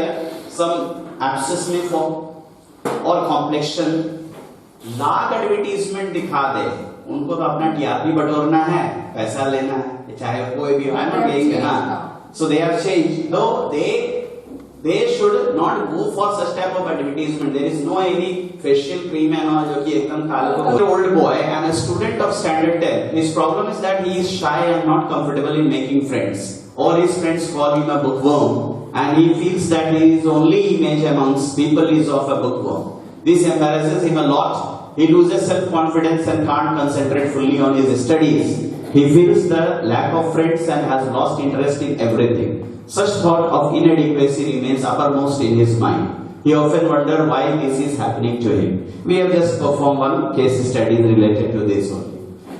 some abscess may form or complexion. Lakh advertisement दिखा दे, उनको तो अपना TRP बटोरना है, पैसा लेना है, चाहे कोई भी हो, ना देंगे ना। So they have changed. No, they should not go for such type of advertisement. There is no any facial cream and all जो कि एकदम काले। Old boy and a student of standard 10. His problem is that he is shy and not comfortable in making friends. All his friends call him a bookworm, and he feels that his only image amongst people is of a bookworm. This embarrasses him a lot. He loses self-confidence and can't concentrate fully on his studies. He feels the lack of friends and has lost interest in everything. Such thought of inadequacy remains uppermost in his mind. He often wonders why this is happening to him. We have just performed one case study related to this only.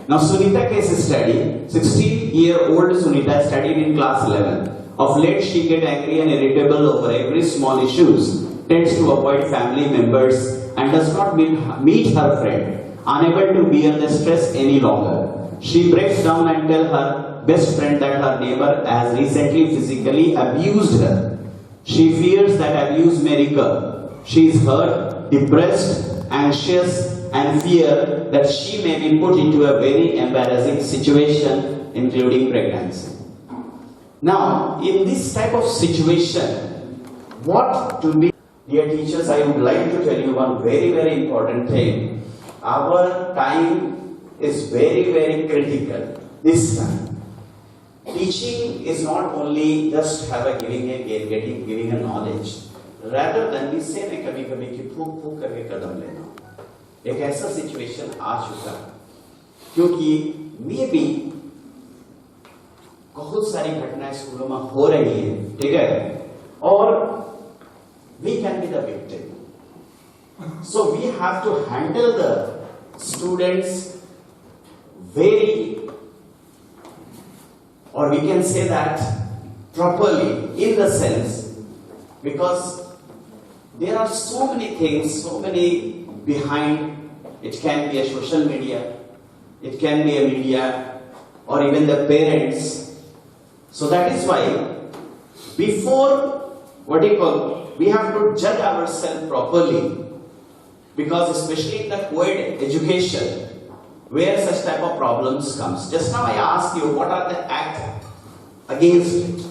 Now Sunita case study, 16-year-old Sunita studied in class 11. Of late she gets angry and irritable over every small issues, tends to avoid family members and does not meet her friend, unable to bear the stress any longer. She breaks down and tells her best friend that her neighbor has recently physically abused her. She fears that abuse may recur. She is hurt, depressed, anxious and fear that she may be put into a very embarrassing situation, including pregnancy. Now, in this type of situation, what to be? Dear teachers, I would like to tell you one very, very important thing. Our time is very, very critical this time. Teaching is not only just giving a knowledge. Rather than we say मैं कभी-कभी कि फूक करके कदम लेना. एक ऐसा situation आ चुका क्योंकि मे भी बहुत सारी घटनाएं स्कूलों में हो रही है, ठीक है, और we can be the victim. So we have to handle the students very, or we can say that properly, in the sense, because there are so many things, so many behind. It can be a social media, it can be a media, or even the parents. So that is why, before we have to judge ourselves properly, because especially in the co-ed education, where such type of problems comes. Just now I asked you, what are the acts against it?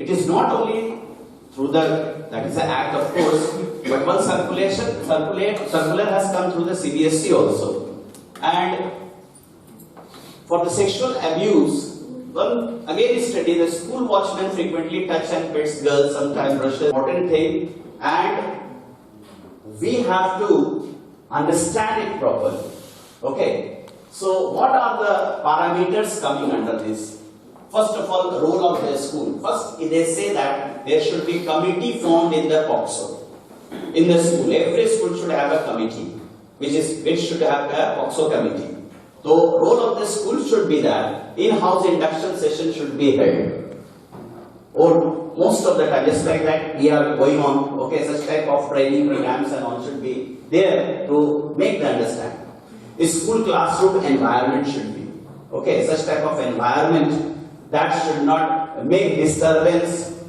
It is not only through that is the act of course, but one circular has come through the CBSE also. And for the sexual abuse, one again study, the school watchman frequently touch and pets girls, sometimes brushes. Important thing, and we have to understand it properly. Okay, so what are the parameters coming under this? First of all, the role of the school. First, they say that there should be committee formed in the POXO. In the school, every school should have a committee, which should have a POXO committee. So, role of the school should be that in-house induction session should be held. Or most of the time, just like that, we are going on. Okay, such type of training programs and all should be there to make the understanding. A school classroom environment should be. Okay, such type of environment that should not make disturbance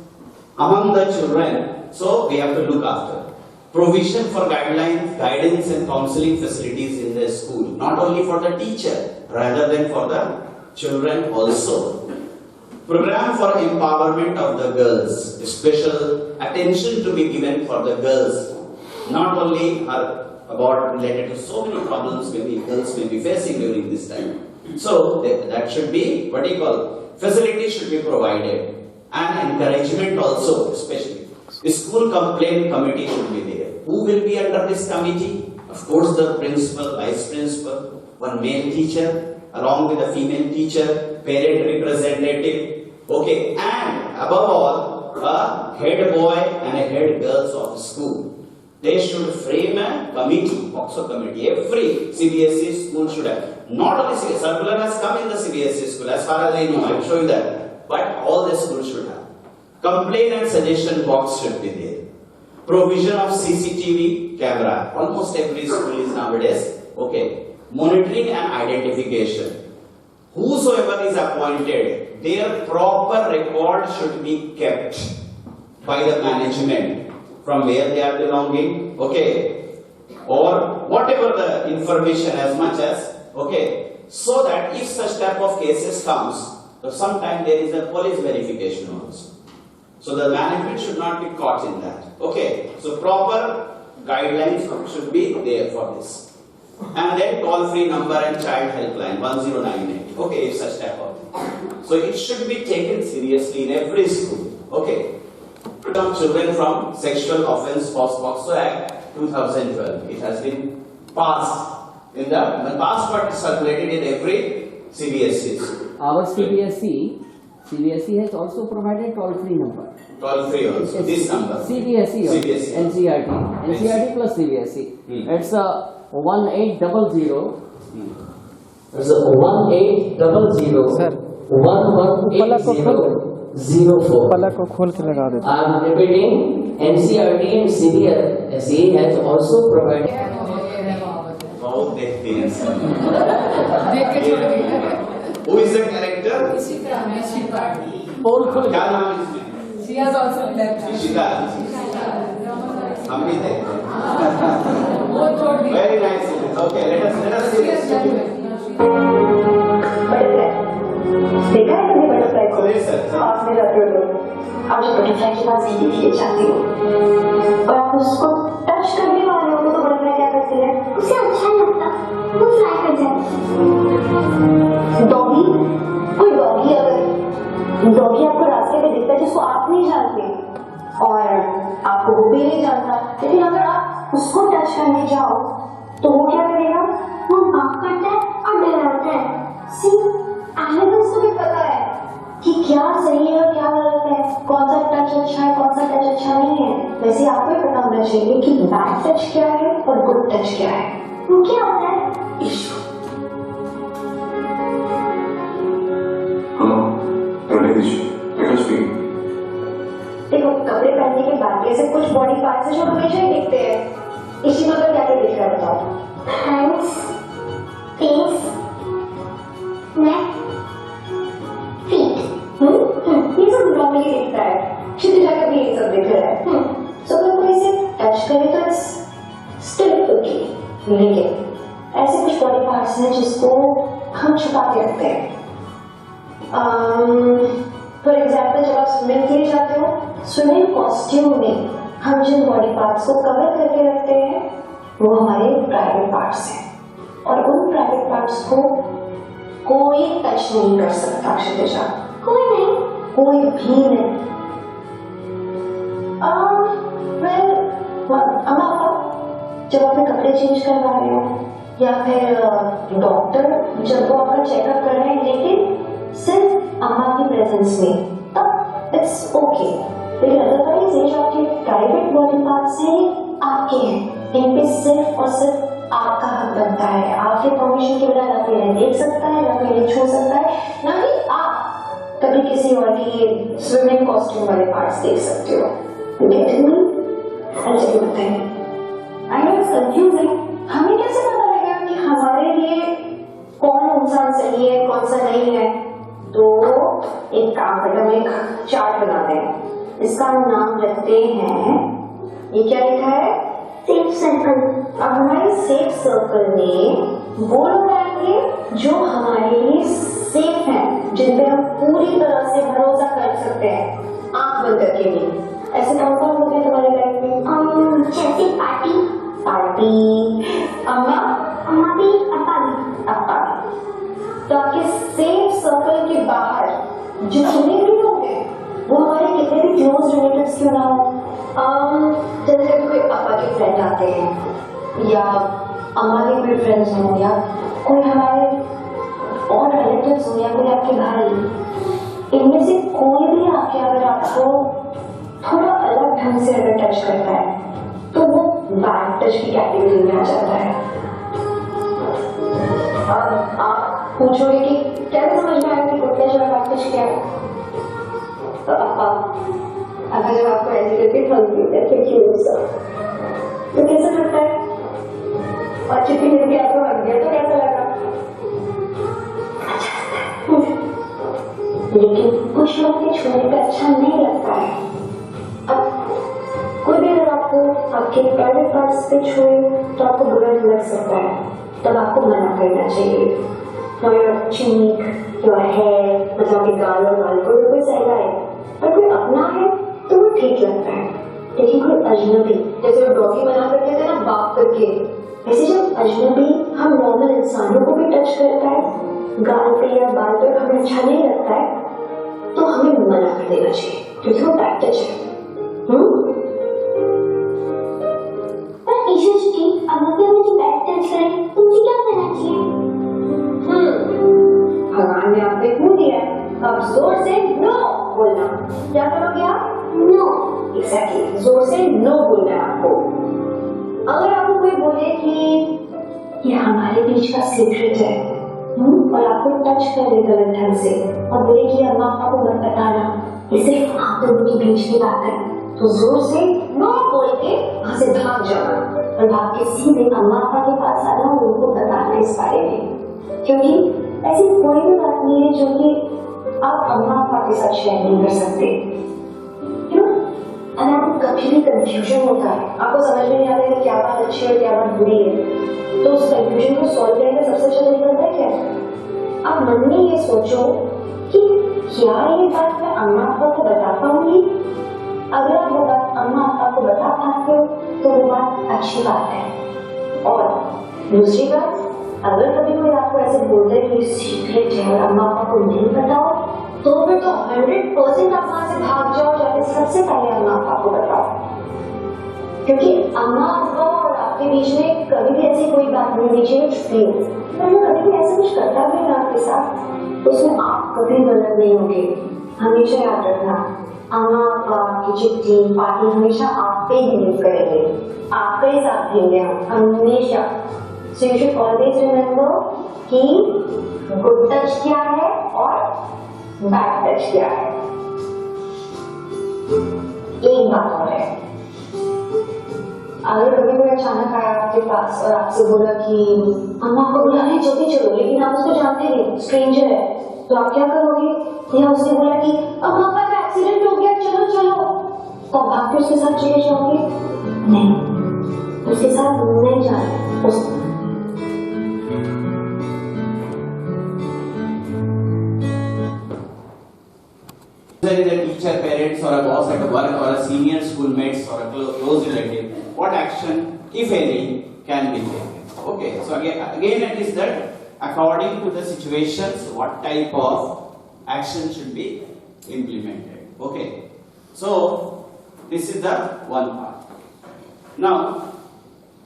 among the children. So we have to look after. Provision for guidelines, guidance and counseling facilities in the school. Not only for the teacher, rather than for the children also. Program for empowerment of the girls. Special attention to be given for the girls. Not only about related to so many problems maybe girls may be facing during this time. So that should be what you call facilities should be provided and encouragement also, especially. A school complaint committee should be there. Who will be under this committee? Of course, the principal, vice principal, one male teacher along with a female teacher, parent representative. Okay, and above all, a head boy and a head girls of the school. They should frame a committee, POXO committee. Every CBSE school should have. Not only CBSE, circular has come in the CBSE school, as far as I know, I will show you that. But all the schools should have. Complaint and suggestion box should be there. Provision of CCTV camera. Almost every school is nowadays. Okay. Monitoring and identification. Whosoever is appointed, their proper record should be kept by the management. From where they are belonging, okay, or whatever the information as much as, okay, so that if such type of cases comes, so sometimes there is a police verification also. So the management should not be caught in that. Okay, so proper guidelines should be there for this. And then toll-free number and child helpline 1098. Okay, if such type of thing. So it should be taken seriously in every school. Okay. Children from Sexual Offence POXO Act 2012. It has been passed in the past, but circulated in every CBSE. Our CBSE has also provided toll-free number. Toll-free also. This number. CBSE also. CBSE. NCERT plus CBSE. It's 1800. It's 1800 118004. पलक को खोल के लगा देते। I am repeating, NCERT and CBSE has also provided. बहुत देखते हैं sir. Who is the character? क्या नाम है इसमें? She has also left. Ishita. हम भी देखते हैं। Very nice. Okay, let us see this. देखा है कभी बटरफ्लाई को? सर। पास में जाते हो तो आप जब बटरफ्लाई के पास सीधी सीधे जाते हो और आप उसको टच करने वाले हो तो बटरफ्लाई क्या करती है? उसे अच्छा लगता, वो फ्लाई कर जाती है। डॉगी, कोई डॉगी अगर डॉगी आपको रास्ते पे दिखता है जिसको आप नहीं जानते और आपको वो भी नहीं जानता, लेकिन अगर आप उसको टच करने जाओ तो वो क्या करेगा? वो बात करता है और डराता है। एनिमल्स को भी पता है कि क्या सही है और क्या गलत है, कौन सा टच अच्छा है, कौन सा टच अच्छा नहीं है। वैसे आपको भी पता होना चाहिए कि बैड टच क्या है और गुड टच क्या है। वो क्या होता है? इश्क। देखो, कपड़े पहनने के बाद ऐसे कुछ बॉडी पार्ट्स जो हमेशा ही दिखते हैं। इसी मतलब क्या क्या दिख रहा है बताओ? हैंड्स, फेस, नेक, फीट। ये सब नॉर्मली दिखता है। क्षितिजा का भी ये सब दिख रहा है। सो अगर कोई इसे टच करे तो इट्स स्टिल ओके, लेकिन ऐसे कुछ बॉडी पार्ट्स हैं जिसको हम छुपा के रखते हैं। फॉर एग्जाम्पल, जब आप स्विमिंग के लिए जाते हो, स्विमिंग कॉस्ट्यूम में हम जिन बॉडी पार्ट्स को कवर करके रखते हैं वो हमारे प्राइवेट पार्ट्स हैं और उन प्राइवेट पार्ट्स को कोई टच नहीं कर सकता। क्षितिजा, कोई नहीं, कोई भी नहीं। जब आपने कपड़े चेंज करवा रहे हो या फिर डॉक्टर जब वो आपका चेकअप कर रहे हैं लेकिन सिर्फ अम्मा की प्रेजेंस में, तब इट्स ओके। लेकिन अदरवाइज ये जो आपके प्राइवेट बॉडी पार्ट्स हैं आपके हैं, इन पे सिर्फ और सिर्फ आपका हक बनता है। आपके परमिशन के बिना ना कोई इन्हें देख सकता है, ना कोई इन्हें छू सकता है, ना ही आप कभी किसी और की स्विमिंग कॉस्ट्यूम वाले पार्ट्स देख सकते हो। I know it's confusing. हमें कैसे पता लगेगा कि हमारे लिए कौन इंसान सही है, कौन सा नहीं है? तो एक काम करते हैं, एक चार्ट बनाते हैं, इसका नाम रखते हैं, ये क्या लिखा है? Safe circle. अब हमारे सेफ सर्कल में वो लोग आएंगे जो हमारे लिए सेफ हैं, जिन पे हम पूरी तरह से भरोसा कर सकते हैं, आंख बंद करके भी। ऐसे कौन कौन लोग हैं तुम्हारे लाइफ में? जैसे पार्टी, अम्मा भी, अप्पा भी। तो आपके सेफ सर्कल के बाहर जितने भी लोग हैं वो हमारे कितने भी क्लोज रिलेटिव्स क्यों ना हो, जैसे कोई अप्पा के फ्रेंड आते हैं या अम्मा के कोई फ्रेंड्स हो या कोई हमारे और रिलेटिव्स हो या कोई आपके भाई, इनमें से कोई भी आके अगर आपको थोड़ा अलग ढंग से अगर टच करता है तो वो बैड टच की कैटेगरी में आ जाता है। अब आप पूछोगे कि कैसे समझ में आया कि गुड टच और बैड टच क्या है? तो अगर जब आपको ऐसे करके हल्की होता है तो कैसा लगता है? और चिट्ठी मिल के आपको हक गया तो कैसा लगा? लेकिन कुछ लोग के छूने पे अच्छा नहीं लगता है। अब कोई भी अगर आपको आपके प्राइवेट पार्ट्स पे छुए तो आपको बुरा लग सकता है, तब आपको मना करना चाहिए। your cheek, your hair, मतलब आपके गाल और बाल को कोई सहला है, पर कोई अपना है तो वो ठीक लगता है। लेकिन कोई अजनबी, जैसे वो डॉगी बना करके थे ना बाप करके, ऐसे जब अजनबी हम नॉर्मल इंसानों को भी टच करता है गाल पे या बाल पे, हमें अच्छा नहीं लगता है तो हमें मना कर देना चाहिए, क्योंकि वो बैड टच है। पर जोर से नो बोलना। क्या करोगे आप? नो। एग्जैक्टली, जोर से नो बोलना है आपको। अगर आपको कोई बोले कि ये हमारे बीच का सीक्रेट है और आपको टच कर दे गलत ढंग से और बोले कि अम्मा पापा को मत बताना, ये सिर्फ आप दोनों के बीच की बात है, तो जोर से नो बोल के वहां से भाग जाना और भाग के सीधे अम्मा पापा के पास आना और उनको बताना इस बारे में। क्योंकि ऐसी कोई भी बात नहीं है जो कि आप अम्मा पापा के साथ शेयर नहीं कर सकते। क्यों? और आपको कभी भी कंफ्यूजन होता है, आपको समझ में नहीं आता है क्या बात अच्छी है और क्या बात बुरी है, तो उस कंफ्यूजन को सॉल्व करने का सबसे अच्छा तरीका पता है क्या है? आप मन में ये सोचो कि क्या ये बात मैं अम्मा पापा को बता पाऊंगी? अगर आप वो बात अम्मा पापा को बता पाते हो तो वो बात अच्छी बात है। और दूसरी बात, अगर कभी कोई आपको ऐसे बोलता है कि सीक्रेट है और अम्मा पापा को नहीं बताओ, तो फिर तो 100% आप वहां से भाग जाओ, जाके सबसे पहले अम्मा पापा को बताओ। क्योंकि अम्मा पापा और आपके बीच में कभी भी ऐसी कोई बात नहीं होनी चाहिए छुपी हो, पर वो कभी भी ऐसा कुछ करता भी है आपके साथ, तो उसमें आप कभी गलत नहीं होगे। हमेशा याद रखना, अम्मा पापा की चिट्ठी पार्टी हमेशा आप पे ही बिलीव करेंगे, आपका ही साथ देंगे हम हमेशा। So you should always remember कि good touch क्या है और bad touch क्या है। एक बात और है, अगर कभी कोई अचानक आया आपके पास और आपसे बोला कि अम्मा को बुला रहे जल्दी चलो, लेकिन आप उसको जानते नहीं, स्ट्रेंजर है, तो आप क्या करोगे? या उसने बोला कि अम्मा का एक्सीडेंट हो गया चलो चलो, तो आप भाग के उसके साथ चले जाओगे? नहीं, उसके साथ नहीं जाना। There is a teacher, parents, or a boss at work, or a senior schoolmates, or a close relative. What action, if any, can be taken? Okay, so again it is that according to the situations, what type of action should be implemented. Okay, so this is the one part. Now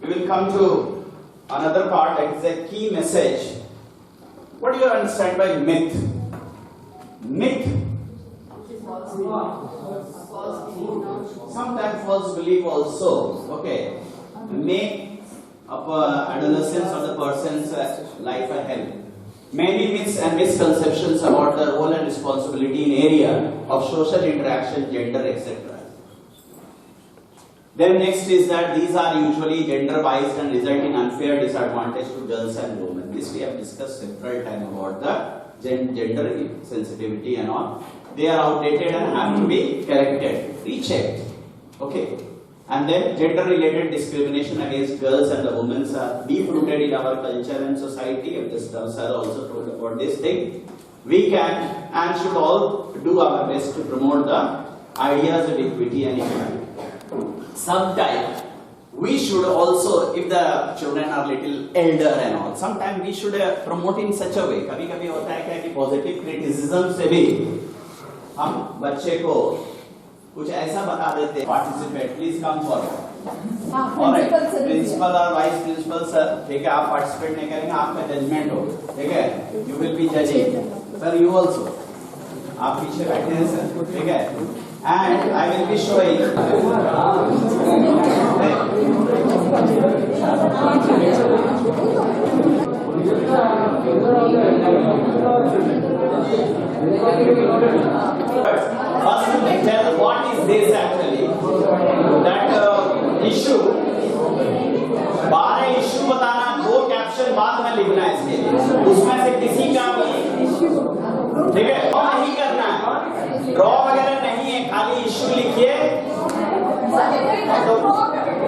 we will come to another part, that is a key message. What do you understand by myth? Myth, sometimes false belief also, okay, make up adolescence or the person's life a hell. Many myths and misconceptions about the role and responsibility in area of social interaction, gender, etc. Then next is that these are usually gender biased and result in unfair disadvantage to girls and women. This we have discussed several times about the gender sensitivity and all. They are outdated and have to be corrected, rechecked. Okay. And then gender related discrimination against girls and the women are deep rooted in our culture and society. And this sir also told about this thing. We can and should all do our best to promote the ideas of equity and equality. Sometimes we should also, if the children are little elder and all, sometimes we should promote in such a way. कभी कभी होता है क्या कि positive criticism से भी हम बच्चे को कुछ ऐसा बता देते हैं, participate, please come forward. Alright, principal और vice principal sir, ठीक है, आप participate नहीं करेंगे, आपका judgment हो, ठीक है, you will be judging. Sir, you also, आप पीछे बैठे हैं sir, ठीक है, and I will be showing. First, tell what is this actually? That issue. 12 issue बताना, 2 कैप्शन बाद में लिखना है इसके लिए. उसमें से किसी का भी, ठीक है, ड्रॉ नहीं करना है. ड्रॉ वगैरह नहीं है, खाली इश्यू लिखिए.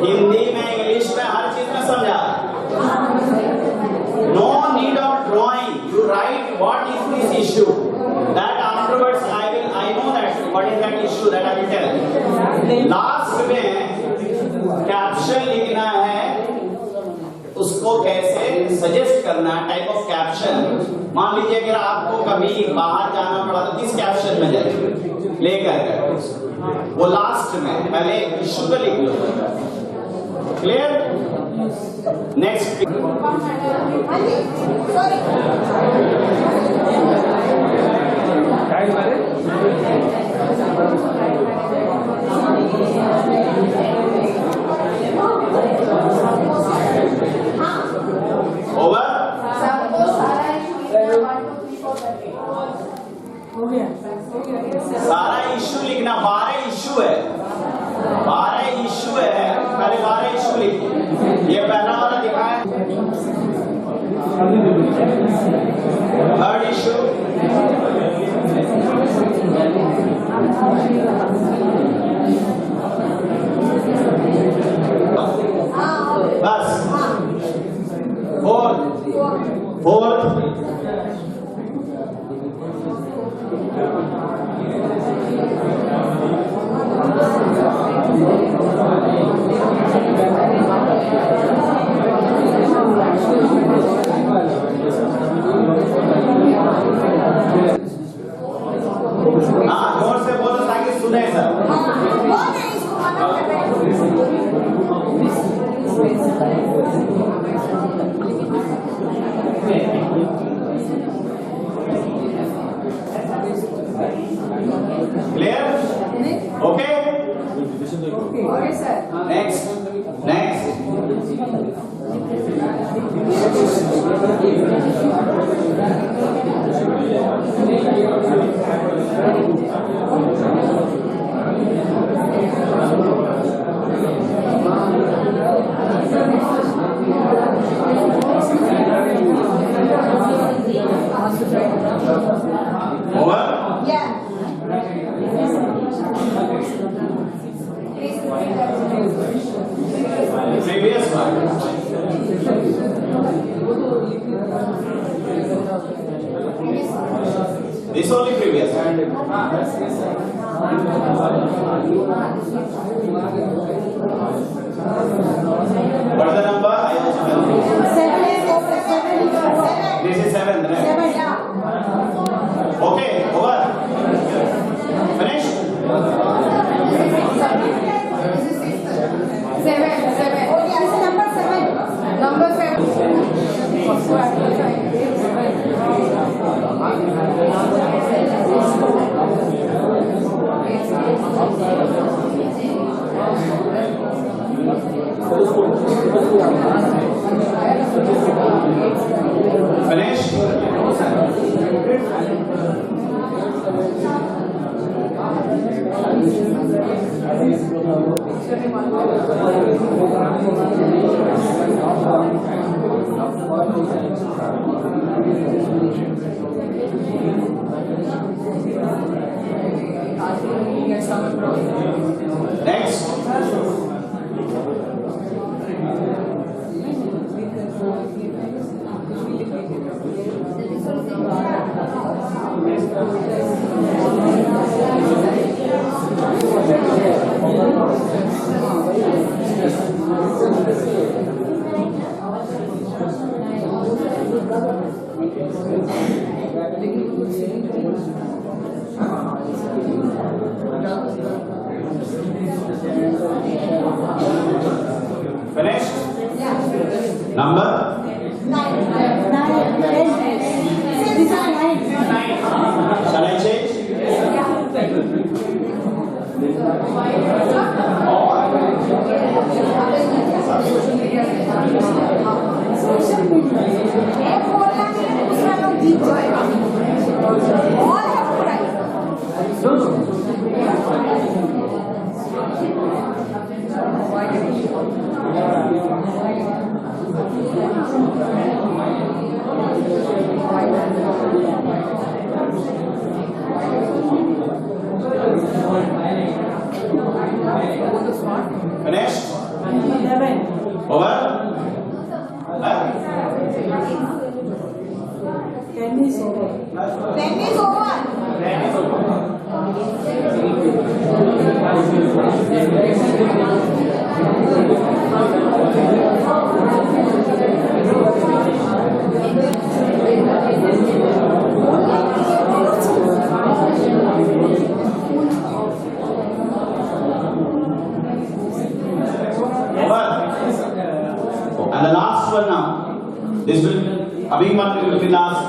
हिंदी में, इंग्लिश में, हर चीज में समझा. No need of drawing. You write what is this issue. That afterwards I know that what is that issue that I will tell. Last में कैप्शन लिखना है, उसको कैसे सजेस्ट करना, टाइप ऑफ कैप्शन. मान लीजिए अगर आपको कभी बाहर जाना पड़ा तो किस कैप्शन में जाए लेकर, वो लास्ट में, पहले इश्यू को लिख लो. क्लियर? नेक्स्ट. Over? सारा इश्यू लिखना, 12 इश्यू है, 12 इश्यू है, पहले 12 इश्यू लिखिए। ये पहला वाला लिखा है, थर्ड इश्यू, बस, फोर्थ, हाँ जोर से बोलो ताकि सुने sir. Clear? Okay? Okay, sir. Next. Over? Yeah. Previous one. This only previous. What is the number? I also know. 7. This is 7, right? 7, yeah. Okay, over. Finish? 7. Oh, yeah, this is number 7. Number 7. Finish? Next. Finished? Number? 9. This is 9. Shall I change? Social media. एक बोलना है दूसरा लोग जीत जाएगा। All have to write. Finished? Over? 10 is over. 10 is over. And the last one now. This will, coming month will be last.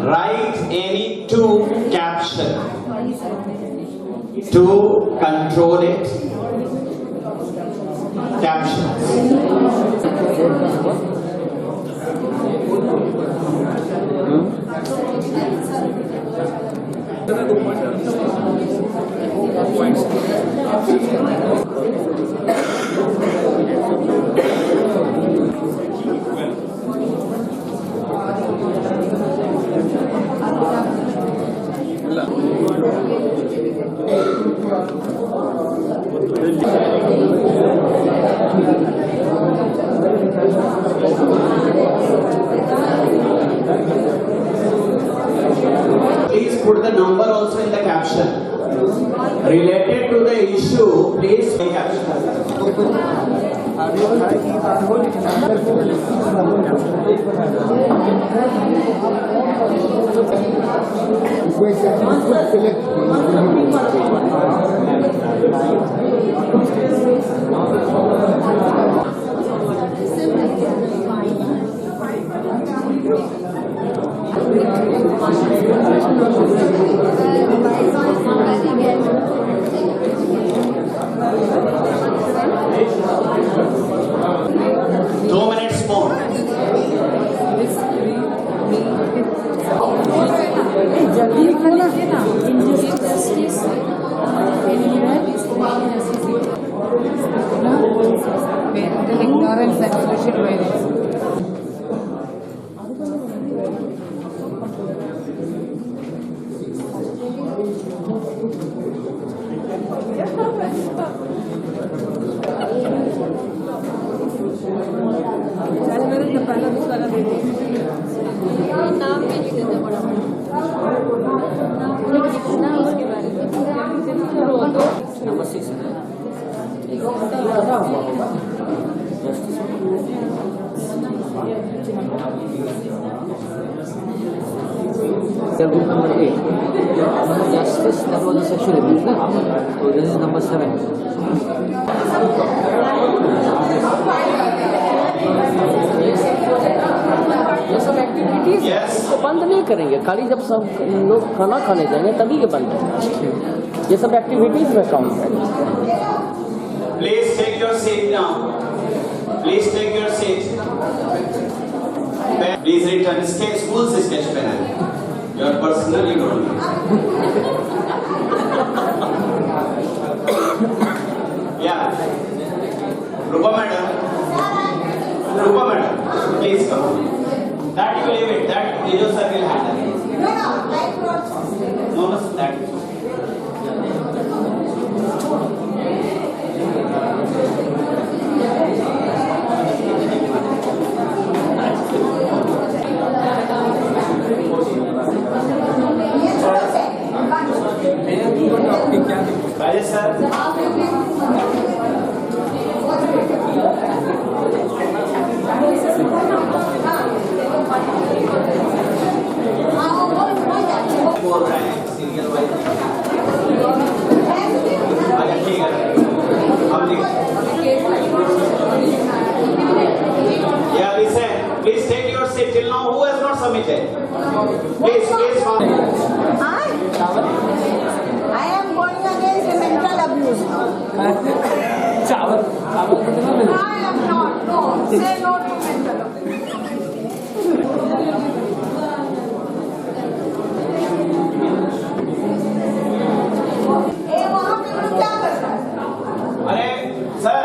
write any two caption to control it. Captions. Please put the number also in the caption. Related to the issue, please make caption. Ignorance and social violence. Number 6. Group number 8. Justice, that was a sexual abuse. So this is number 7. ये सब activities इसको बंद नहीं करेंगे, खाली जब सब लोग खाना खाने जाएंगे तभी ये बंद है। ये सब एक्टिविटीज में काउंट है। Please take your seat now. Please take your seat. Please return. School से sketch पहना है. Your personal you don't know. Yeah. Rupa madam, please come. That you leave it. That Tejo sir will handle it. No, that. Rajesh sir. Four brands, serial wise. Yeah, listen. Please take your seat. Till now, who has not submitted? Please. I am going against mental abuse now. I am not. No. Say no to mental abuse. वहाँ पे लोग क्या करता है? अरे sir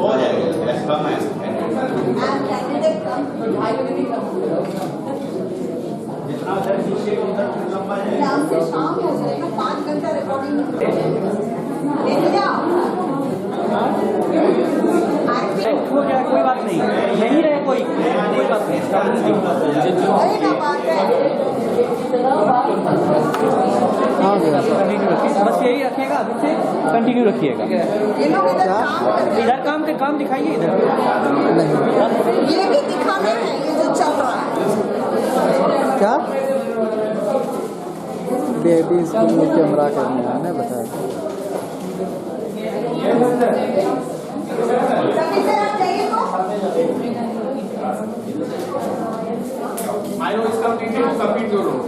हो जाएगा, कम है। जितना उधर पीछे उधर लंबा है। शाम हो जाएगा, 5 घंटा रिकॉर्डिंग हो गया, कोई बात नहीं, नहीं रहे कोई बात नहीं। बस यही रखिएगा, अभी से कंटिन्यू रखिएगा। इधर काम दिखाइए, इधर ये भी दिखाना है, ये जो चल रहा है। क्या बेबी इसको मुझे कैमरा करना है ना, बताया। I know it's completed to complete your role.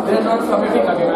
They are not submitting again.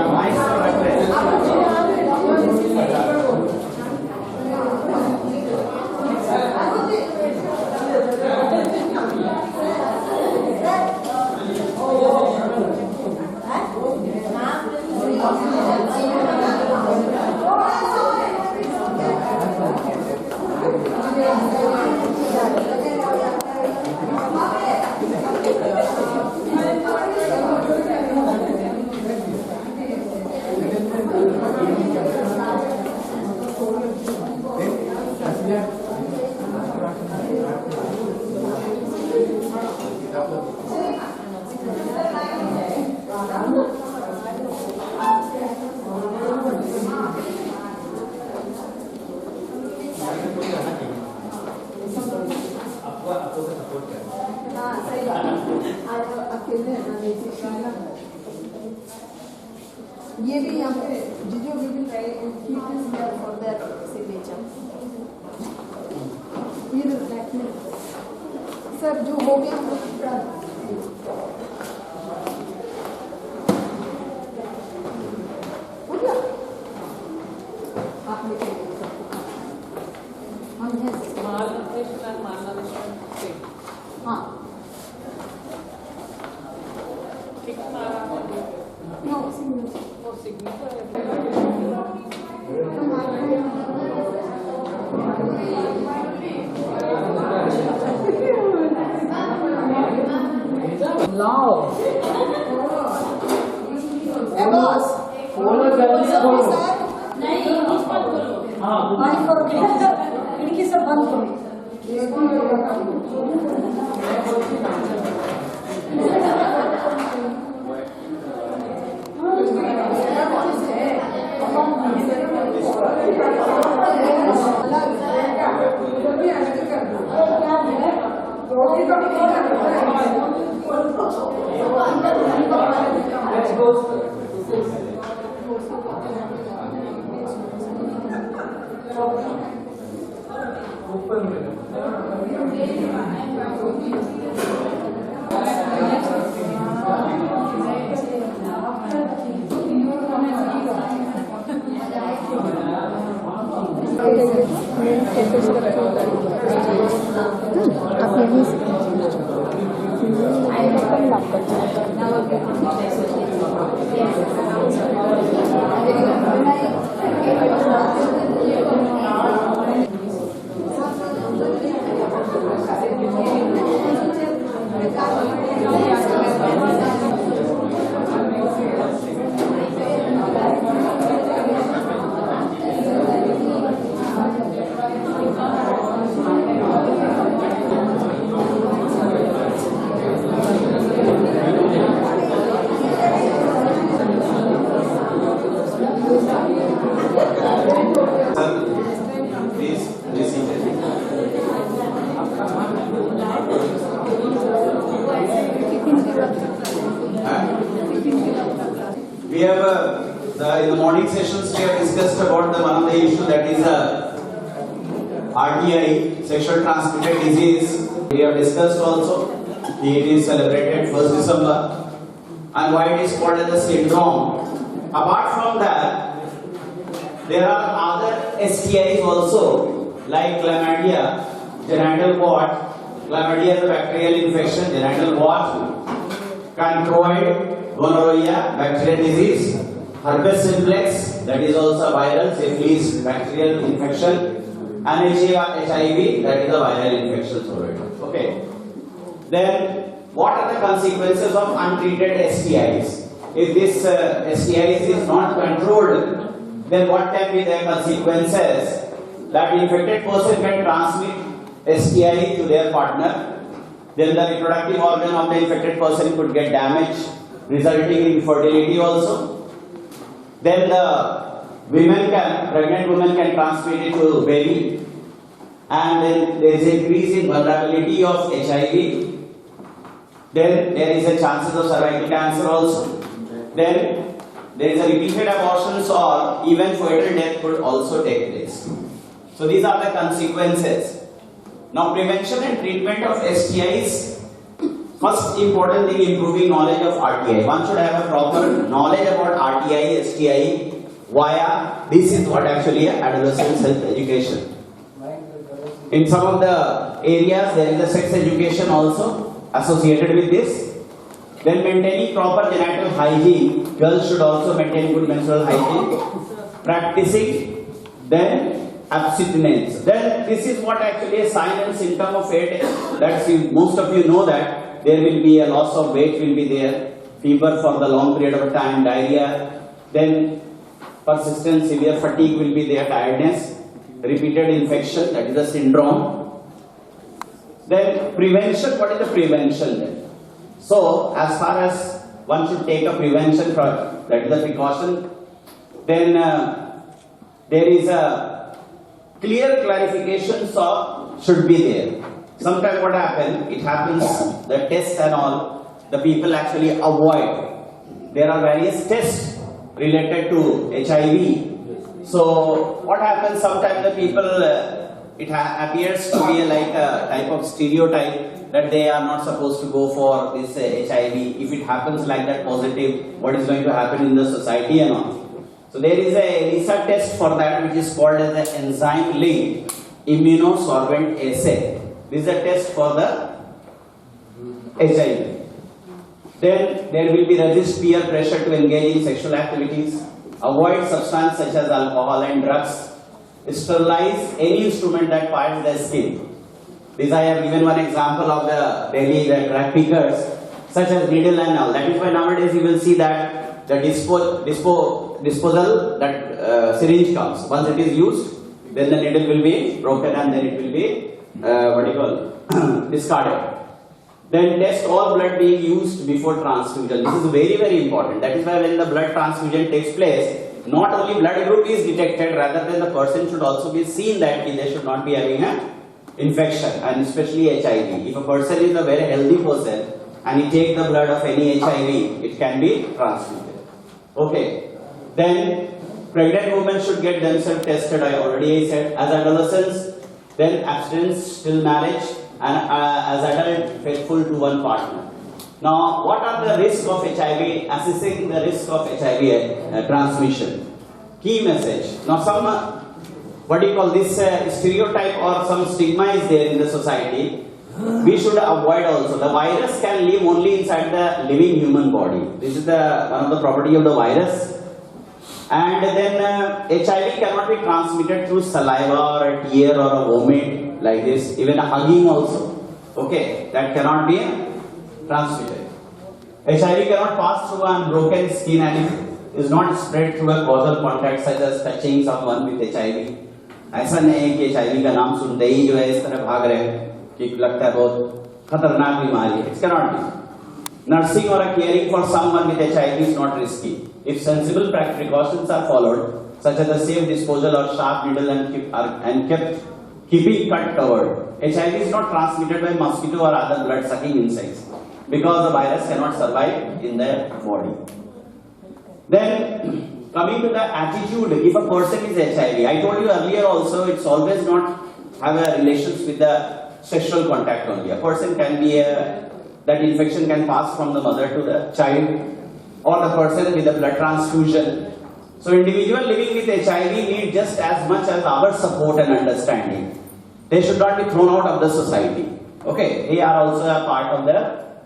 ये भी यहाँ पे जिजो भी फॉर दैट सिग्नेचर। ये सर जो हो गया खिड़की से बंद करो। We have in the morning sessions we have discussed about one of the issue, that is RTI, sexual transmitted disease. We have discussed also. It is celebrated 1st December, and why it is called as a syndrome. Apart from that, there are other STIs also, like chlamydia, genital wart. Chlamydia is a bacterial infection, genital wart, cantroid, gonorrhea, bacterial disease, herpes simplex, that is also viral, syphilis, bacterial infection, and HIV, that is a viral infection. Okay. Then, what are the consequences of untreated STIs? If this STIs is not controlled, then what can be the consequences? That infected person can transmit STI to their partner. Then the reproductive organ of the infected person could get damaged, resulting in infertility also. Then the pregnant women can transmit it to baby, and then there is increase in vulnerability of HIV. Then there is a chances of cervical cancer also. Then there is a repeated abortions or even fetal death could also take place. So these are the consequences. Now prevention and treatment of STIs. First important thing, improving knowledge of RTI. One should have a proper knowledge about RTI, STI, via this is what actually adolescent health education. In some of the areas there is a sex education also associated with this. Then maintaining proper genital hygiene. Girls should also maintain good menstrual hygiene. Practicing. Then abstinence. Then this is what actually a sign and symptom of AIDS. That's most of you know that there will be a loss of weight will be there, fever for the long period of time, diarrhea, then persistent severe fatigue will be there, tiredness, repeated infection, that is a syndrome. Then prevention, what is the prevention then? So as far as one should take a prevention, that is the precaution, then there is a clear clarification should be there. Sometimes what happens, it happens, the tests and all, the people actually avoid. There are various tests related to HIV. So what happens, sometimes the people, it appears to be like a type of stereotype that they are not supposed to go for this HIV. If it happens like that positive, what is going to happen in the society and all. So there is a research test for that which is called as the enzyme-linked immunosorbent assay. This is a test for the HIV. Then there will be resist peer pressure to engage in sexual activities, avoid substances such as alcohol and drugs, sterilize any instrument that parts the skin. This I have given one example of the daily drug pickers, such as needle and all. That is why nowadays you will see that the disposal, that syringe comes. Once it is used, then the needle will be broken and then it will be discarded. Then test all blood being used before transfusion. This is very, very important. That is why when the blood transfusion takes place, not only blood group is detected, rather than the person should also be seen that they should not be having an infection, and especially HIV. If a person is a very healthy person and he take the blood of any HIV, it can be transfused. Okay. Then pregnant women should get themselves tested. I already said. As adolescents, then abstinence till marriage, and as adult, faithful to one partner. Now, what are the risks of HIV? Assessing the risk of HIV transmission. Key message. Now, some what do you call this stereotype or some stigma is there in the society. We should avoid also. The virus can live only inside the living human body. This is one of the property of the virus. And then HIV cannot be transmitted through saliva or a tear or a vomit like this. Even a hugging also. Okay, that cannot be transmitted. HIV cannot pass through unbroken skin and is not spread through a causal contact such as touching someone with HIV. ऐसा नहीं है कि HIV का नाम सुनते ही जो है इस तरह भाग रहे हैं कि लगता है बहुत खतरनाक बीमारी है. It cannot be. Nursing or caring for someone with HIV is not risky if sensible precautions are followed, such as the safe disposal or sharp needle and keeping cut covered. HIV is not transmitted by mosquito or other blood-sucking insects because the virus cannot survive in their body. Then, coming to the attitude, if a person is HIV, I told you earlier also, it's always not have a relations with the sexual contact only. A person can be that infection can pass from the mother to the child, or the person with a blood transfusion. So, individual living with HIV need just as much as our support and understanding. They should not be thrown out of the society. Okay, they are also a part of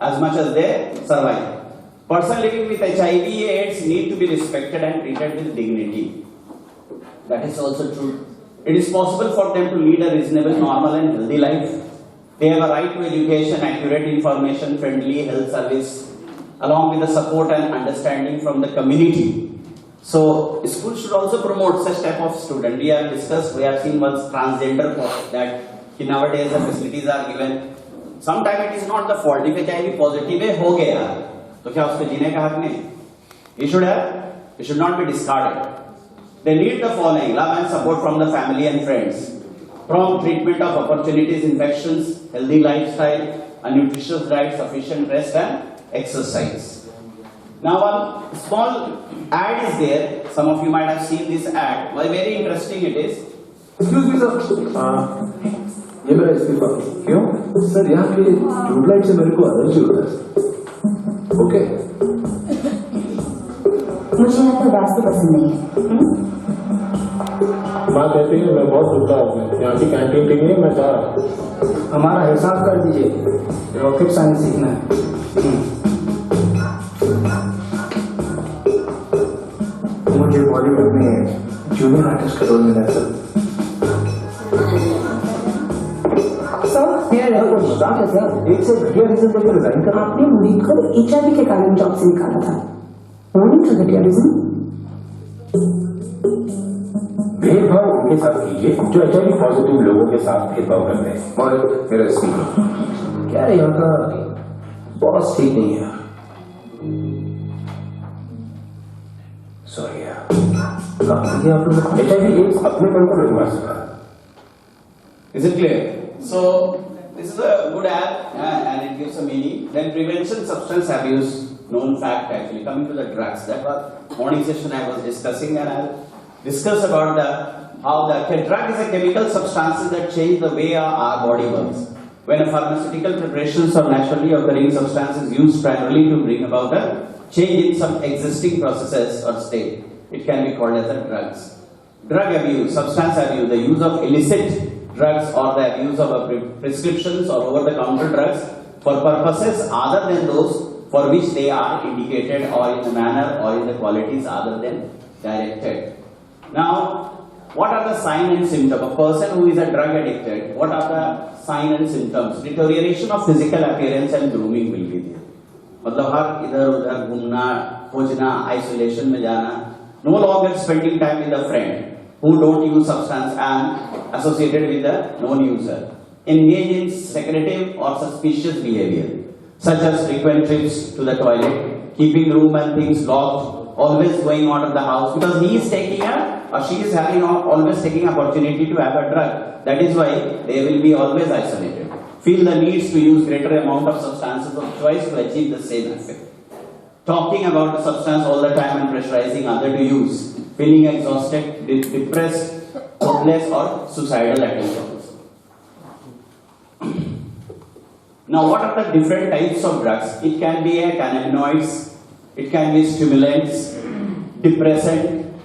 as much as they survive. Person living with HIV/AIDS need to be respected and treated with dignity. That is also true. It is possible for them to lead a reasonable, normal and healthy life. They have a right to education, accurate information, friendly health service, along with the support and understanding from the community. So, schools should also promote such type of student. We have discussed, we have seen once transgender that nowadays the facilities are given. Sometimes it is not the fault. If HIV positive है हो गया, तो क्या उसको जीने का हक नहीं? It should not be discarded. They need the following: love and support from the family and friends, prompt treatment of opportunities, infections, healthy lifestyle, a nutritious diet, sufficient rest and exercise. Now, one small ad is there. Some of you might have seen this ad. Well, very interesting it is. Excuse me, sir. ये मेरा इस्तीफा. क्यों? Sir यहाँ के tubelight से मेरे को allergy हो रहा है. ओके. मुझे यहाँ पर रास्ते पसंद नहीं है. माँ कहती है मैं बहुत रुका हूँ. यहाँ की कैंटीन ठीक नहीं, मैं जा रहा हूँ. हमारा हिसाब कर दीजिए. रॉकेट साइंस सीखना है. मुझे बॉलीवुड में जूनियर आर्टिस्ट का रोल मिला सर. मजाक है सर. एक से घटिया रीजन देकर रिजाइन कर. आपने मुरीद को HIV के कारण जॉब से निकाला था. Only to घटिया रीजन. भेदभाव उनके साथ कीजिए जो HIV पॉजिटिव लोगों के साथ भेदभाव करते हैं. और मेरा स्पीकर क्या है, यहाँ का बॉस ठीक नहीं है. सॉरी यार. आप लोग HIV अपने मन को लगवा सका. Is it clear? So, this is a good ad and it gives a meaning. Then prevention substance abuse, known fact actually. Coming to the drugs, that was morning session I was discussing, and I'll discuss about how the drug is a chemical substance that change the way our body works. When a pharmaceutical preparations or naturally occurring substance is used primarily to bring about a change in some existing processes or state, it can be called as a drugs. Drug abuse, substance abuse, the use of illicit drugs or the abuse of prescriptions or over-the-counter drugs for purposes other than those for which they are indicated, or in the manner or in the qualities other than directed. Now, what are the signs and symptoms? A person who is a drug addicted, what are the signs and symptoms? Deterioration of physical appearance and grooming will be there. मतलब हर इधर उधर घूमना, खोजना, isolation में जाना, no longer spending time with a friend who don't use substance and associated with the non-user. engage in secretive or suspicious behavior, such as frequent trips to the toilet, keeping room and things locked, always going out of the house, because he is taking or she is having always taking opportunity to have a drug. That is why they will be always isolated. Feel the needs to use greater amount of substances of choice to achieve the same effect. Talking about the substance all the time and pressurizing others to use, feeling exhausted, depressed, hopeless or suicidal attempts. Now, what are the different types of drugs? It can be cannabinoids, it can be stimulants, depressant,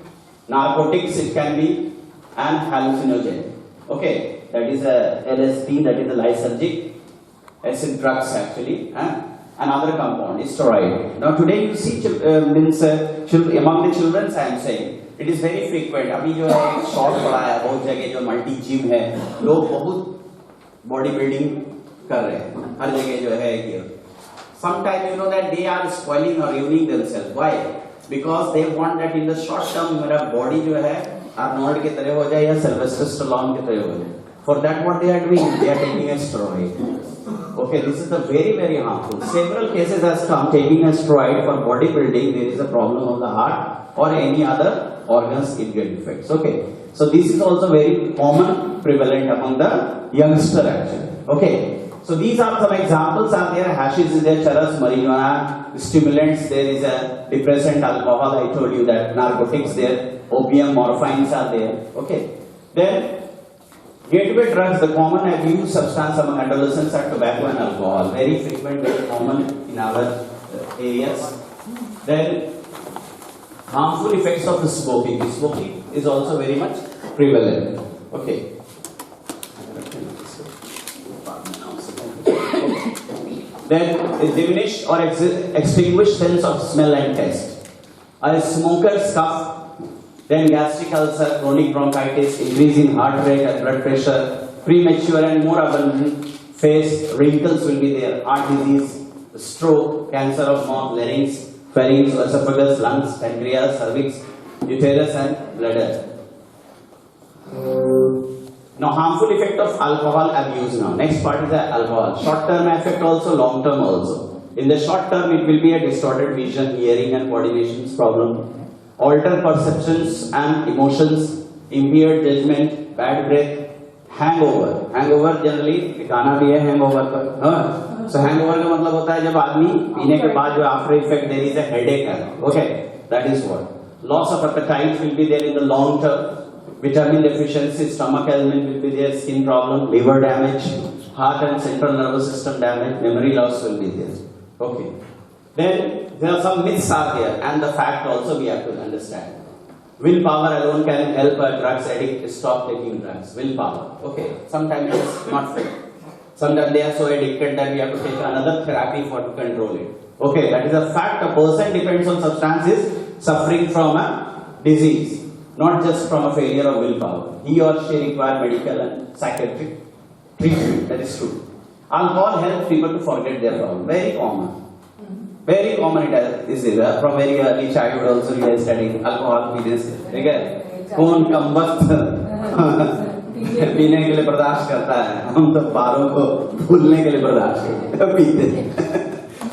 narcotics, it can be, and hallucinogen. Okay, that is a LSD, that is a lysergic acid drugs actually. Another compound is steroid. Now today you see among the children I am saying, it is very frequent. अभी जो है एक short पड़ा है बहुत जगह जो multi gym है, लोग बहुत बॉडी बिल्डिंग कर रहे हैं हर जगह जो है ये. Sometimes you know that they are spoiling or ruining themselves. Why? Because they want that in the short term मेरा body जो है आर्नोल्ड की तरह हो जाए या सिल्वेस्टर स्टैलोन की तरह हो जाए. For that what they are doing? They are taking a steroid. Okay, this is the very harmful. Several cases has come taking a steroid for bodybuilding. There is a problem of the heart or any other organs it get defects. Okay, so this is also very common, prevalent among the youngster actually. Okay, so these are some examples are there. Hashish is there, charas, marijuana, stimulants. There is a depressant, alcohol. I told you that narcotics there, opium, morphines are there. Okay, then. Gateway drugs, the common abuse substance among adolescents are tobacco and alcohol. Very frequent, very common in our areas. Then, harmful effects of the smoking. Smoking is also very much prevalent. Okay. Then, a diminished or extinguished sense of smell and taste. A smoker's cough. Then gastric ulcer, chronic bronchitis, increase in heart rate and blood pressure, premature and more abundant face, wrinkles will be there, heart disease, stroke, cancer of mouth, larynx, pharynx, esophagus, lungs, pancreas, cervix, uterus and bladder. Now harmful effect of alcohol abuse now. Next part is the alcohol. Short term effect also, long term also. In the short term it will be a distorted vision, hearing and coordination problem. Altered perceptions and emotions, impaired judgment, bad breath, hangover. Hangover generally गाना भी है hangover का. So hangover का मतलब होता है जब आदमी पीने के बाद जो after effect there is a headache. Okay, that is what. Loss of appetite will be there in the long term. Vitamin deficiency, stomach ailment will be there, skin problem, liver damage, heart and central nervous system damage, memory loss will be there. Okay. Then there are some myths are there, and the fact also we have to understand. Willpower alone can help a drugs addict to stop taking drugs. Willpower. Okay. Sometimes it's not fair. Sometimes they are so addicted that we have to take another therapy for to control it. Okay, that is a fact. A person depends on substances suffering from a disease, not just from a failure of willpower. He or she require medical and psychiatric treatment. That is true. Alcohol helps people to forget their problem. Very common. Very common it is from very early childhood also we are studying alcohol पीने से, ठीक है? कौन कम वक्त पीने के लिए बर्दाश्त करता है? हम तो पारों को भूलने के लिए बर्दाश्त पीते हैं.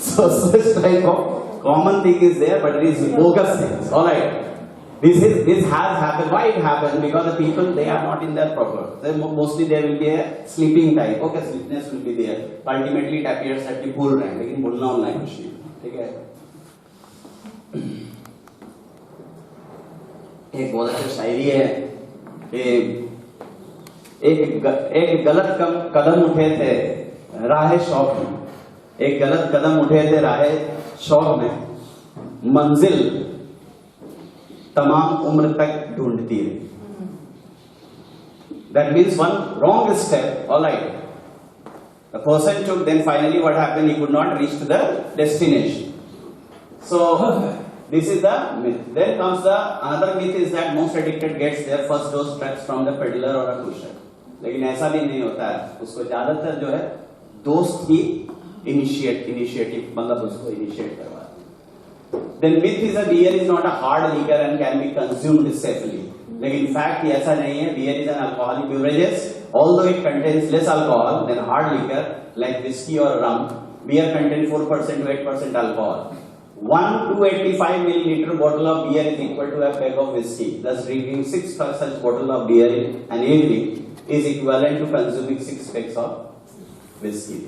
So such type of common thing is there, but it is bogus things. All right. This has happened. Why it happened? Because the people they are not in their proper. Mostly there will be a sleeping type. Okay, sleepiness will be there. Ultimately it appears that you भूल रहे हैं, लेकिन भूलना online कुछ नहीं. ठीक है. एक बहुत अच्छा शायरी है कि एक गलत कदम उठे थे राह शौक में. एक गलत कदम उठे थे राह शौक में, मंजिल तमाम उम्र तक ढूंढती रही. That means one wrong step. All right. The person took, then finally what happened? He could not reach to the destination. So this is the myth. Then comes the another myth is that most addicted gets their first dose drugs from the peddler or a pusher. लेकिन ऐसा भी नहीं होता है. उसको ज्यादातर जो है दोस्त ही initiative मतलब उसको initiate करवाते हैं. Then myth is a beer is not a hard liquor and can be consumed safely. लेकिन fact ऐसा नहीं है. Beer is an alcoholic beverages although it contains less alcohol than hard liquor like whiskey or rum. Beer contains 4% to 8% alcohol. 1 285 milliliter bottle of beer is equal to a peg of whiskey. Thus, drinking 6 such bottle of beer in an evening is equivalent to consuming 6 pegs of whiskey.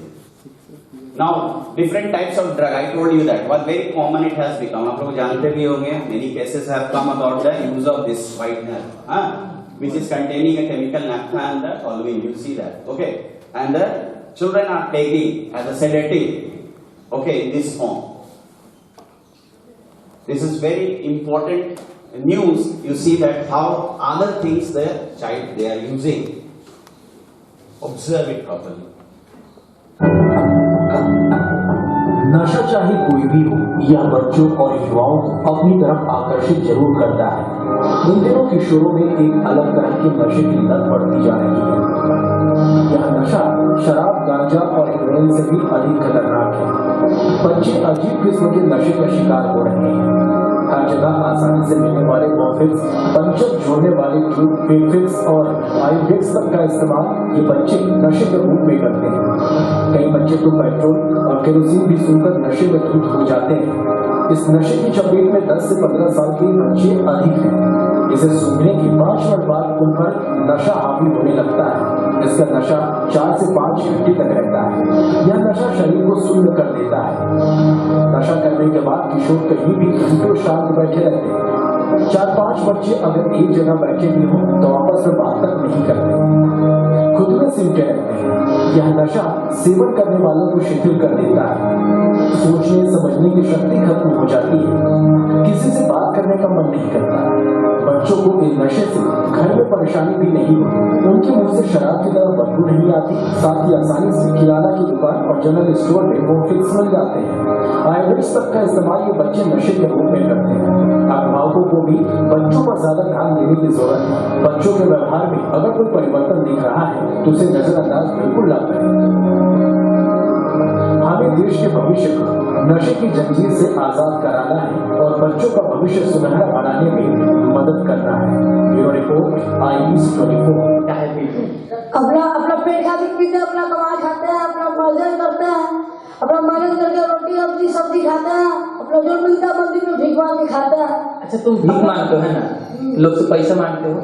Now, different types of drug. I told you that was very common. It has become. आप लोग जानते भी होंगे. Many cases have come about the use of this whitener, which is containing a chemical naphtha and the toluene. You see that, okay? And the children are taking as a sedative, okay, in this form. This is very important news. You see that how other things the child they are using. Observe it properly. नशा चाहे कोई भी हो, यह बच्चों और युवाओं को अपनी तरफ आकर्षित जरूर करता है। इन दिनों किशोरों में एक अलग तरह के नशे की लत बढ़ती जा रही है। यह नशा शराब, गांजा और हेरोइन से भी अधिक खतरनाक है। बच्चे अजीब किस्म के नशे का शिकार हो रहे हैं। हर जगह आसानी से मिलने वाले मॉर्फिन्स, पंचर जोड़ने वाले ट्यूब और आयोडेक्स तक का इस्तेमाल ये बच्चे नशे के रूप में करते हैं। कई बच्चे तो पेट्रोल और केरोसिन भी सुनकर नशे में धुत हो जाते हैं। इस नशे की चपेट में 10 से 15 साल के बच्चे अधिक हैं। इसे सूंघने के 5 मिनट बाद उन पर नशा हावी होने लगता है। इसका नशा 4 से 5 घंटे तक रहता है। यह नशा शरीर को शून्य कर देता है। नशा करने के बाद किशोर कहीं भी घंटों शांत बैठे रहते हैं। 4-5 बच्चे अगर एक जगह बैठे भी हों तो आपस में बात तक नहीं करते, खुद में सिमटे रहते हैं। यह नशा सेवन करने वालों को शिथिल कर देता है। सोचने समझने की शक्ति खत्म हो जाती है। किसी से बात करने का मन नहीं करता। बच्चों को इस नशे से घर में परेशानी भी नहीं होती। उनके मुंह से शराब की तरह बदबू नहीं आती। साथ ही आसानी से किराना की दुकान और जनरल स्टोर में मॉर्फिन्स मिल जाते हैं। आयोडेक्स तक का इस्तेमाल ये बच्चे नशे के रूप में करते हैं। अभिभावकों को भी बच्चों पर ज्यादा ध्यान देने की जरूरत है। बच्चों के व्यवहार में अगर कोई परिवर्तन दिख रहा है तो उसे नजरअंदाज बिल्कुल ना करें। हमें देश के भविष्य को नशे की जंजीर से आजाद कराना है और बच्चों का भविष्य सुनहरा बनाने में मदद करना है। Bureau report IES 24। अपना पेट खाते पीते, अपना कमाई खाते हैं, अपना मर्जन करते हैं, अपना मेहनत करके रोटी सब्जी खाते हैं, अपना जो मिलता है मंदिर में भीख मांग के खाते हैं। अच्छा, तुम भीख मांगते हो है ना, लोग से पैसा मांगते हो।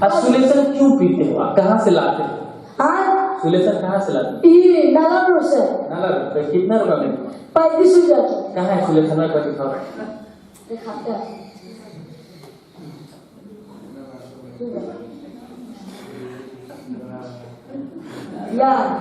अब सुलेशन क्यों पीते हो? आप कहाँ से लाते हो? सुलेशन कहाँ से लाते हो? नालापुर से। नालापुर कितना रुपया में? 35 रुपया। कहाँ है सुलेशन में? दिखाते हैं।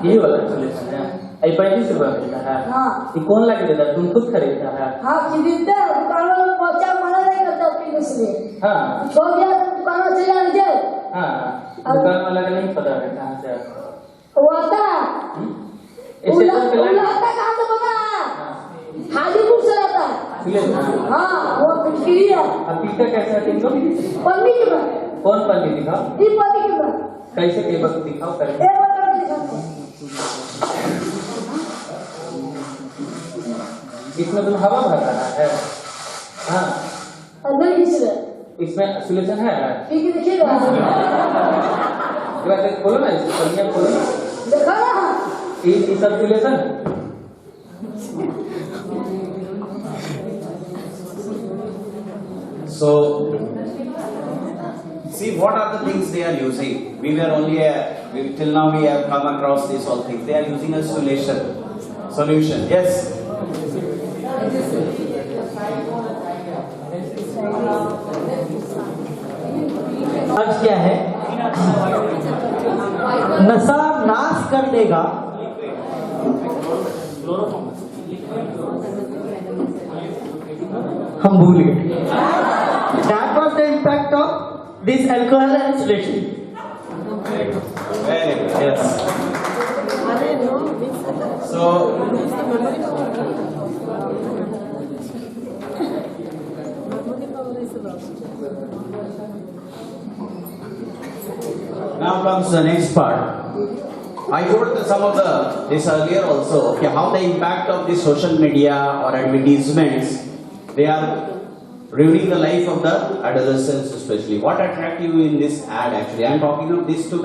यही वाला सुलेशन है। 35 रुपया मिलता है। हाँ। ये कौन ला के देता है? तुम खुद खरीदता है? हाँ, खरीदते हैं। दुकानों में बच्चा मना नहीं करता पीने से। हाँ, छोड़ दिया दुकानों से ले लीजिए। हाँ, दुकान वाला का नहीं पता है कहाँ से आता है। वो आता है कहाँ से पता है? हाजीपुर से आता है। हाँ, वो पिटकी है। अब पीता कैसे है तुमको? पन्नी के में। कौन पन्नी दिखाओ? पन्नी के में। कैसे के वक्त दिखाओ कर? इसमें तुम हवा भर रहा है? हाँ, अंदर इसमें सुलेशन है? ठीक है, देखिएगा। खोलो ना, इसको पन्नियाँ खोलो ना। देखा ना? ये सब सुलेशन है। So, see what are the things they are using. We were only till now we have come across these all things. They are using a solution. Yes. आज क्या है? नशा नाश कर देगा। हम भूल गए। That was the impact of this alcohol and sedation. Very good. Yes. So. Now comes the next part. I told some of this earlier also. Okay, how the impact of the social media or advertisements, they are ruining the life of the adolescents especially. What attracted you in this ad actually? I am talking of this for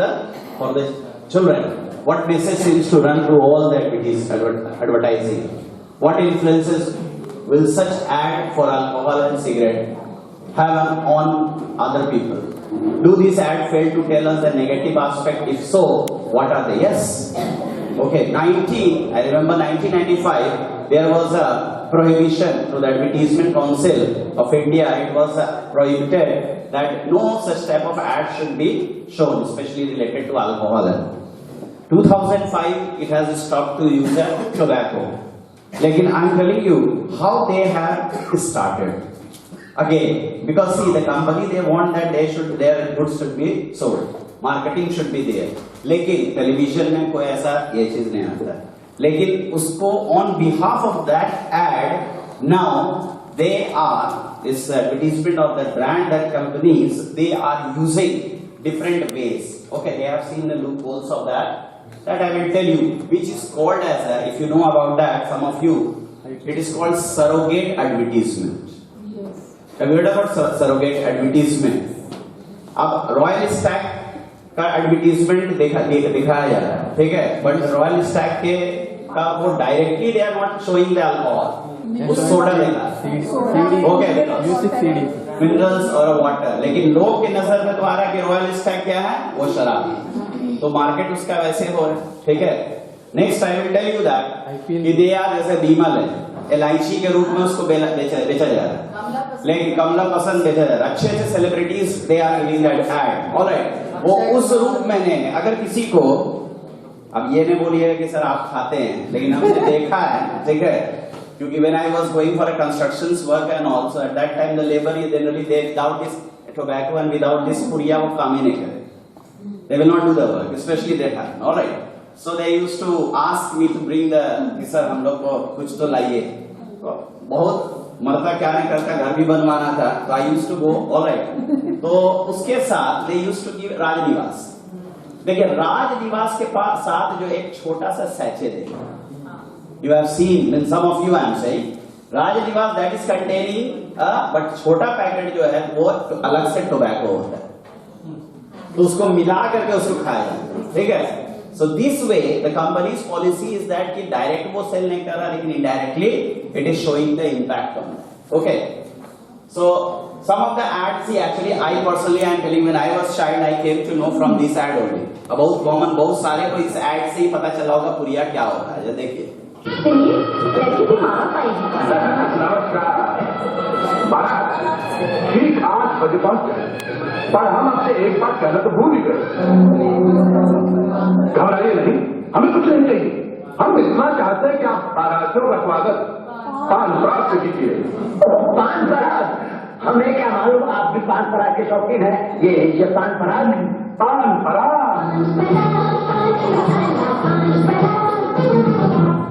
the children, what message seems to run through all the advertising? What influences will such ad for alcohol and cigarette have on other people? Do these ads fail to tell us the negative aspect? If so, what are they? Yes. Okay, I remember 1995, there was a prohibition through the Advertisement Council of India. It was prohibited that no such type of ad should be shown, especially related to alcohol. 2005, it has stopped to use tobacco. Lekin I'm telling you how they have started. Again, because see, the company, they want that their goods should be sold. Marketing should be there. लेकिन television में कोई ऐसा ये चीज नहीं आता. लेकिन उसको on behalf of that ad, now they are this advertisement of the brand, that companies, they are using different ways. Okay, they have seen the loopholes of that. That I will tell you, which is called as if you know about that, some of you, it is called surrogate advertisement. Yes. Have you heard about surrogate advertisement? अब royal stack का advertisement दिखाया जा रहा है, ठीक है, but royal stack के का वो directly they are not showing the alcohol, वो सोडा देगा, ओके, मिनरल्स और वाटर. लेकिन लोग की नजर में तो आ रहा है कि रॉयल स्टैक क्या है, वो शराब, तो मार्केट उसका वैसे हो रहा है, ठीक है. Next I will tell you that कि दे आर जैसे बीमल है, इलायची के रूप में उसको बेचा जा रहा है, लेकिन कमला पसंद बेचा जा रहा है. अच्छे अच्छे celebrities they are giving that ad, alright. वो उस रूप में नहीं. अगर किसी को, अब ये नहीं बोलिए कि सर आप खाते हैं, लेकिन हमने देखा है, ठीक है, क्योंकि when I was going for a construction work and also at that time the labor is generally they without this tobacco and without this पुड़िया वो काम ही नहीं करे. They will not do the work, especially they have, alright. So they used to ask me to bring the कि sir हम लोग को कुछ तो लाइए. बहुत मरता क्या नहीं करता, घर भी बनवाना था, तो I used to go, alright. तो उसके साथ they used to give Rajniwas. देखिए राजनिवास के पास साथ जो एक छोटा सा सैचे देगा, you have seen in some of you, I am saying Rajniwas that is containing but छोटा पैकेट जो है वो अलग से टोबैको होता है, तो उसको मिला करके उसको खाया जाता है, ठीक है. So this way the company's policy is that कि direct वो sell नहीं कर रहा, लेकिन indirectly it is showing the impact on that. Okay. So some of the ads, see, actually I personally am telling, when I was child I came to know from this ad only. बहुत common, बहुत सारे को इस ad से ही पता चला होगा पुरिया क्या होता है. देखिए. ठीक 8 बजे पहुंच, पर हम आपसे एक बात कहना तो भूल ही गए. घबराइए नहीं, हमें कुछ नहीं चाहिए. हम इतना चाहते हैं कि आप बारातियों का स्वागत पान पराग से कीजिए. पान पराग? हमें क्या मालूम आप भी पान पराग के शौकीन है. ये पान पराग, पान पराग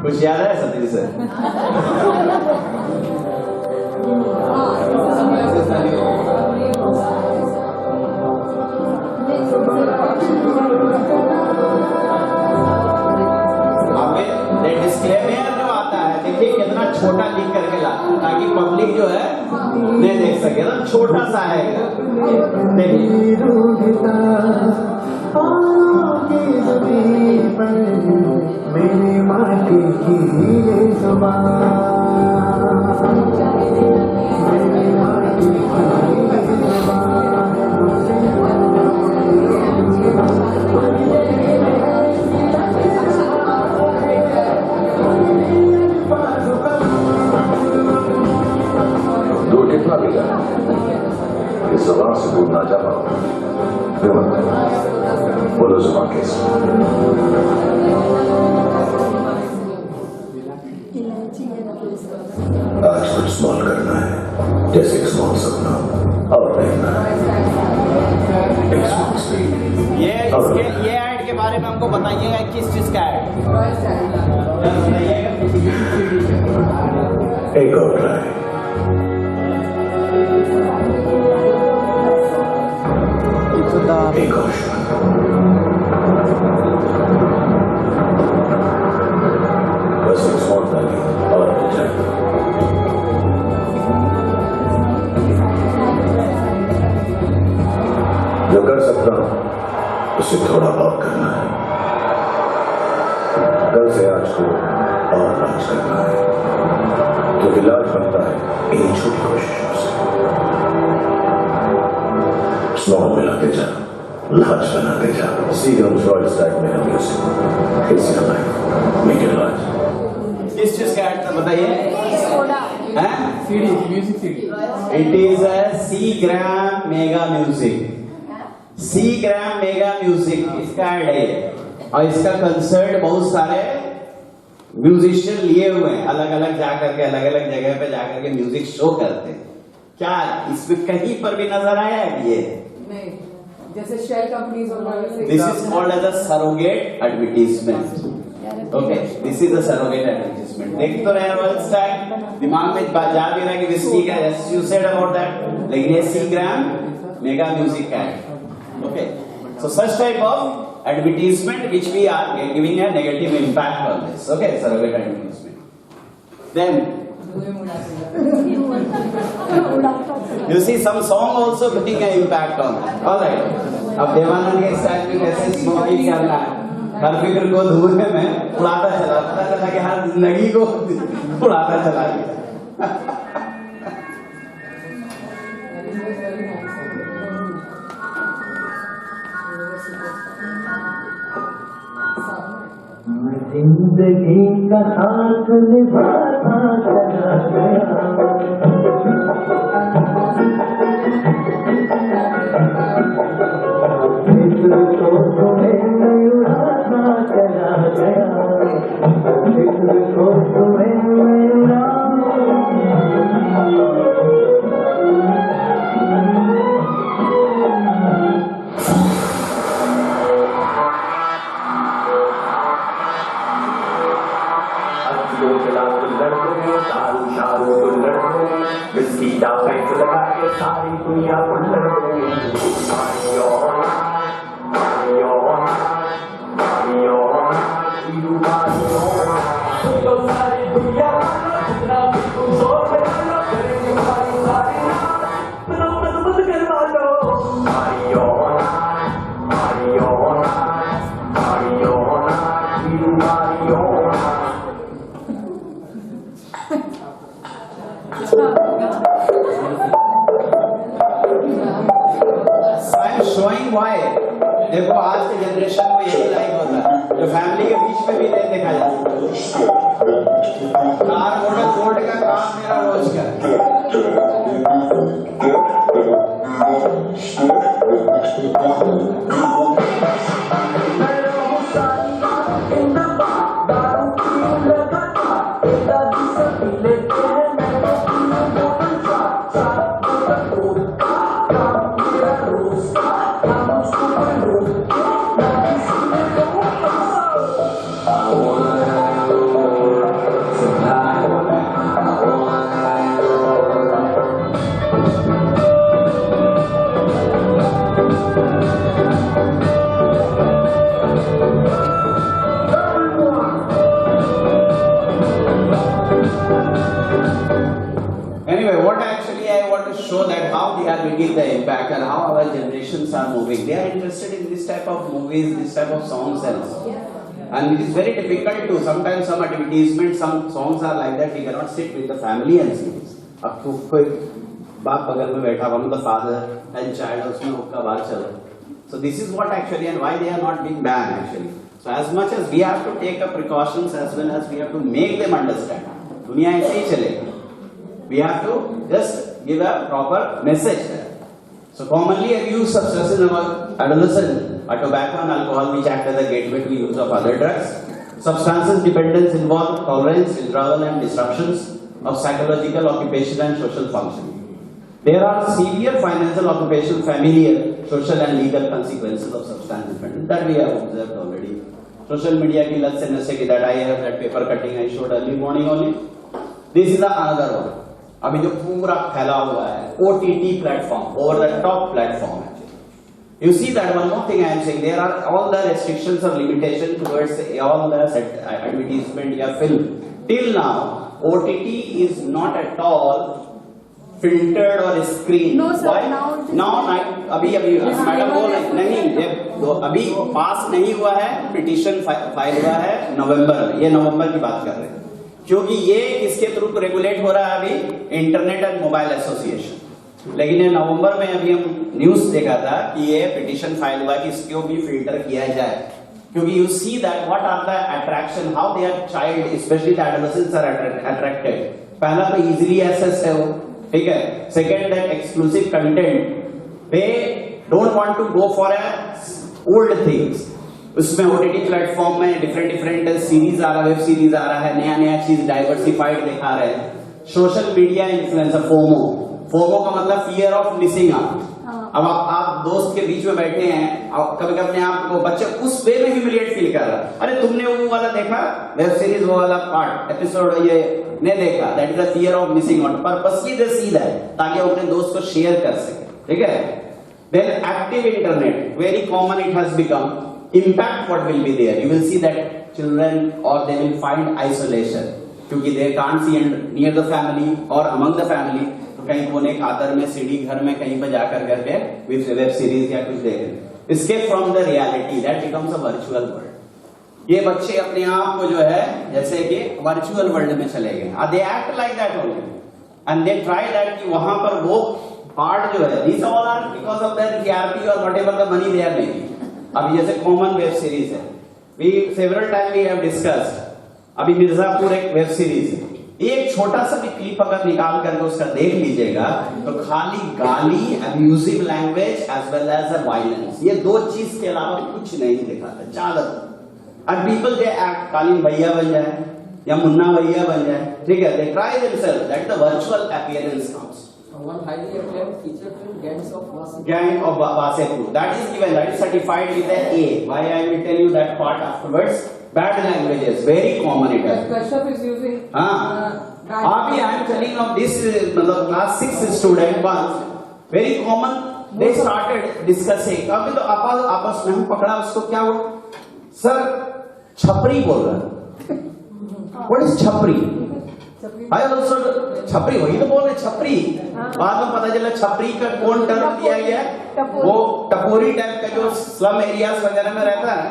कुछ याद है सतीश से? डिस्क्लेमर जो आता है, देखिए कितना छोटा लिख करके लाता है ताकि पब्लिक जो है नहीं देख सके. तो छोटा सा है, देखिए मेरी माटी की ज़बान, कितना मिला इस जबान से दूर ना जा पाओ. बोलो जुबान कैसे. आज कुछ स्मॉल करना है, जैसे एक स्मॉल सपना, और रहना है एक स्मॉल स्पीड. ये ऐड के बारे में हमको बताइएगा, किस चीज का ऐड? एक और ट्राई. एक और बस एक स्मॉल ट्राई और जो कर सकता हूं उसे थोड़ा बहुत करना है. से आज को और लॉन्च करना है, क्योंकि लाज बनता है इन्हीं छोटी कोशिशों से। स्मॉल मिलाते जा, लाज बनाते जा। Seagram's Royal Stack में हम music, it's your life, make it large। किस चीज का ऐड था बताइए? CD, music CD। It is a Seagram Mega Music। Seagram Mega Music इसका ऐड है, और इसका कंसर्ट बहुत सारे म्यूजिशियन लिए हुए हैं, अलग अलग जाकर के अलग अलग जगह पे जाकर के म्यूजिक शो करते हैं। क्या इसमें कहीं पर भी नजर आया है ये? नहीं, जैसे शेल कंपनीज और this is called as a surrogate advertisement. Okay, this is a surrogate advertisement. देख तो रहे हैं स्टैक, दिमाग में जा भी रहा है कि दिस ठीक है, yes you said about that, लेकिन ये Seagram mega music add. Okay, so such type of advertisement which we are giving a negative impact on this. Okay, surrogate advertisement. Then you see some song also putting an impact on it. All right. अब देवानंद के style में कैसे smoking करना है, हर फिक्र को धुएं में उड़ाता चला, पता चला कि हर जिंदगी को उड़ाता चला गया। जिंदगी का साथ निभाता चला गया, फिक्र को तुम्हें नहीं उड़ाता चला गया, फिक्र को तुम्हें नहीं सारी दुनिया showing why। देखो आज के जनरेशन में यही लाइक होता है, जो फैमिली के बीच में भी नहीं देखा जाता। कार मॉडल बोर्ड का काम मेरा रोज का। The impact and how our generations are moving. They are interested in this type of movies, this type of songs and it is very difficult to, sometimes some advertisements, some songs are like that, we cannot sit with the family and see this. अब तो कोई बाप बगल में बैठा, one of the father and child, उसमें हुक्का बाहर चल रहा। So this is what actually and why they are not being banned actually. So as much as we have to take a precautions as well as we have to make them understand, दुनिया ऐसे ही चलेगी. We have to just give a proper message there. So commonly abused substances among adolescents are tobacco and alcohol, which act as a gateway to use of other drugs. Substances dependence involve tolerance, withdrawal and disruptions of psychological, occupational and social functioning. There are severe financial, occupational, familial, social and legal consequences of substance dependence that we have observed already. Social media की लत से नशे की, that I have that paper cutting I showed early morning only. This is another one. अभी जो पूरा फैला हुआ है OTT platform, over the top platform actually. You see that one more thing I am saying, there are all the restrictions or limitations towards all the advertisement या film. Till now, OTT is not at all filtered or screened. No, sir, Why? now अभी madam बोल रहे नहीं, ये अभी पास नहीं हुआ है, पिटीशन फाइल हुआ है नवंबर में, ये नवंबर की बात कर रहे हैं, क्योंकि ये किसके थ्रू रेगुलेट हो रहा है अभी, इंटरनेट एंड मोबाइल एसोसिएशन। लेकिन ये नवंबर में अभी हम न्यूज देखा था कि ये पिटीशन फाइल हुआ कि इसको भी फिल्टर किया जाए, क्योंकि you see that what are the attraction, how they are child specially the adolescents are attracted. पहला तो इजीली एक्सेस है वो, ठीक है। Second that exclusive content, they don't want to go for old things. उसमें ओटीटी प्लेटफॉर्म में different series आ रहा है, वेब सीरीज आ रहा है, नया चीज डाइवर्सिफाइड दिखा रहे हैं। सोशल मीडिया इन्फ्लुएंसर, फोमो का मतलब फियर ऑफ मिसिंग आउट। अब आप दोस्त के बीच में बैठे हैं, कभी अपने आप को बच्चे उस वे में ह्यूमिलिएट फील कर रहा है, अरे तुमने वो वाला देखा वेब सीरीज, वो वाला पार्ट एपिसोड ये नहीं देखा, that is the fear of missing out. Purposely they see that ताकि वो अपने दोस्त को शेयर कर सके, ठीक है। Then active internet, very common it has become. Impact what will be there, you will see that children और दे विल फाइंड आइसोलेशन, क्योंकि they can't see near the family और अमंग द फैमिली, तो कहीं कोने खातर में सीढ़ी घर में कहीं पर जाकर करके वेब सीरीज या कुछ देख रहे। Escape from the reality, that becomes a virtual world. ये बच्चे अपने आप को जो है जैसे कि वर्चुअल वर्ल्ड में चले गए, they act like that only and they try that कि वहां पर वो पार्ट जो है, these all are because of their TRP और whatever the money they are making. अभी जैसे कॉमन वेब सीरीज है, we several time we have discussed, अभी मिर्जापुर एक वेब सीरीज है, एक छोटा सा भी क्लिप अगर निकाल करके उसका देख लीजिएगा तो खाली गाली, abusive language as well as violence, ये दो चीज के अलावा कुछ नहीं दिखाता ज्यादा। एंड पीपल दे एक्ट, कालीन भैया बन जाए या मुन्ना भैया बन जाए, ठीक है, they try themselves, that the virtual appearance counts. One highly acclaimed feature film, Gang of Wasepur, that is given, that is certified with an A. Why I will tell you that part afterwards. Bad languages, very common it is. Kashyap is using. अभी I am telling of this, मतलब class 6 student once, very common. They started discussing. अभी तो आपस में हम पकड़ा उसको, क्या वो सर छपरी बोल रहा है। What is छपरी? I also छपरी, वही तो बोल रहे छपरी। बाद में पता चला छपरी का कौन टर्म दिया गया है, वो टपोरी टाइप का जो स्लम एरियाज वगैरह में रहता है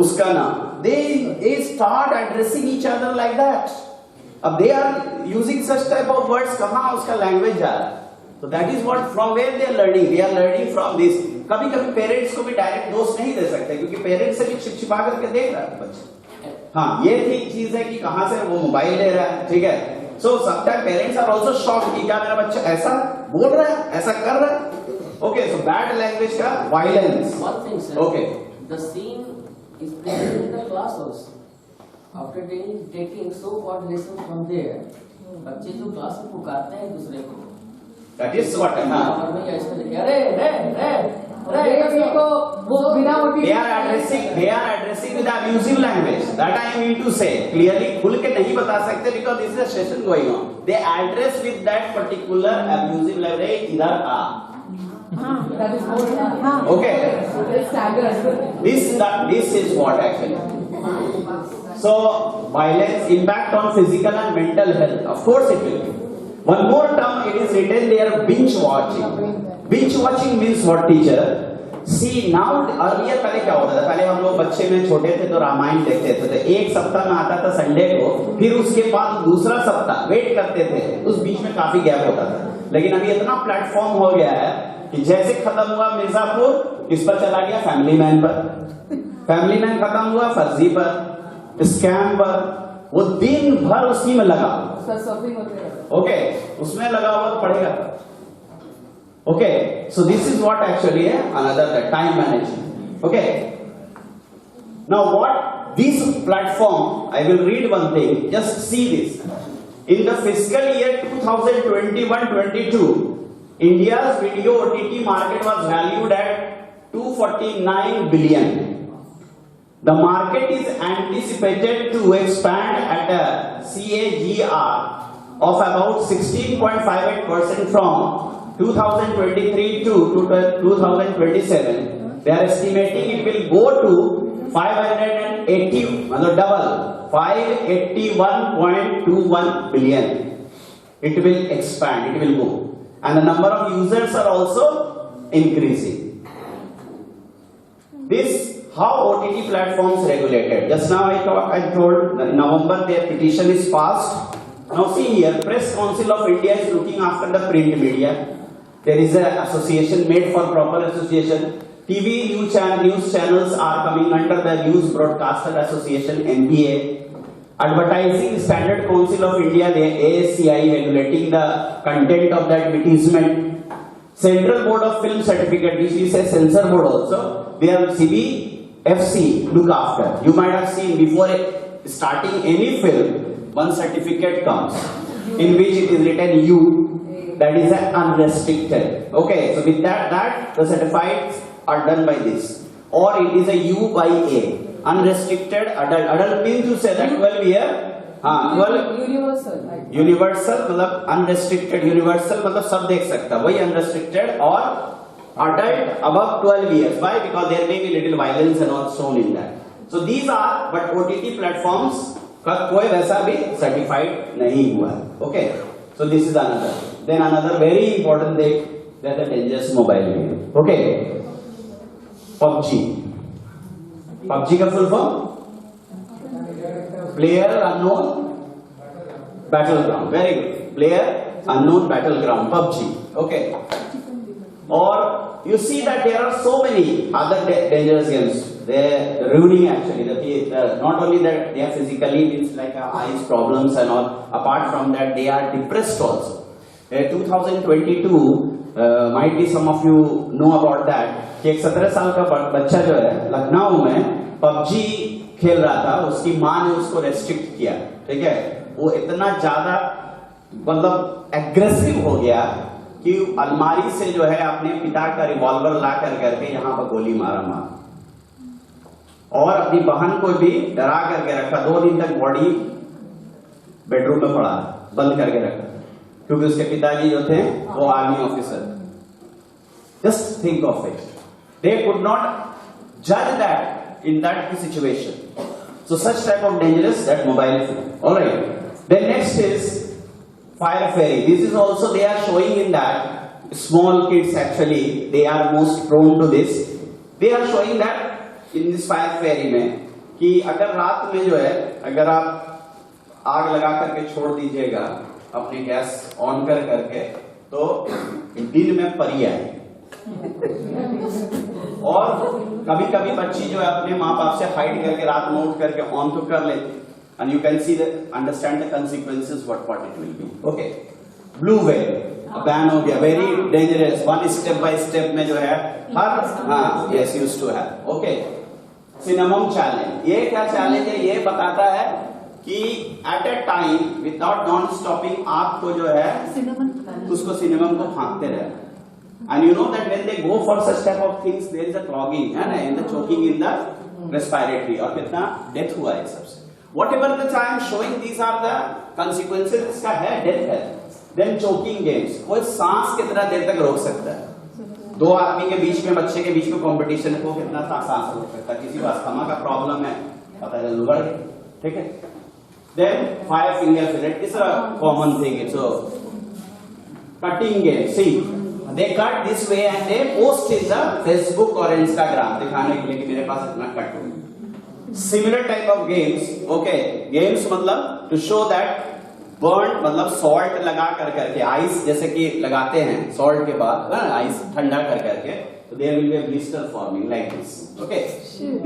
उसका नाम। They start addressing each other like that. अब they are using such type of words, कहाँ उसका लैंग्वेज जा रहा है? तो that is what from where they are learning. They are learning from this. कभी कभी पेरेंट्स को भी डायरेक्ट दोष नहीं दे सकते, क्योंकि पेरेंट्स से भी छिपा करके देख रहा है बच्चे। हाँ, ये ठीक चीज है कि कहां से वो मोबाइल ले रहा है, ठीक है। So sometime parents are also shocked कि क्या मेरा बच्चा ऐसा बोल रहा है, ऐसा कर रहा है। ओके, सो बैड लैंग्वेज का violence. Okay, the scene is present in the class also. After taking so called lessons from there, बच्चे जो क्लास में पुकारते हैं दूसरे को, that is what है। They are addressing with abusive language. That I mean to say. Clearly खुल के नहीं बता सकते because this is a session going on. They address with that particular abusive language. इधर आ। That is more. Okay. This is what actually. So violence impact on physical and mental health. Of course it will be. One more term it is written there, binge watching. Binge watching means what, teacher? See now earlier पहले क्या होता था, पहले हम लोग बच्चे में छोटे थे तो रामायण देखते थे, तो एक सप्ताह में आता था संडे को, फिर उसके बाद दूसरा सप्ताह वेट करते थे, उस बीच में काफी गैप होता था। लेकिन अभी इतना प्लेटफॉर्म हो गया है कि जैसे खत्म हुआ मिर्जापुर, किस पर चला गया, फैमिली मैन पर। फैमिली मैन खत्म हुआ फर्जी पर, स्कैम पर, वो दिन भर उसी में लगा। ओके, उसमें लगा हुआ तो पड़ेगा। Okay, so this is what actually another time management. Okay, now what this platform, I will read one thing, just see this. In the fiscal year 2021-22, India's video OTT market was valued at 249 billion. The market is anticipated to expand at a CAGR of about 16.58% from 2023 to 2027. They are estimating it will go to 580, मतलब double, 581.21 billion. It will expand, it will go. and the number of users are also increasing. This how OTT platforms regulated. Just now I told in November their petition is passed. Now see here, Press Council of India is looking after the print media. There is an association made for proper association. TV news channels are coming under the News Broadcaster Association (NBA). Advertising Standard Council of India, the ASCI, regulating the content of the advertisement. Central Board of Film Certificate, which is a censor board also, where CBFC look after. You might have seen before starting any film, one certificate comes in which it is written U, that is an unrestricted. Okay, so with that the certificates are done by this, or it is a U by A, unrestricted adult. Adult means to say that 12 year, 12 universal मतलब unrestricted, universal मतलब सब देख सकता है, वही unrestricted और adult above 12 years. Why? Because there may be little violence and all shown in that. So these are, but OTT platforms का कोई वैसा भी certified नहीं हुआ है. Okay, so this is another. Then another very important thing, that the dangerous mobile game. Okay, PUBG का full form Player Unknown Battleground. Very good. Player Unknown Battleground, PUBG. Okay. Or you see that there are so many other dangerous games. They're ruining actually. Not only that they are physically, it's like eyes problems and all. Apart from that, they are depressed also. 2022 might be some of you know about that. कि एक 17 साल का बच्चा जो है लखनऊ में PUBG खेल रहा था, उसकी माँ ने उसको रेस्ट्रिक्ट किया. ठीक है, वो इतना ज्यादा मतलब एग्रेसिव हो गया कि अलमारी से जो है अपने पिता का रिवॉल्वर ला करके यहाँ पर गोली मारा और अपनी बहन को भी डरा करके रखा. 2 दिन तक बॉडी बेडरूम में पड़ा, बंद करके रखा, क्योंकि उसके पिताजी जो थे वो army officer. Just think of it. They could not जज that in that situation. So such type of dangerous, that mobile phone. All right. Then next is fire fairy. This is also they are showing in that small kids actually they are most prone to this. They are showing that in this fire fairy में कि अगर रात में जो है अगर आप आग लगा करके छोड़ दीजिएगा अपनी गैस ऑन करके तो दिन में परी आए. और कभी कभी बच्ची जो है अपने माँ बाप से हाइड करके रात में उठ करके ऑन तो कर लेती, and you can see the understand the consequences what it will be. Okay, blue whale ban हो गया, very dangerous. One step by step में जो है हर yes used to have. Okay, cinnamon challenge. ये क्या चैलेंज है? ये बताता है कि at a time without non stopping आपको जो है उसको सिनेमम को फांकते रहना. And you know that when they go for such type of things, there is a clogging and the choking in the respiratory. और कितना death हुआ है सबसे. Whatever that I am showing, these are the consequences. इसका है death है. Then choking games. कोई सांस कितना देर तक रोक सकता है? 2 आदमी के बीच में, बच्चे के बीच में कंपटीशन को कितना सांस रोक सकता है? किसी को अस्थमा का प्रॉब्लम है, पता है लुगड़ गए. ठीक है. Then 5 finger fillet is a common thing. It's a cutting game. See. They cut this way and they post in the Facebook or Instagram दिखाने के लिए कि मेरे पास इतना कट हो. Similar type of games, okay, games मतलब to show that burn मतलब salt लगा करके आइस जैसे कि लगाते हैं salt के बाद आइस ठंडा करके, so there will be a blister forming like this. Okay,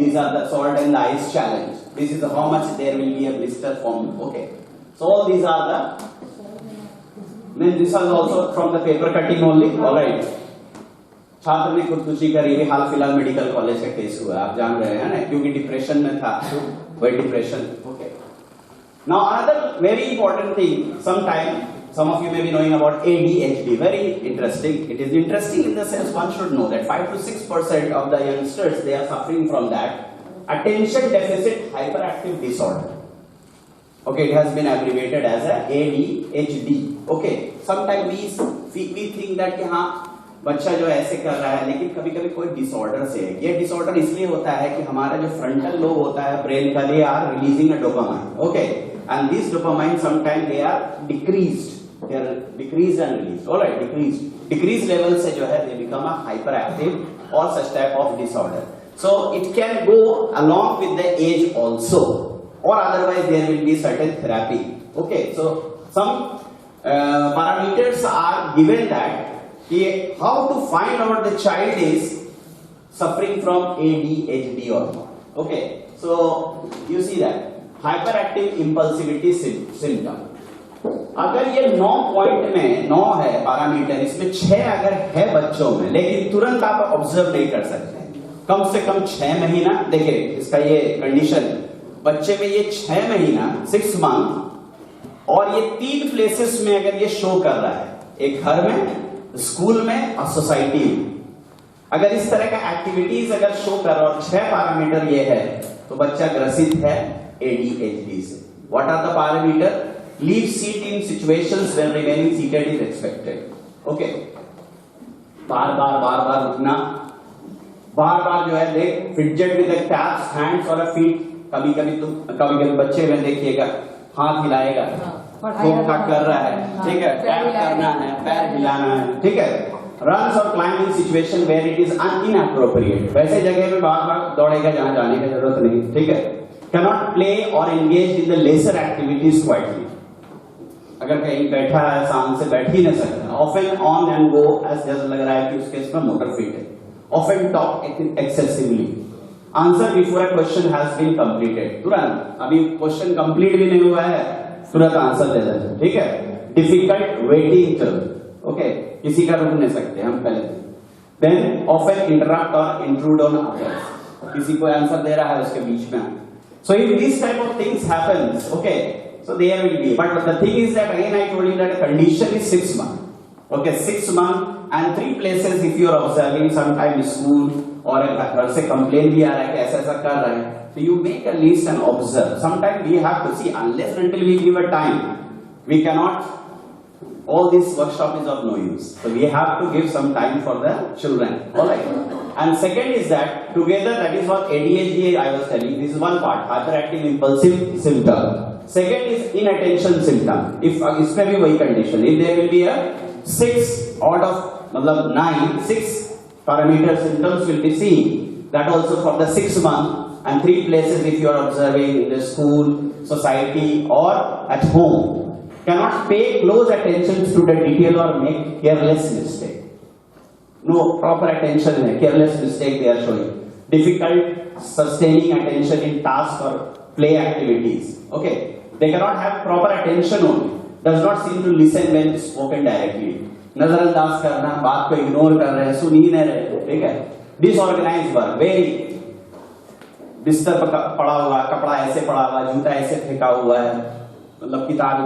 these are the salt and the ice challenge. This is how much there will be a blister forming. Okay, so all these are the. Then this is also from the paper cutting only. All right. छात्र ने खुदकुशी करी है, हाल फिलहाल medical college का case हुआ, आप जान रहे हैं ना, क्योंकि डिप्रेशन में था, वही depression. Okay. Now another very important thing, some of you may be knowing about ADHD. Very interesting. It is interesting in the sense one should know that 5 to 6% of the youngsters they are suffering from that attention deficit hyperactive disorder. Okay, it has been abbreviated as a ADHD. Okay, sometimes we think that कि हाँ बच्चा जो ऐसे कर रहा है, लेकिन कभी कभी कोई डिसऑर्डर से है. ये डिसऑर्डर इसलिए होता है कि हमारा जो फ्रंटल लोब होता है ब्रेन का, they are releasing a dopamine. Okay, and this dopamine sometimes they are decreased. they are decreased and released. All right, decreased level से जो है they become a hyperactive or such type of disorder. So it can go along with the age also, or otherwise there will be certain therapy. Okay, so some parameters are given that how to find out the child is suffering from ADHD or not. Okay, so you see that hyperactive impulsivity symptom. अगर ये 9 point में 9 है parameter, इसमें 6 अगर है बच्चों में, लेकिन तुरंत आप ऑब्जर्व नहीं कर सकते, कम से कम 6 महीना, देखिए इसका ये कंडीशन, बच्चे में ये 6 महीना 6 मंथ और ये 3 प्लेसेस में अगर ये शो कर रहा है, एक घर में, स्कूल में और सोसाइटी में, अगर इस तरह का एक्टिविटीज अगर शो कर रहा और 6 पैरामीटर ये है, तो बच्चा ग्रसित है ADHD से. What are the parameter? Leave seat in situations when remaining seated is expected. Okay. बार उठना, बार जो है देख fidget with the taps, hands or a feet. कभी बच्चे में देखिएगा हाथ हिलाएगा, ठोक कर रहा है, ठीक है, टैप करना है, पैर हिलाना है, ठीक है. Runs or climb in situation where it is inappropriate. वैसे जगह में बार दौड़ेगा जहां जाने की जरूरत नहीं, ठीक है. Cannot play or engage in the lesser activities quietly. अगर कहीं बैठा है, शांत से बैठ ही नहीं सकता. Often on and go, जैसा लग रहा है कि उसके इसमें मोटर फिट है. Often talk excessively. Answer before a question has been completed. तुरंत, अभी क्वेश्चन कंप्लीट भी नहीं हुआ है, तुरंत आंसर दे देते, ठीक है. Difficult waiting term. Okay, किसी का रुक नहीं सकते हम पहले. Then often interrupt or intrude on others. किसी को आंसर दे रहा है उसके बीच में. So if these type of things happens, okay. So there will be, but the thing is that again I told you that the condition is 6 months. Okay, 6 months and 3 places if you are observing sometime school or घर से complaint भी आ रहा है कि ऐसा कर रहा है, so you make a list and observe. Sometimes we have to see, unless until we give a time, we cannot. All this workshop is of no use. So we have to give some time for the children. All right. And second is that together, that is what ADHD I was telling. This is one part, hyperactive impulsive symptom. Second is inattention symptom. If इसमें भी वही condition, if there will be a 6 out of मतलब 9, 6 parameter symptoms will be seen. That also for the 6 months and 3 places if you are observing in the school, society or at home. Cannot pay close attention to the detail or make careless mistake. No proper attention है, careless mistake they are showing. Difficult sustaining attention in tasks or play activities. Okay. They cannot have proper attention only. Does not seem to listen when spoken directly. नजरअंदाज करना, बात को ignore कर रहे हैं, सुन ही नहीं रहे, ठीक है. Disorganized work, very. बिस्तर पर पड़ा हुआ, कपड़ा ऐसे पड़ा हुआ, जूता ऐसे फेंका हुआ है, मतलब किताब.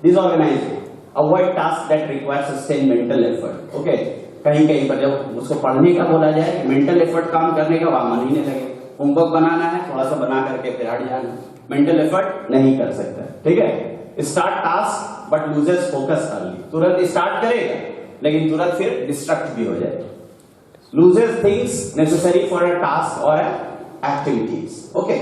Disorganized. Avoid tasks that require sustained mental effort. Okay. कहीं पर जब उसको पढ़ने का बोला जाए, मेंटल एफर्ट काम करने का वहां मन ही नहीं लगे. होमवर्क बनाना है, थोड़ा सा बना करके फिर हट जाना, मेंटल एफर्ट नहीं कर सकता, ठीक है. Start task but loses focus early. तुरंत स्टार्ट करेगा लेकिन तुरंत फिर डिस्ट्रैक्ट भी हो जाएगा. Loses things necessary for a task और activities. Okay.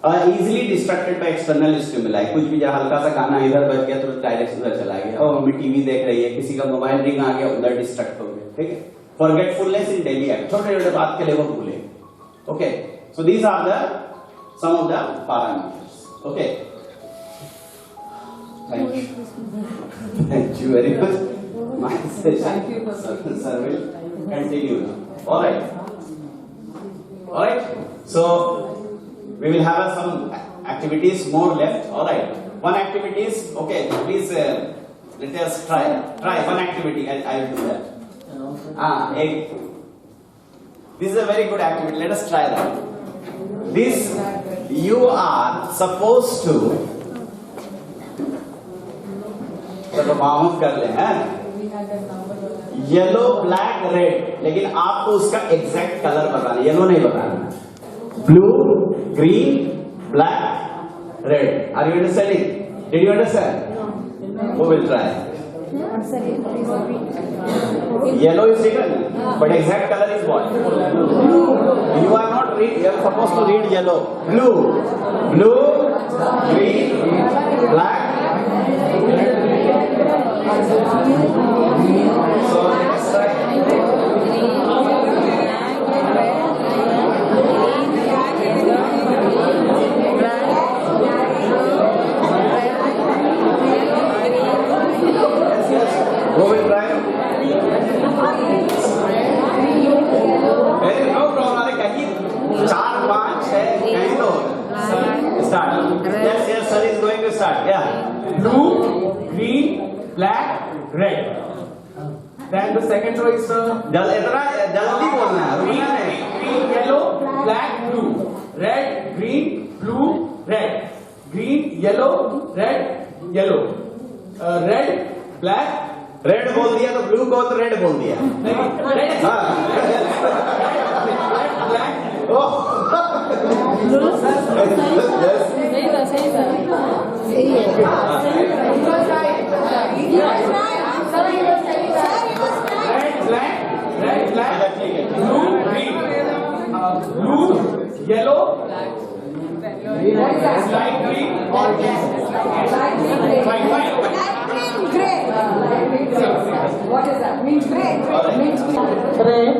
Easily distracted by external stimuli. कुछ भी जहां हल्का सा गाना इधर बज गया तुरंत डायरेक्ट उधर चला गया, और मम्मी टीवी देख रही है, किसी का मोबाइल रिंग आ गया, उधर डिस्ट्रैक्ट हो गया, ठीक है. फॉरगेटफुलनेस इन डेली एक्ट. छोटे छोटे बात के लिए वो भूले. Okay. So these are some of the parameters. Okay. Thank you very much. My session, sir, will continue now. All right. So we will have some activities more left. All right. One activity is okay. Please let us try one activity. I will do that. This is a very good activity. Let us try that. This you are supposed to चलो mount कर ले हैं. Yellow black red, लेकिन आपको उसका exact colour बताना, yellow नहीं बताना. Blue green black red. Are you understanding? Did you understand? Who will try? Yellow is written, but exact color is what? You are not read. You are supposed to read yellow. Blue, green, black. So let's try. Who will try? Very no problem. कहीं 4, 5, 6 कहीं तो start. Yes, sir is going to start. Yeah. Blue, green, black, red. Then the second row is जल्दी बोलना है, रुकना नहीं. green, yellow, black, blue. Red, green, blue, red. Green, yellow, red, yellow. Red, black. Red बोल दिया तो blue को तो रेड बोल दिया. Red, हाँ. black. Oh. Red, black, blue, green. Blue, yellow, light green, orange. Fine. What is that? Means grey. Means Red,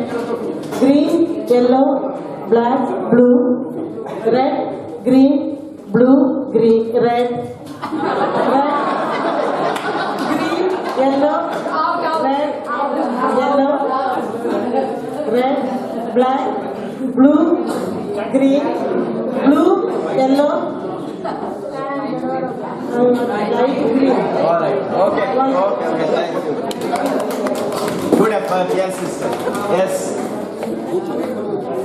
green, yellow, black, blue. Red, green, blue, green, red. Red, green, yellow, red, yellow, red, black, blue, green, blue, yellow, light green. All right. Okay. Thank you. Good effort. Yes, sister. Yes.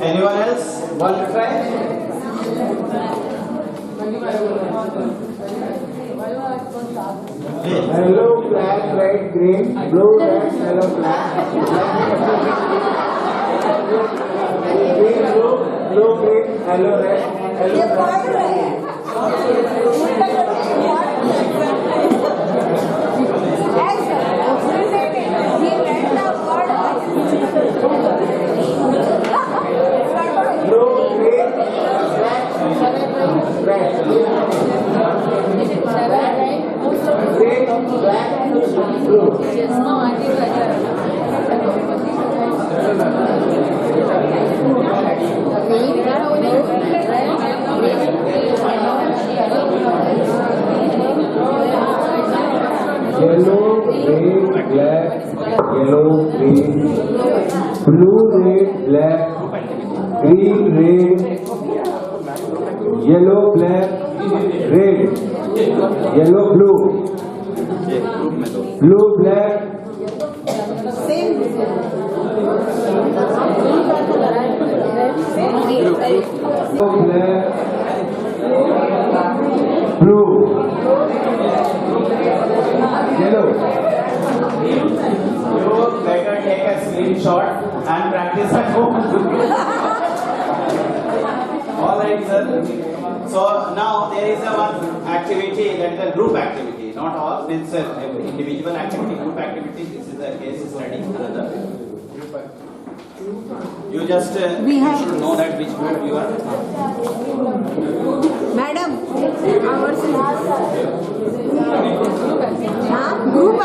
Anyone else want to try? Yellow, black, red, green, blue, red, yellow, black. Green, blue, green, yellow, red, yellow, black. Yellow, red, black, yellow, green, blue, red, black, green, red, yellow, black, red, yellow, blue, blue, black, blue, yellow. You better take a screenshot and practice at home. All right, sir. So now there is a one activity, that is a group activity. Not all, it's every individual activity, group activity. This is a case study. Another. You just you should know that which group you are. Madam, our group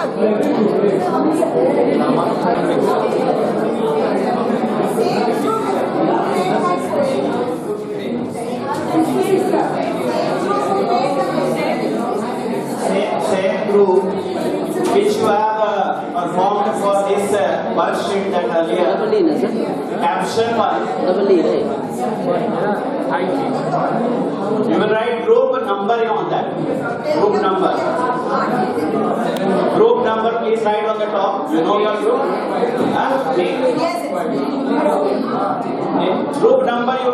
Same group which you have performed for this worksheet that earlier. Caption 1. You will write group number on that. Group number. Group number, please write on the top. You know your group? Group number you.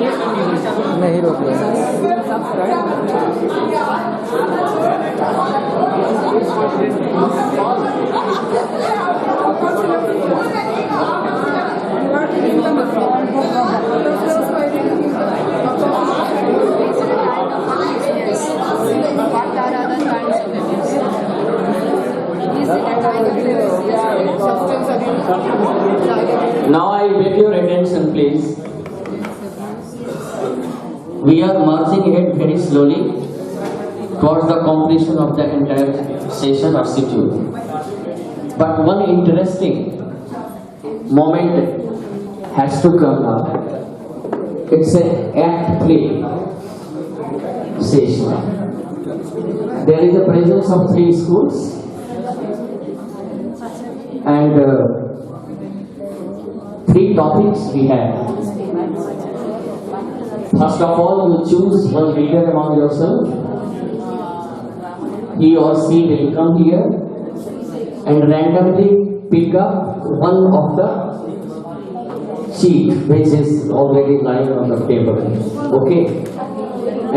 नहीं रोक रहे Now I beg your attention, please. We are marching ahead very slowly towards the completion of the entire session or schedule. But one interesting moment has to come now. It's an act play session. There is a presence of 3 schools and 3 topics we have. First of all, you choose one leader among yourself. He or she will come here and randomly pick up one of the sheet which is already lying on the table. Okay?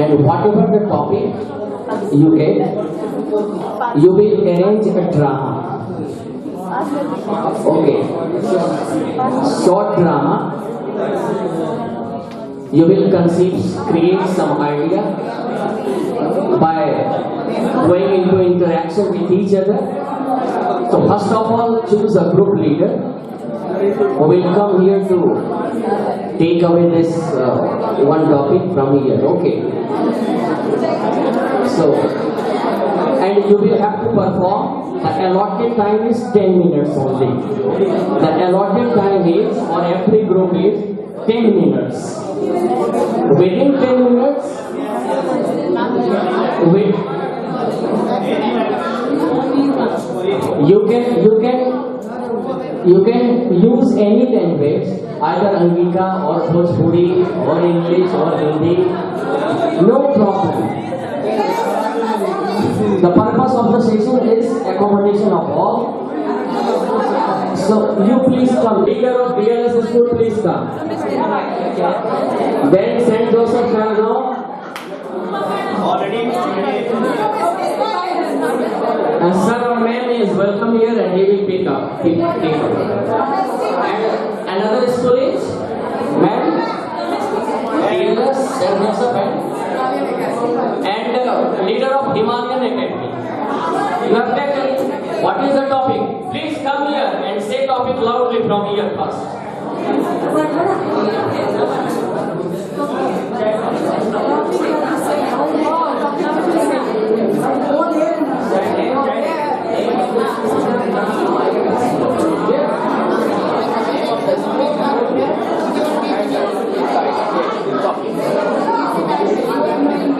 And whatever the topic you get, you will arrange a drama. Okay. Short drama. You will create some idea by going into interaction with each other. So first of all, choose a group leader who will come here to take away this one topic from here. Okay. So, and you will have to perform. The allotted time is 10 minutes only. The allotted time is, for every group is 10 minutes. Within 10 minutes, you can use any language, either Angika or Bhojpuri or English or Hindi. No problem. The purpose of the session is accommodation of all. So you please come. Leader of DLS school, please come. Then St. Joseph Shargaon. Already. And sir or ma'am is welcome here and he will pick up. And another school is ma'am, DLS, St. Joseph and leader of Himalayan Academy. You have taken. What is the topic? Please come here and say topic loudly from here first.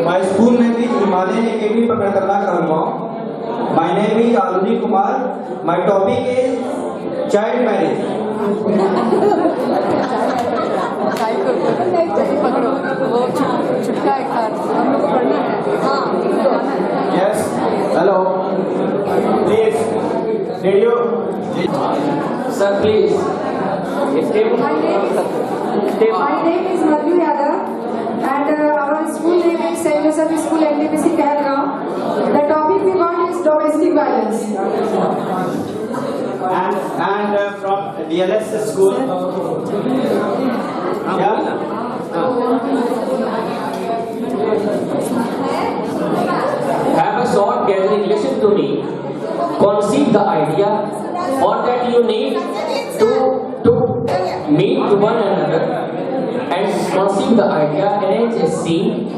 My school name is Himalayan Academy Pakadala Karmao. My name is Aluni Kumar. My topic is child marriage. Yes. Hello. Please. Did you? Sir, please. My name is Madhu Yadav and our school name is St. Joseph School NDPC Pahalgaon. The topic we got is domestic violence. And from DLS school. Yeah. Have a short gathering. Listen to me. Conceive the idea, or that you need to meet one another and conceive the idea, arrange a scene.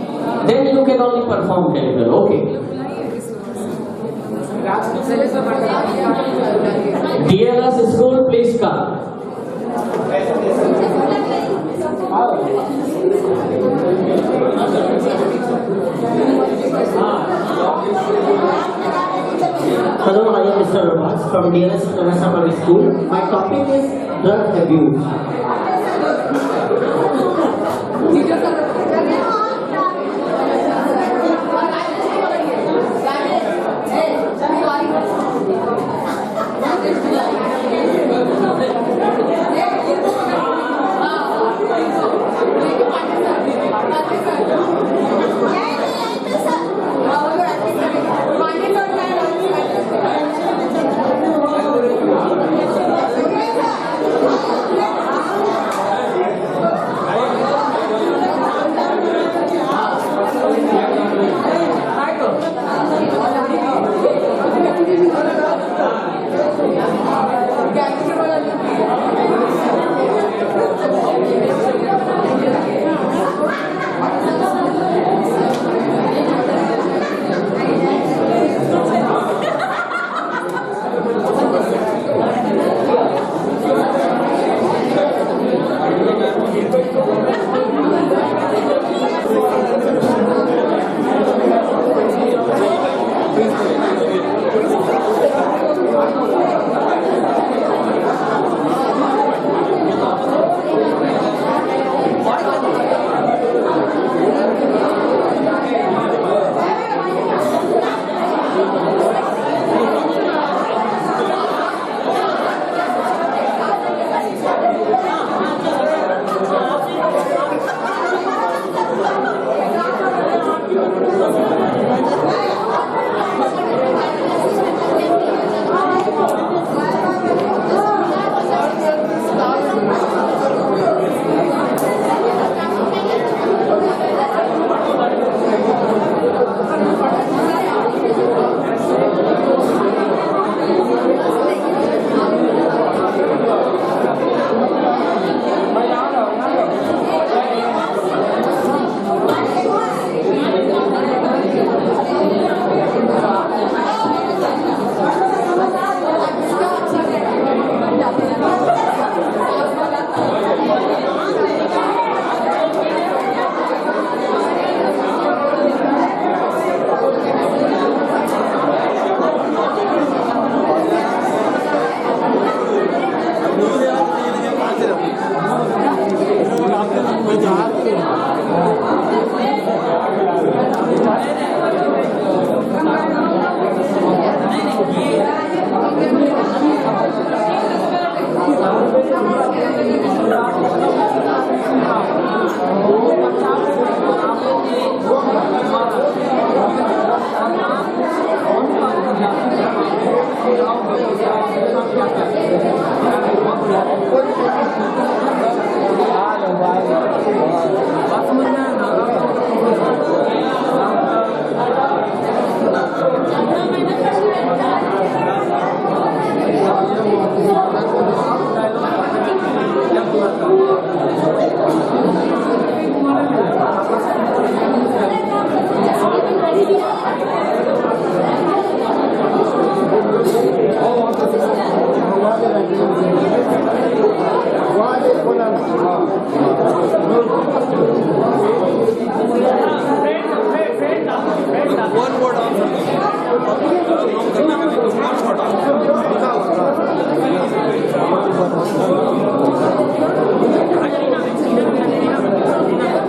Then you can only perform very well. Okay. DLS school, please come. Hello, I am Mr. Ramas from DLS International School. My topic is drug abuse.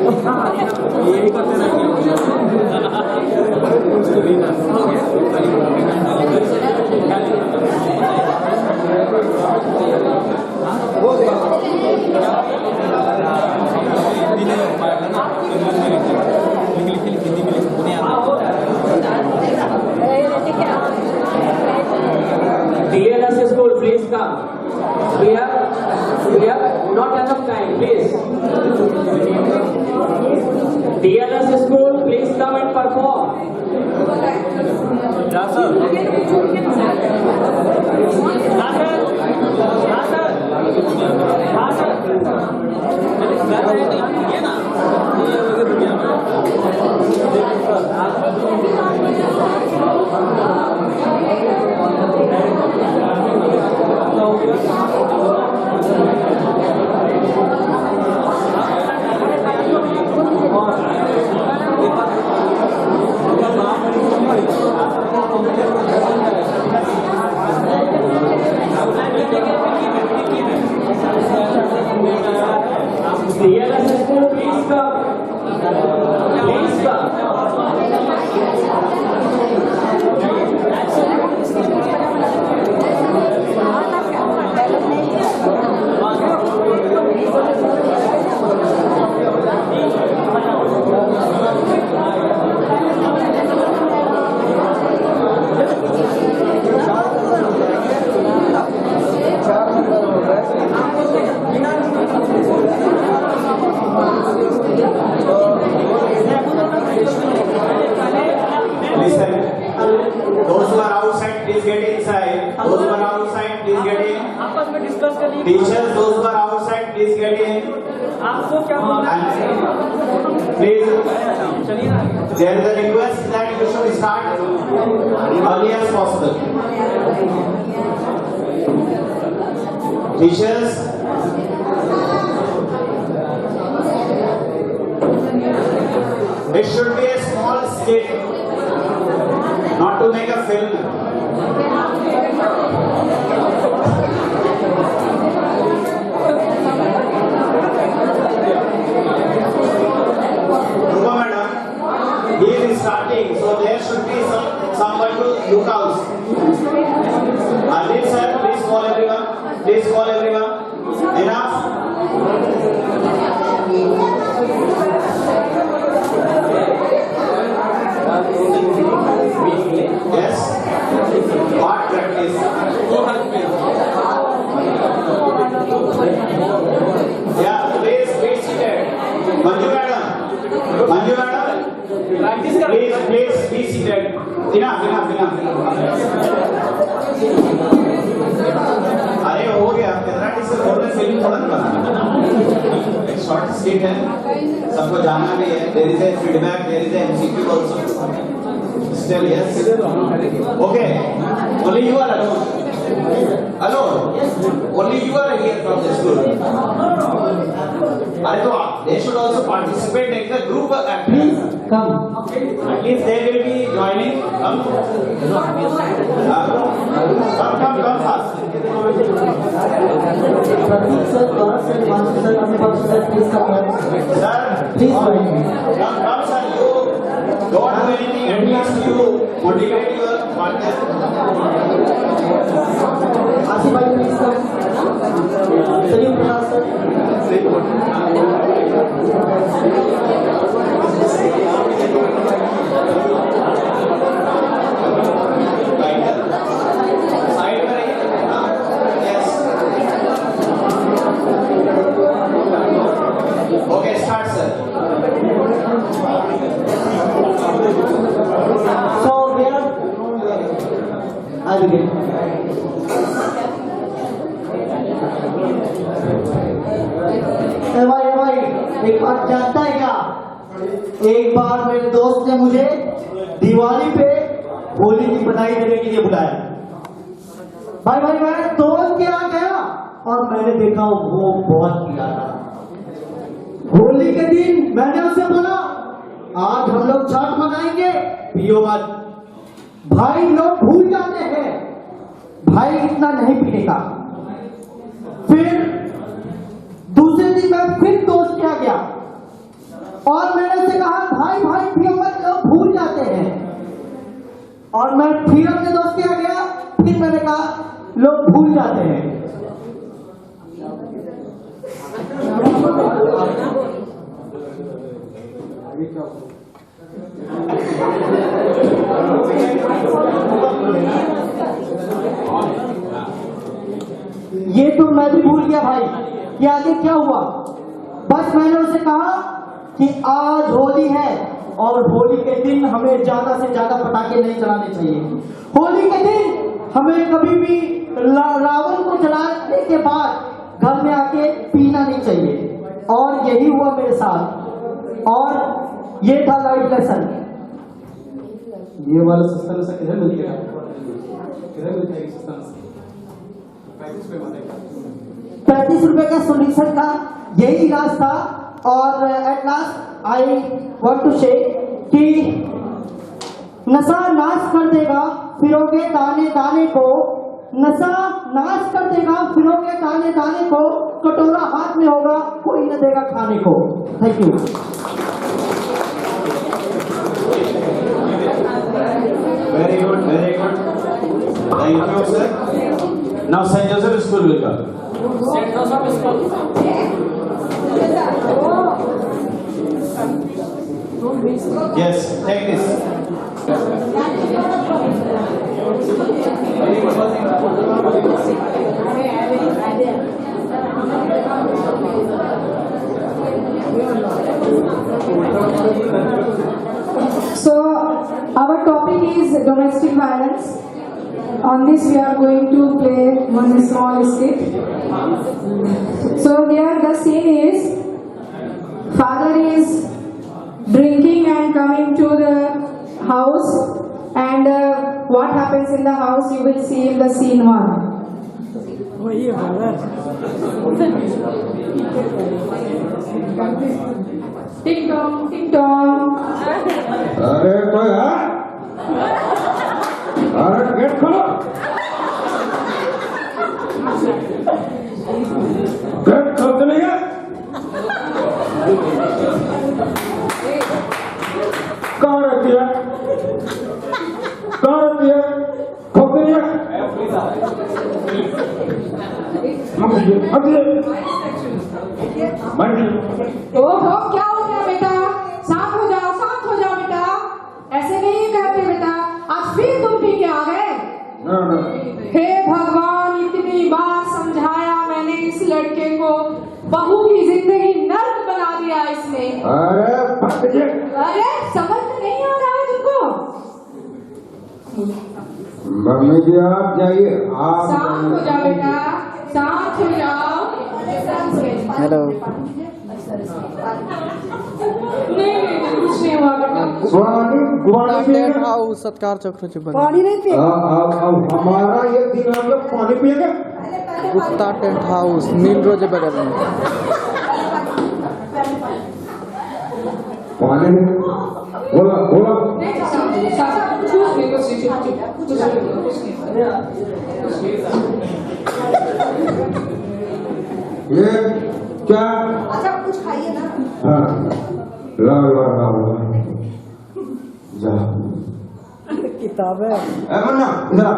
यही करते DLS school, please come. We have not enough time, please. DLS school, please come and perform. DLS school, please come. Please come. Listen, those who are outside, please get inside. Those who are outside, please get in. आपस में discuss करिए. Teachers, those who are outside, please get in. आपको क्या बोलना है? Please, there is a request that you should start early as possible. Teachers, it should be a small skit, not to make a film. Madam, he is starting, so there should be someone to look out. Ajit sir, please call everyone. Please call everyone. Enough. Yes. What practice? Yeah, please be seated. Manju madam. Please be seated. Enough. अरे हो गया तेरा इससे बोलने film थोड़ा बना short skit है सबको जानना भी है there is a feedback there is a MCQ also still yes okay only you are alone only you are here from the school अरे तो they should also participate in the group activity Come. At least they will be joining. Come fast. Pratik sir, Gaurav sir, Himanshu sir, Anubhav sir, please come here. Sir, Please join me. Come sir, you don't do anything. At least you motivate your partner. Asif bhai, please come. Salim Prasad sir. Okay, start sir. So where I begin. भाई एक बात जानता है क्या? एक बार मेरे दोस्त ने मुझे दिवाली पे होली की बधाई देने के लिए बुलाया। भाई मैं दोस्त के यहाँ गया और मैंने देखा वो बहुत पिया था। होली के दिन मैंने उससे बोला आज हम लोग छठ मनाएंगे, पियो मत। भाई लोग भूल जाते हैं, भाई इतना नहीं पीने का। फिर दूसरे दिन मैं फिर दोस्त के यहाँ गया, और मैंने उससे कहा भाई भाई भी लोग भूल जाते हैं। और मैं फिर अपने दोस्त के यहाँ गया, फिर मैंने कहा लोग भूल जाते हैं। ये तो मैं भी भूल गया भाई कि आगे क्या हुआ। बस मैंने उसे कहा कि आज होली है और होली के दिन हमें ज्यादा से ज्यादा पटाखे नहीं चलाने चाहिए। होली के दिन हमें कभी भी रावण को जलाने के बाद घर में आके पीना नहीं चाहिए। और यही हुआ मेरे साथ और ये था लाइफ लेसन। ये वाला सस्ता नशा किधर मिलता है? किधर मिलता है सस्ता नशा? 35 रुपए का सोल्यूशन का यही इलाज था। और at last I want to say कि नशा नाश कर देगा फिरोगे दाने दाने को, नशा नाश कर देगा फिरोगे दाने दाने को, कटोरा हाथ में होगा कोई न देगा खाने को। Thank you. Very good, very good. Thank you, sir. Now Saint Joseph School will come. Saint Joseph School. Yes, take this. So our topic is domestic violence. On this we are going to play one small skit. So here the scene is father is drinking and coming to the house, and what happens in the house you will see in the scene 1. Ting tong, ting tong. अरे कोई है? अरे gate खोलो। Gate खोलते नहीं है? कहाँ रहती है? कहाँ रहती है? खोलते नहीं है? ओहो क्या हो गया बेटा? शांत हो जाओ बेटा। ऐसे नहीं कहते बेटा, आज फिर तुम पी के आ गए। हे भगवान, इतनी बार समझाया मैंने इस लड़के को, बहू की जिंदगी नर्क बना दिया इसने। अरे समझ में नहीं आ रहा है तुमको? मम्मी जी आप जाइए। शांत हो जाओ बेटा, शांत हो जाओ। हेलो। नहीं कुछ नहीं हुआ बेटा। टेंट हाउस सत्कार चक्र से बना। पानी नहीं पिए। हमारा ये दिन आ गया, पानी पिएगा? गुप्ता टेंट हाउस नील रोज बगल में। पानी बोला बोला। ये क्या? अच्छा कुछ खाइए ना। हाँ ला जा। किताब है। मन्ना इधर आ।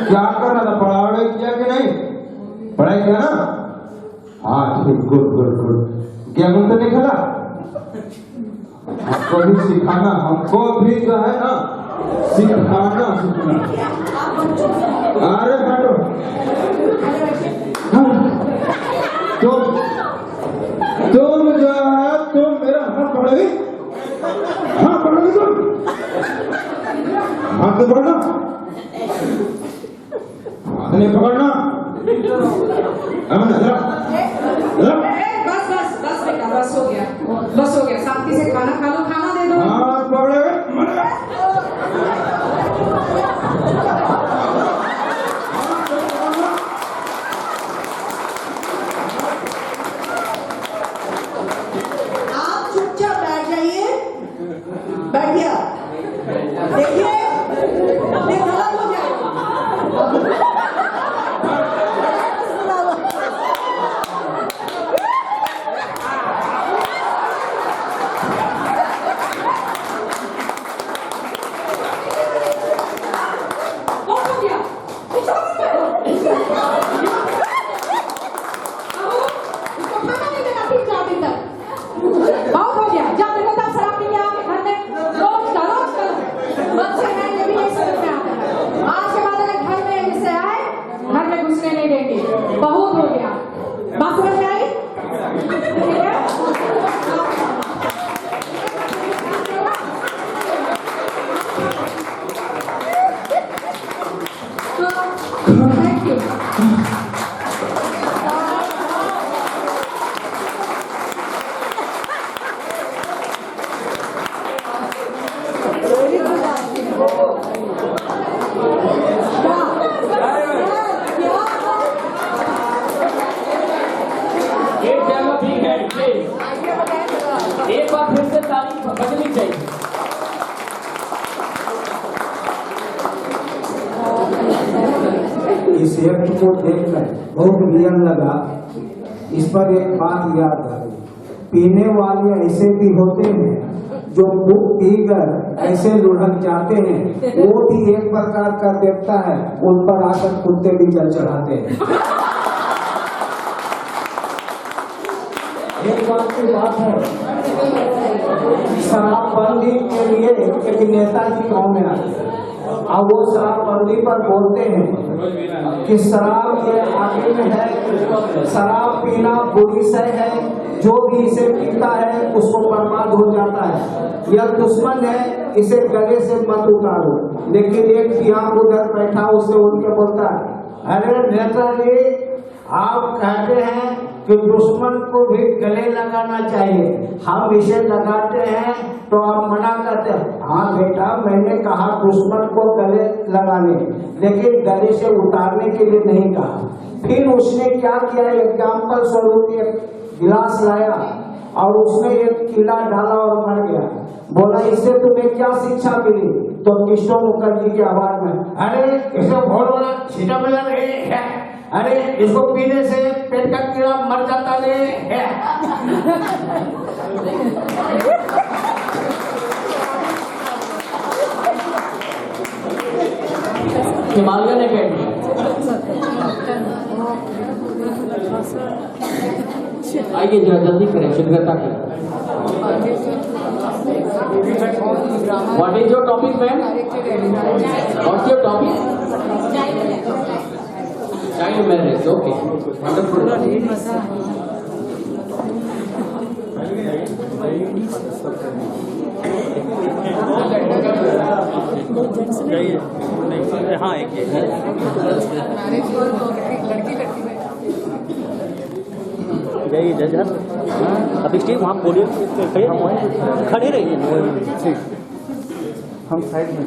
क्या करना था? पढ़ाई किया कि नहीं? पढ़ाई किया ना? हाँ ठीक, गुड गुड गुड। गेहूं तो नहीं खेला? हमको भी सिखाना, हमको भी जो है ना सिखाना। अरे बैठो। तुम जो है तुम मेरा हाथ पकड़ोगी? हाँ पकड़ोगी तुम? हाथ तो पकड़ना, हाथ नहीं पकड़ना। बस बेटा, बस हो गया। शांति से खाना खा लो, खाना दे दो। हाँ पकड़ोगे? आप चुपचाप बैठ जाइए। बैठिए। देखिए ये गलत हो जाएगा। ठीक है, प्लीज एक बार फिर से तारीफ बजनी चाहिए। इस एक्ट को देखकर बहुत रियल लगा। इस पर एक बात याद आ गई, पीने वाले ऐसे भी होते हैं जो खूब पीकर ऐसे लुढ़क जाते हैं, वो भी एक प्रकार का देवता है, उन पर आकर कुत्ते भी जल चढ़ाते हैं। एक बात की बात है, शराबबंदी के लिए एक नेताजी गाँव में आते, अब वो शराबबंदी पर बोलते हैं कि शराब के आगे में है, शराब पीना बुरी शय है, जो भी इसे पीता है उसको बर्बाद हो जाता है, यह दुश्मन है, इसे गले से मत उतारो। लेकिन एक पिया उधर बैठा उसे उठ के बोलता है, अरे नेताजी आप कहते हैं कि दुश्मन को भी गले लगाना चाहिए, हम इसे लगाते हैं तो आप मना करते हैं। हाँ बेटा, मैंने कहा दुश्मन को गले लगाने, लेकिन गले से उतारने के लिए नहीं कहा। फिर उसने क्या किया, एग्जाम्पल स्वरूप एक गिलास लाया और उसमें एक कीड़ा डाला और मर गया। बोला इससे तुम्हें क्या शिक्षा मिली? तो किशोर मुखर्जी की आवाज में, अरे इसे बहुत बड़ा सीटा मिला है, अरे इसको पीने से पेट का कीड़ा मर जाता है। हिमालयन अकेडमी आइए जरा जल्दी करें, शीघ्रता करें। What is your topic, ma'am? What's your topic? Child marriage. Okay. Wonderful. हाँ एक यही जज अब स्टेज वहाँ पोडियम खड़े रहिए, हम साइड में।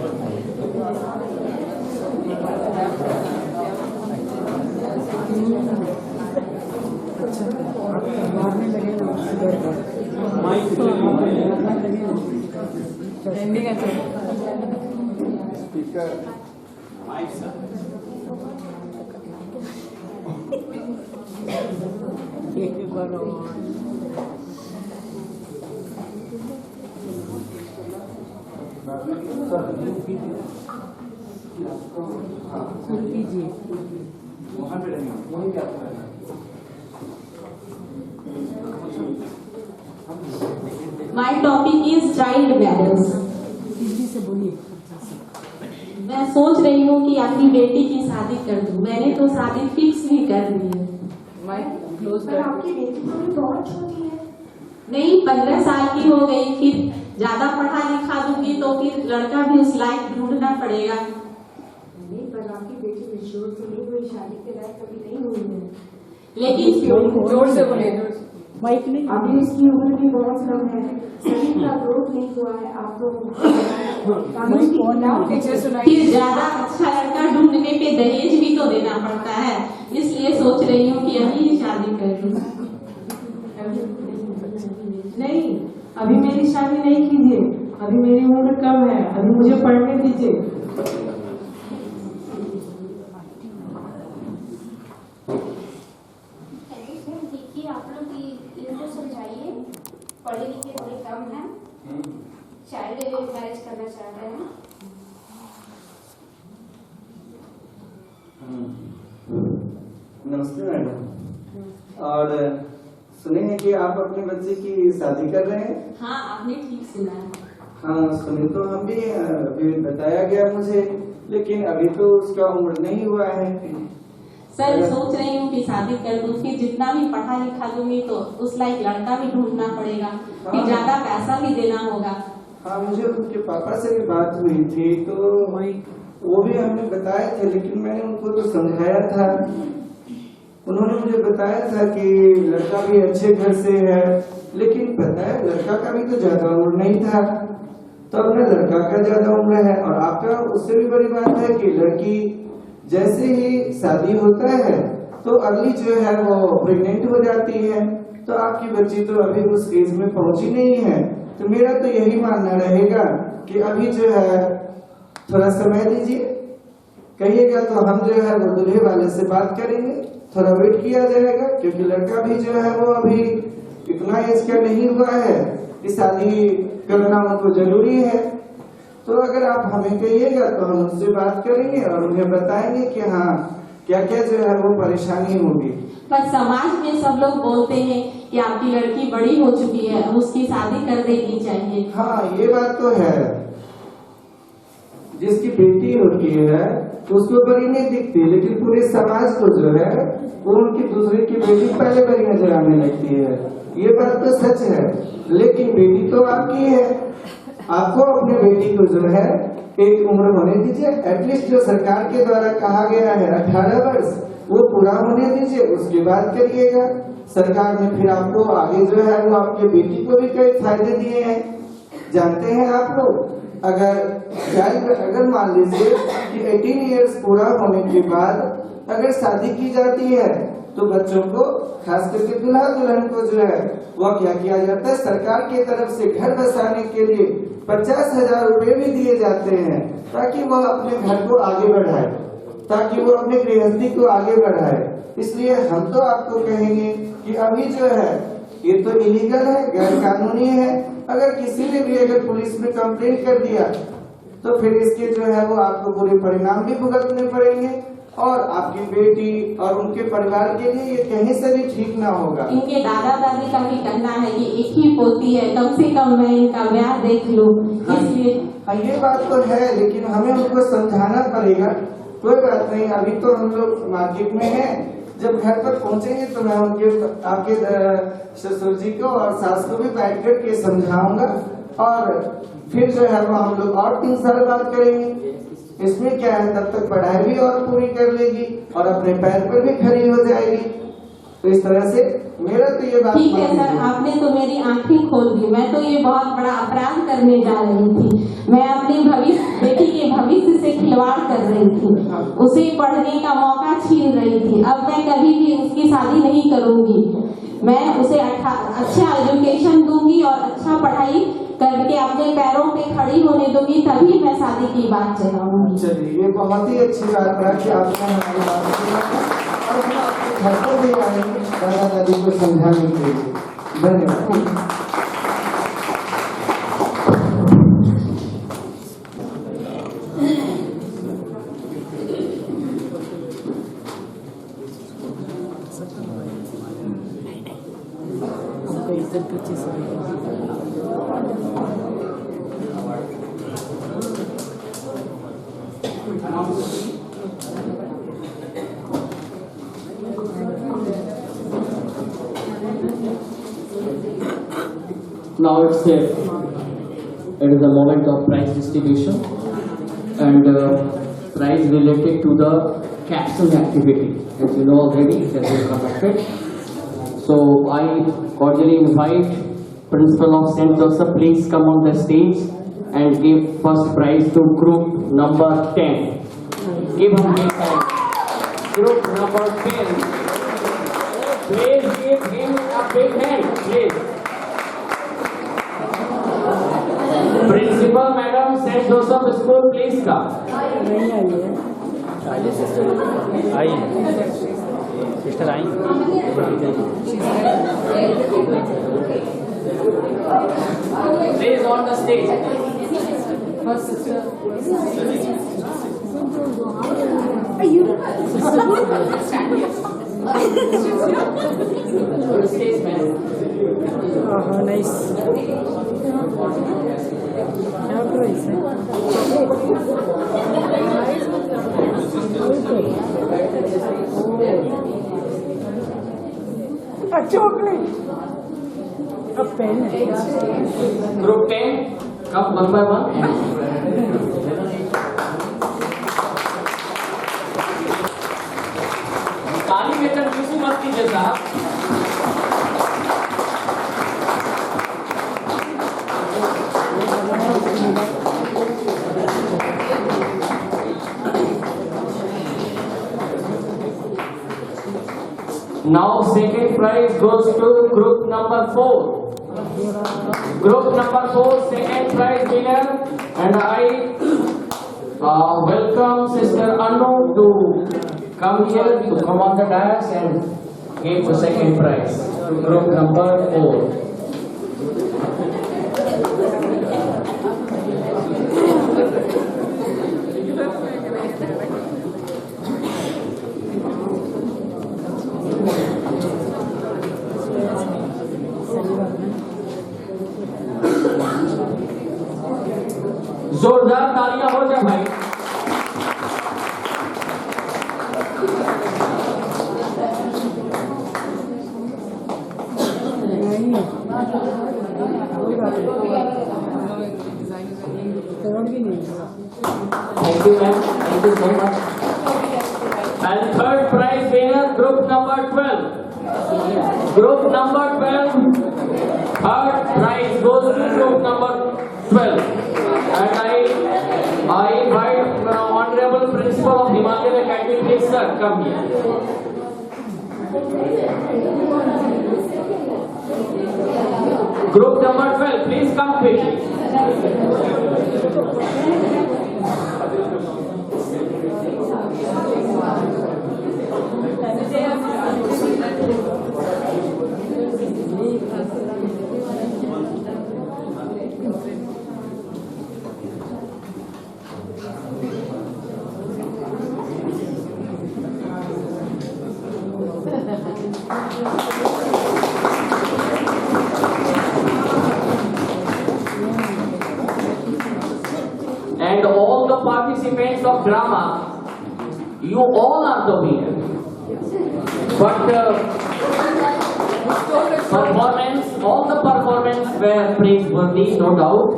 My topic is child marriage. मैं सोच रही हूँ कि अपनी बेटी की शादी कर दूं। मैंने तो शादी फिक्स भी कर दी है। पर आपकी बेटी तो भी बहुत छोटी है। नहीं, 15 साल की हो गई, फिर ज्यादा पढ़ा लिखा दूंगी तो फिर लड़का भी उस लायक ढूंढना पड़ेगा। नहीं, पर आपकी बेटी मैच्योर तो नहीं हुई, शादी के लायक कभी नहीं हुई है। लेकिन जोर से बोले, माइक नहीं, अभी उसकी उम्र भी बहुत कम है, शरीर का ग्रोथ नहीं हुआ है। आपको फिर ज्यादा अच्छा लड़का ढूंढने पे दहेज भी तो देना पड़ता है, इसलिए सोच रही हूँ कि अभी ही शादी कर दूं। नहीं, अभी मेरी शादी नहीं कीजिए, अभी मेरी उम्र कम है, अभी मुझे पढ़ने दीजिए। देखिए आप लोग इनको समझाइए, पढ़े लिखे थोड़े कम हैं, चाइल्ड मैरिज करना चाहते हैं। नमस्ते मैडम, और सुने हैं कि आप अपने बच्चे की शादी कर रहे हैं? हाँ, आपने ठीक सुना है। हाँ सुने तो हम भी, अभी बताया गया मुझे, लेकिन अभी तो उसका उम्र नहीं हुआ है। सर, सोच रही हूँ कि शादी कर दूं, फिर जितना भी पढ़ा लिखा दूंगी तो उस लायक लड़का भी ढूंढना पड़ेगा, फिर ज्यादा पैसा भी देना होगा। हाँ, मुझे उनके पापा से भी बात हुई थी तो वो भी हमने बताए थे, लेकिन मैंने उनको तो समझाया था। उन्होंने मुझे बताया था कि लड़का भी अच्छे घर से है, लेकिन पता है लड़का का भी तो ज्यादा उम्र नहीं था, तो अपना लड़का का ज्यादा उम्र है। और आपका उससे भी बड़ी बात है कि लड़की जैसे ही शादी होता है तो अगली जो है वो प्रेग्नेंट हो जाती है। तो आपकी बच्ची तो अभी उस एज में पहुंची नहीं है। तो मेरा तो यही मानना रहेगा कि अभी जो है थोड़ा समय दीजिए, कहिएगा तो हम जो है वो दूल्हे वाले से बात करेंगे, थोड़ा वेट किया जाएगा, क्योंकि लड़का भी जो है वो अभी इतना एज का नहीं हुआ है कि शादी करना उनको जरूरी है। तो अगर आप हमें कहिएगा तो हम उनसे बात करेंगे और उन्हें बताएंगे कि हाँ क्या क्या जो है वो परेशानी होगी। पर समाज में सब लोग बोलते हैं कि आपकी लड़की बड़ी हो चुकी है, उसकी शादी कर देनी चाहिए। हाँ ये बात तो है, जिसकी बेटी होती है तो उसको बड़ी नहीं दिखती, लेकिन पूरे समाज को जो है वो उनकी दूसरे की बेटी पहले बड़ी नजर आने लगती है। ये बात तो सच है, लेकिन बेटी तो आपकी है, आपको अपने बेटी को जो है एक उम्र होने दीजिए, एटलीस्ट जो सरकार के द्वारा कहा गया है 18 वर्ष वो पूरा होने दीजिए, उसके बाद करिएगा। सरकार ने फिर आपको आगे जो है वो आपके बेटी को भी कई फायदे दिए हैं, जानते हैं आप लोग। अगर मान लीजिए कि 18 इयर्स पूरा होने के बाद अगर शादी की जाती है तो बच्चों को खास करके दूल्हा दुल्हन को जो है वह क्या किया जाता है, सरकार की तरफ से घर बसाने के लिए 50,000 रुपए भी दिए जाते हैं, ताकि वह अपने घर को आगे बढ़ाए, ताकि वो अपने गृहस्थी को आगे बढ़ाए। इसलिए हम तो आपको कहेंगे कि अभी जो है ये तो इलीगल है, गैर कानूनी है। अगर किसी ने भी अगर पुलिस में कंप्लेंट कर दिया तो फिर इसके जो है वो आपको पूरे परिणाम भी भुगतने पड़ेंगे, और आपकी बेटी और उनके परिवार के लिए ये कहीं से भी ठीक ना होगा। इनके दादा दादी का भी कहना है कि एक ही पोती है, कम से कम मैं इनका ब्याह देख लूं, इसलिए। हाँ ये बात तो है, लेकिन हमें उनको समझाना पड़ेगा। कोई बात नहीं, अभी तो हम लोग मार्केट में हैं, जब घर पर पहुंचेंगे तो मैं आपके ससुर जी को और सास को भी बैठ कर के समझाऊंगा, और फिर जो है वो हम लोग और 3 साल बात करेंगे। इसमें क्या है, तब तक पढ़ाई भी और पूरी कर लेगी और अपने पैर पर भी खड़ी हो जाएगी। तो इस तरह से मेरा तो ये बात ठीक है सर, आपने तो मेरी आंखें खोल दी। मैं तो ये बहुत बड़ा अपराध करने जा रही थी, मैं अपनी बेटी के भविष्य से खिलवाड़ कर रही थी, उसे पढ़ने का मौका छीन रही थी। अब मैं कभी भी उसकी शादी नहीं करूंगी, मैं उसे अच्छा एजुकेशन दूंगी और अच्छा पढ़ाई करके अपने पैरों पे खड़ी होने दूंगी, तभी मैं शादी की बात चलाऊंगी। चलिए ये बहुत ही अच्छी बात है कि आपने हमारी बात सुना, और हम आपके घर पर भी आएंगे दादा दादी को समझाने के लिए। धन्यवाद। Now it is the moment of prize distribution, and prize related to the capsule activity. As you know already, it has been conducted. So I cordially invite Principal of St. Joseph, please come on the stage and give first prize to group number 10. Give him a hand. Group number 10. Please give him a big hand, please. Principal Madam, St. Joseph School, please come. आई sister आई Please on the stage. First sister. Stage man. Nice chocolate pen Group 10, come one by one. ताली में confusion मत कीजिए साहब। Now second prize goes to group number 4. Group number 4, second prize winner, and I welcome Sister Anu to come here, to come on the dais and give the second prize to group number 4. जोरदार तालियां हो जाए भाई। Thank you ma'am, thank you so much. And third prize winner, group number 12. Group number 12, third prize goes to group number 12. And I invite Honorable Principal of Himalayan Academy, please sir, come here. Group number 12, please come quickly. And all the participants of drama, you all are the winner. But all the performance were praiseworthy, no doubt.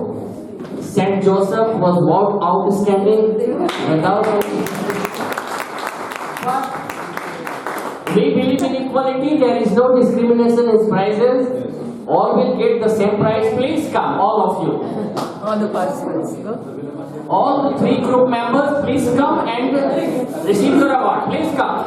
St. Joseph was what outstanding, without. But we believe in equality. There is no discrimination in prizes. All will get the same prize. Please come, all of you. All the participants. All the 3 group members, please come and receive your award. Please come.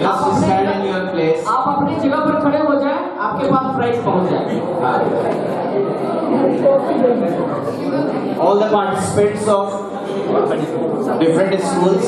Just stand in your place. आप अपनी जगह पर खड़े हो जाएं, आपके पास prize पहुंच जाए. All the participants of different schools.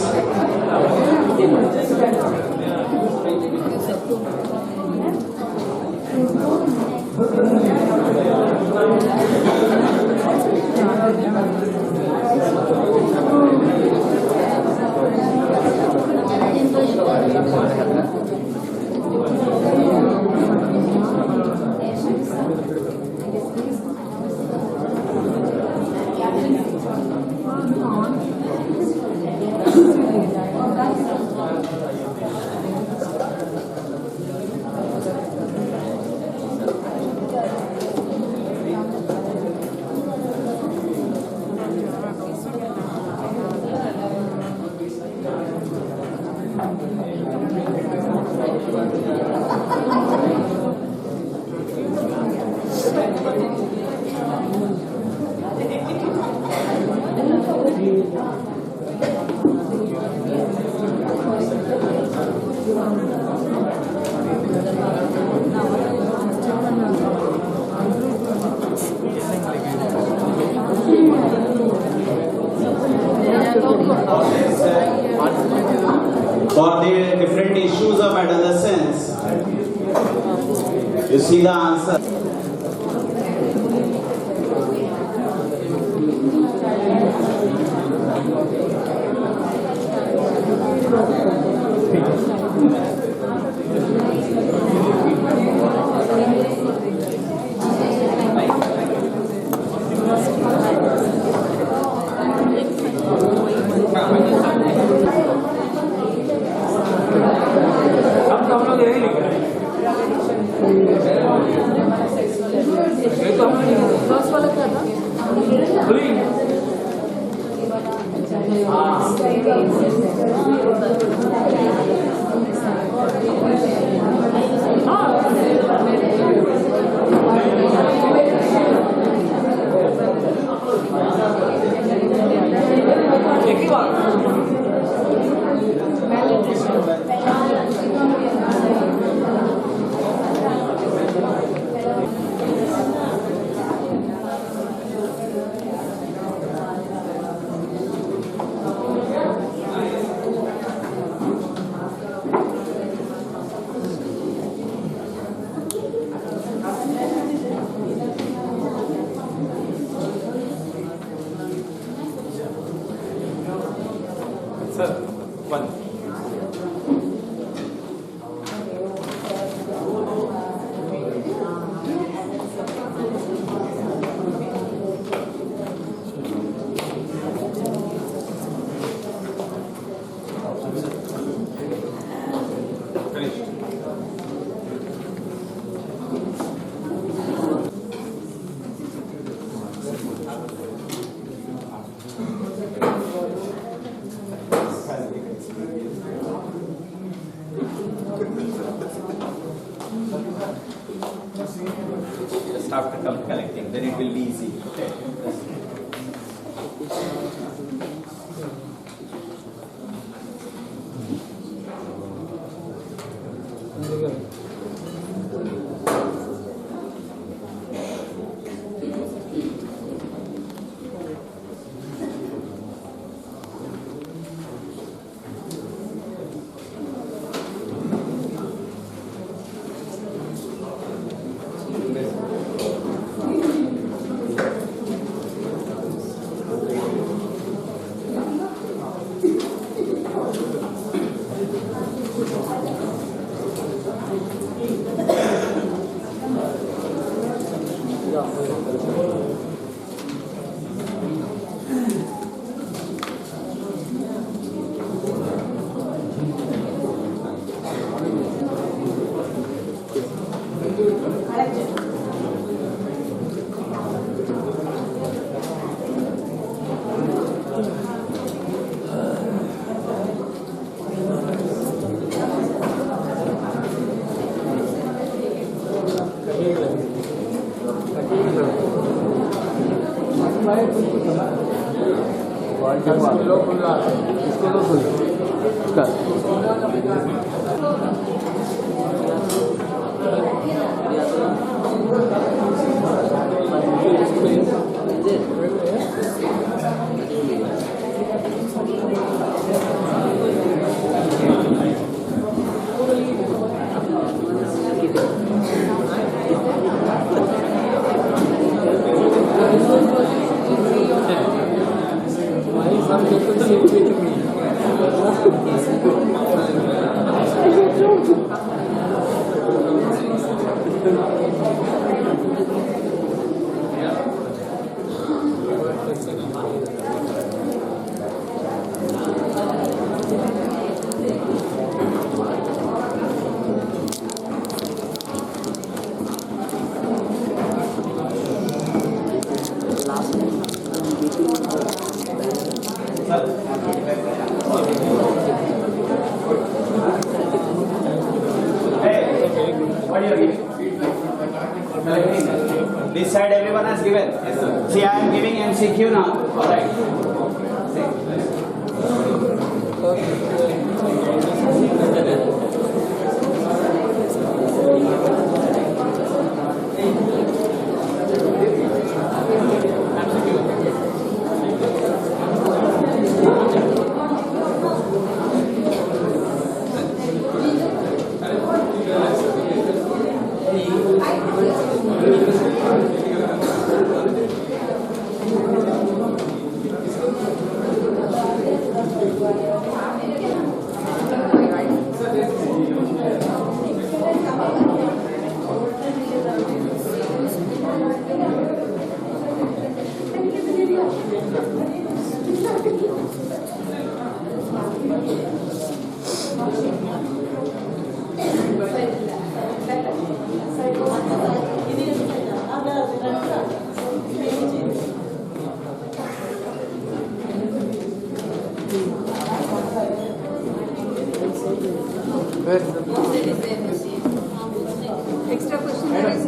For the different issues of adolescence, you see the answer. हम लोग यही लिख रहे हैं. Just have to come collecting, then it will be easy. Okay. This side everyone has given. See, I am giving MCQ now. All right. Extra question there is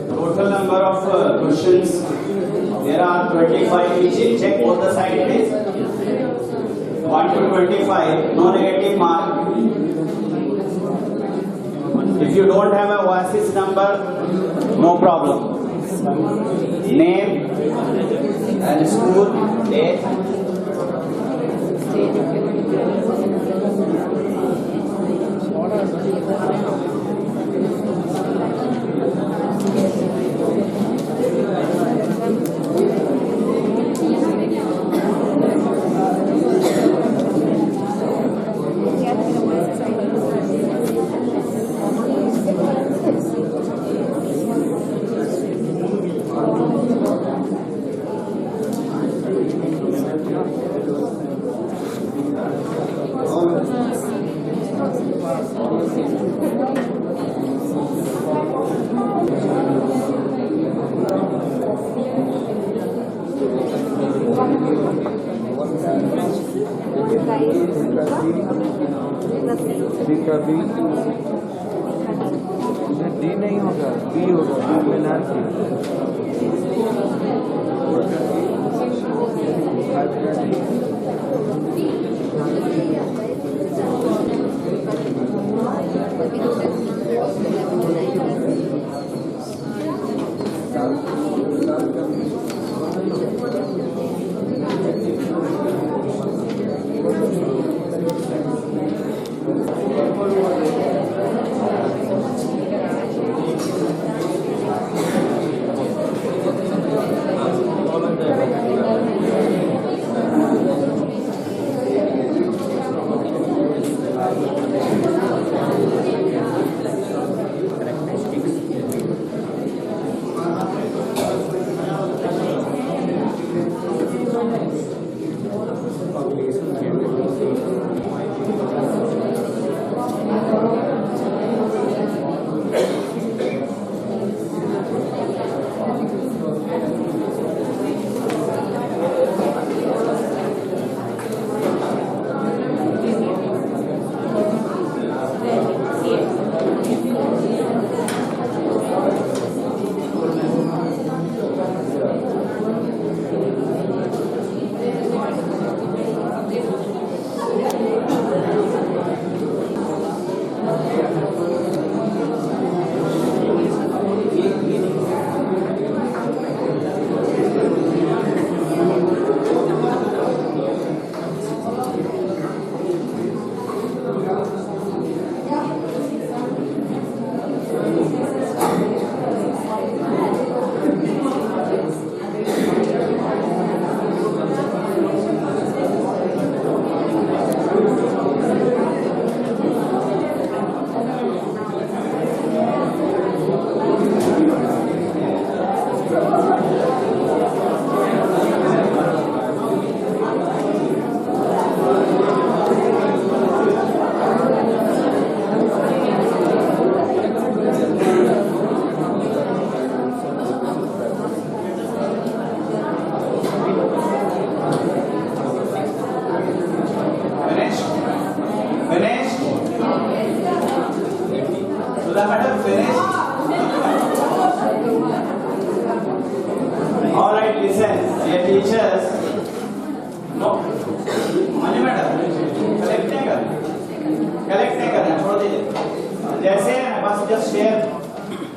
Total number of questions. There are 25 each. Check both the sides, please. 1 to 25. No negative mark. If you don't have a Oasis number, no problem. Name and school, date. D नहीं होगा, B होगा,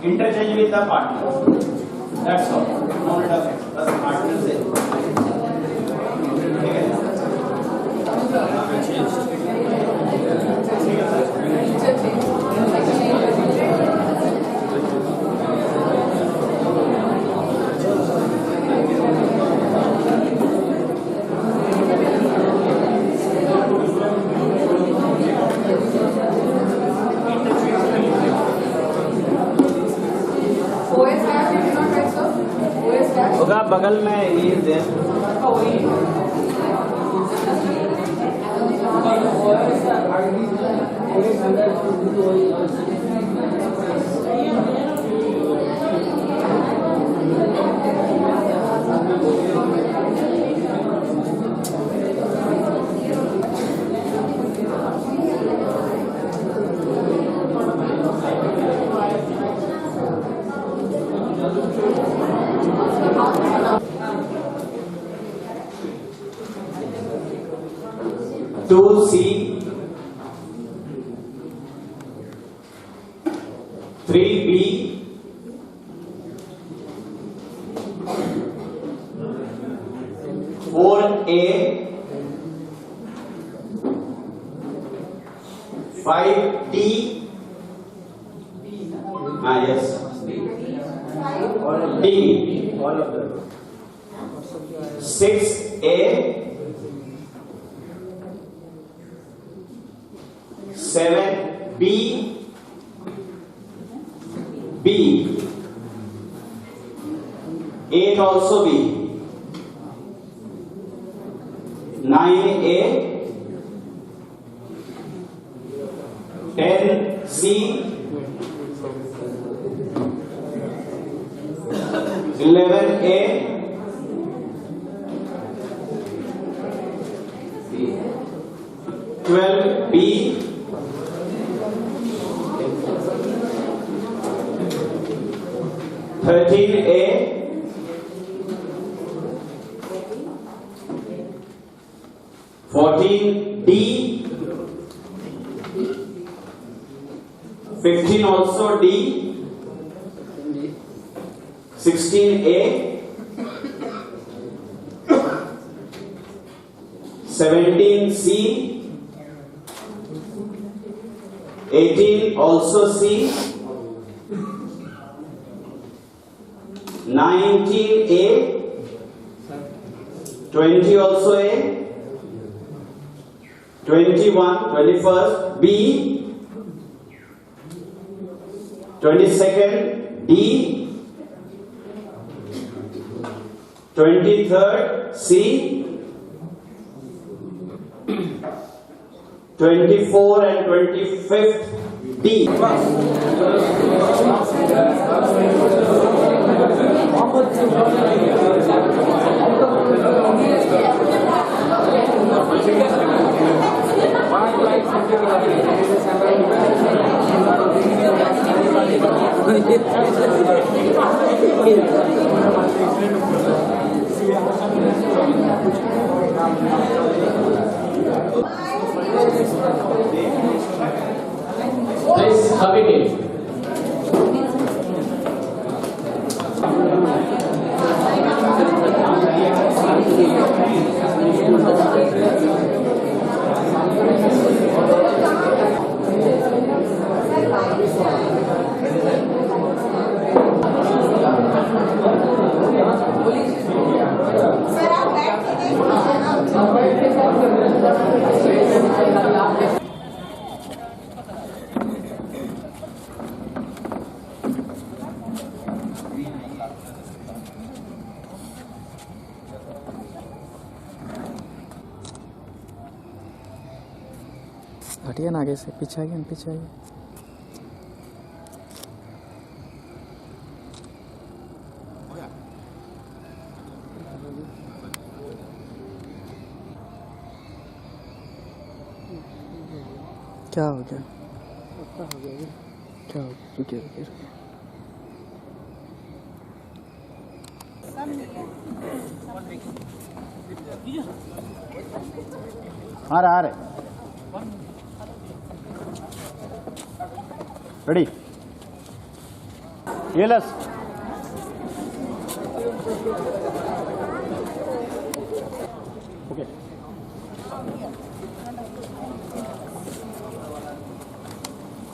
Interchange with the partner. That's all. No need of it. बस partner से. ठीक है. होगा बगल में ही दे. 2C, 3B, 4A, 5D, yes, D, 6A, 7B, B, 8 also B, 9A, 10C, 11A, 12B, 13A, 14D, 15 also D, 16A, 17C, 18 also C, 19A, 20 also A, 21, 21st B, 22nd D, 23rd C, 24 and 25th D. Please have it. हटिए ना आगे से, पीछे आइए, पीछे आइए। क्या हो गया? क्या हो गया? रुकिए रुकिए रुकिए। आ रहे रेडी टीएलएस ओके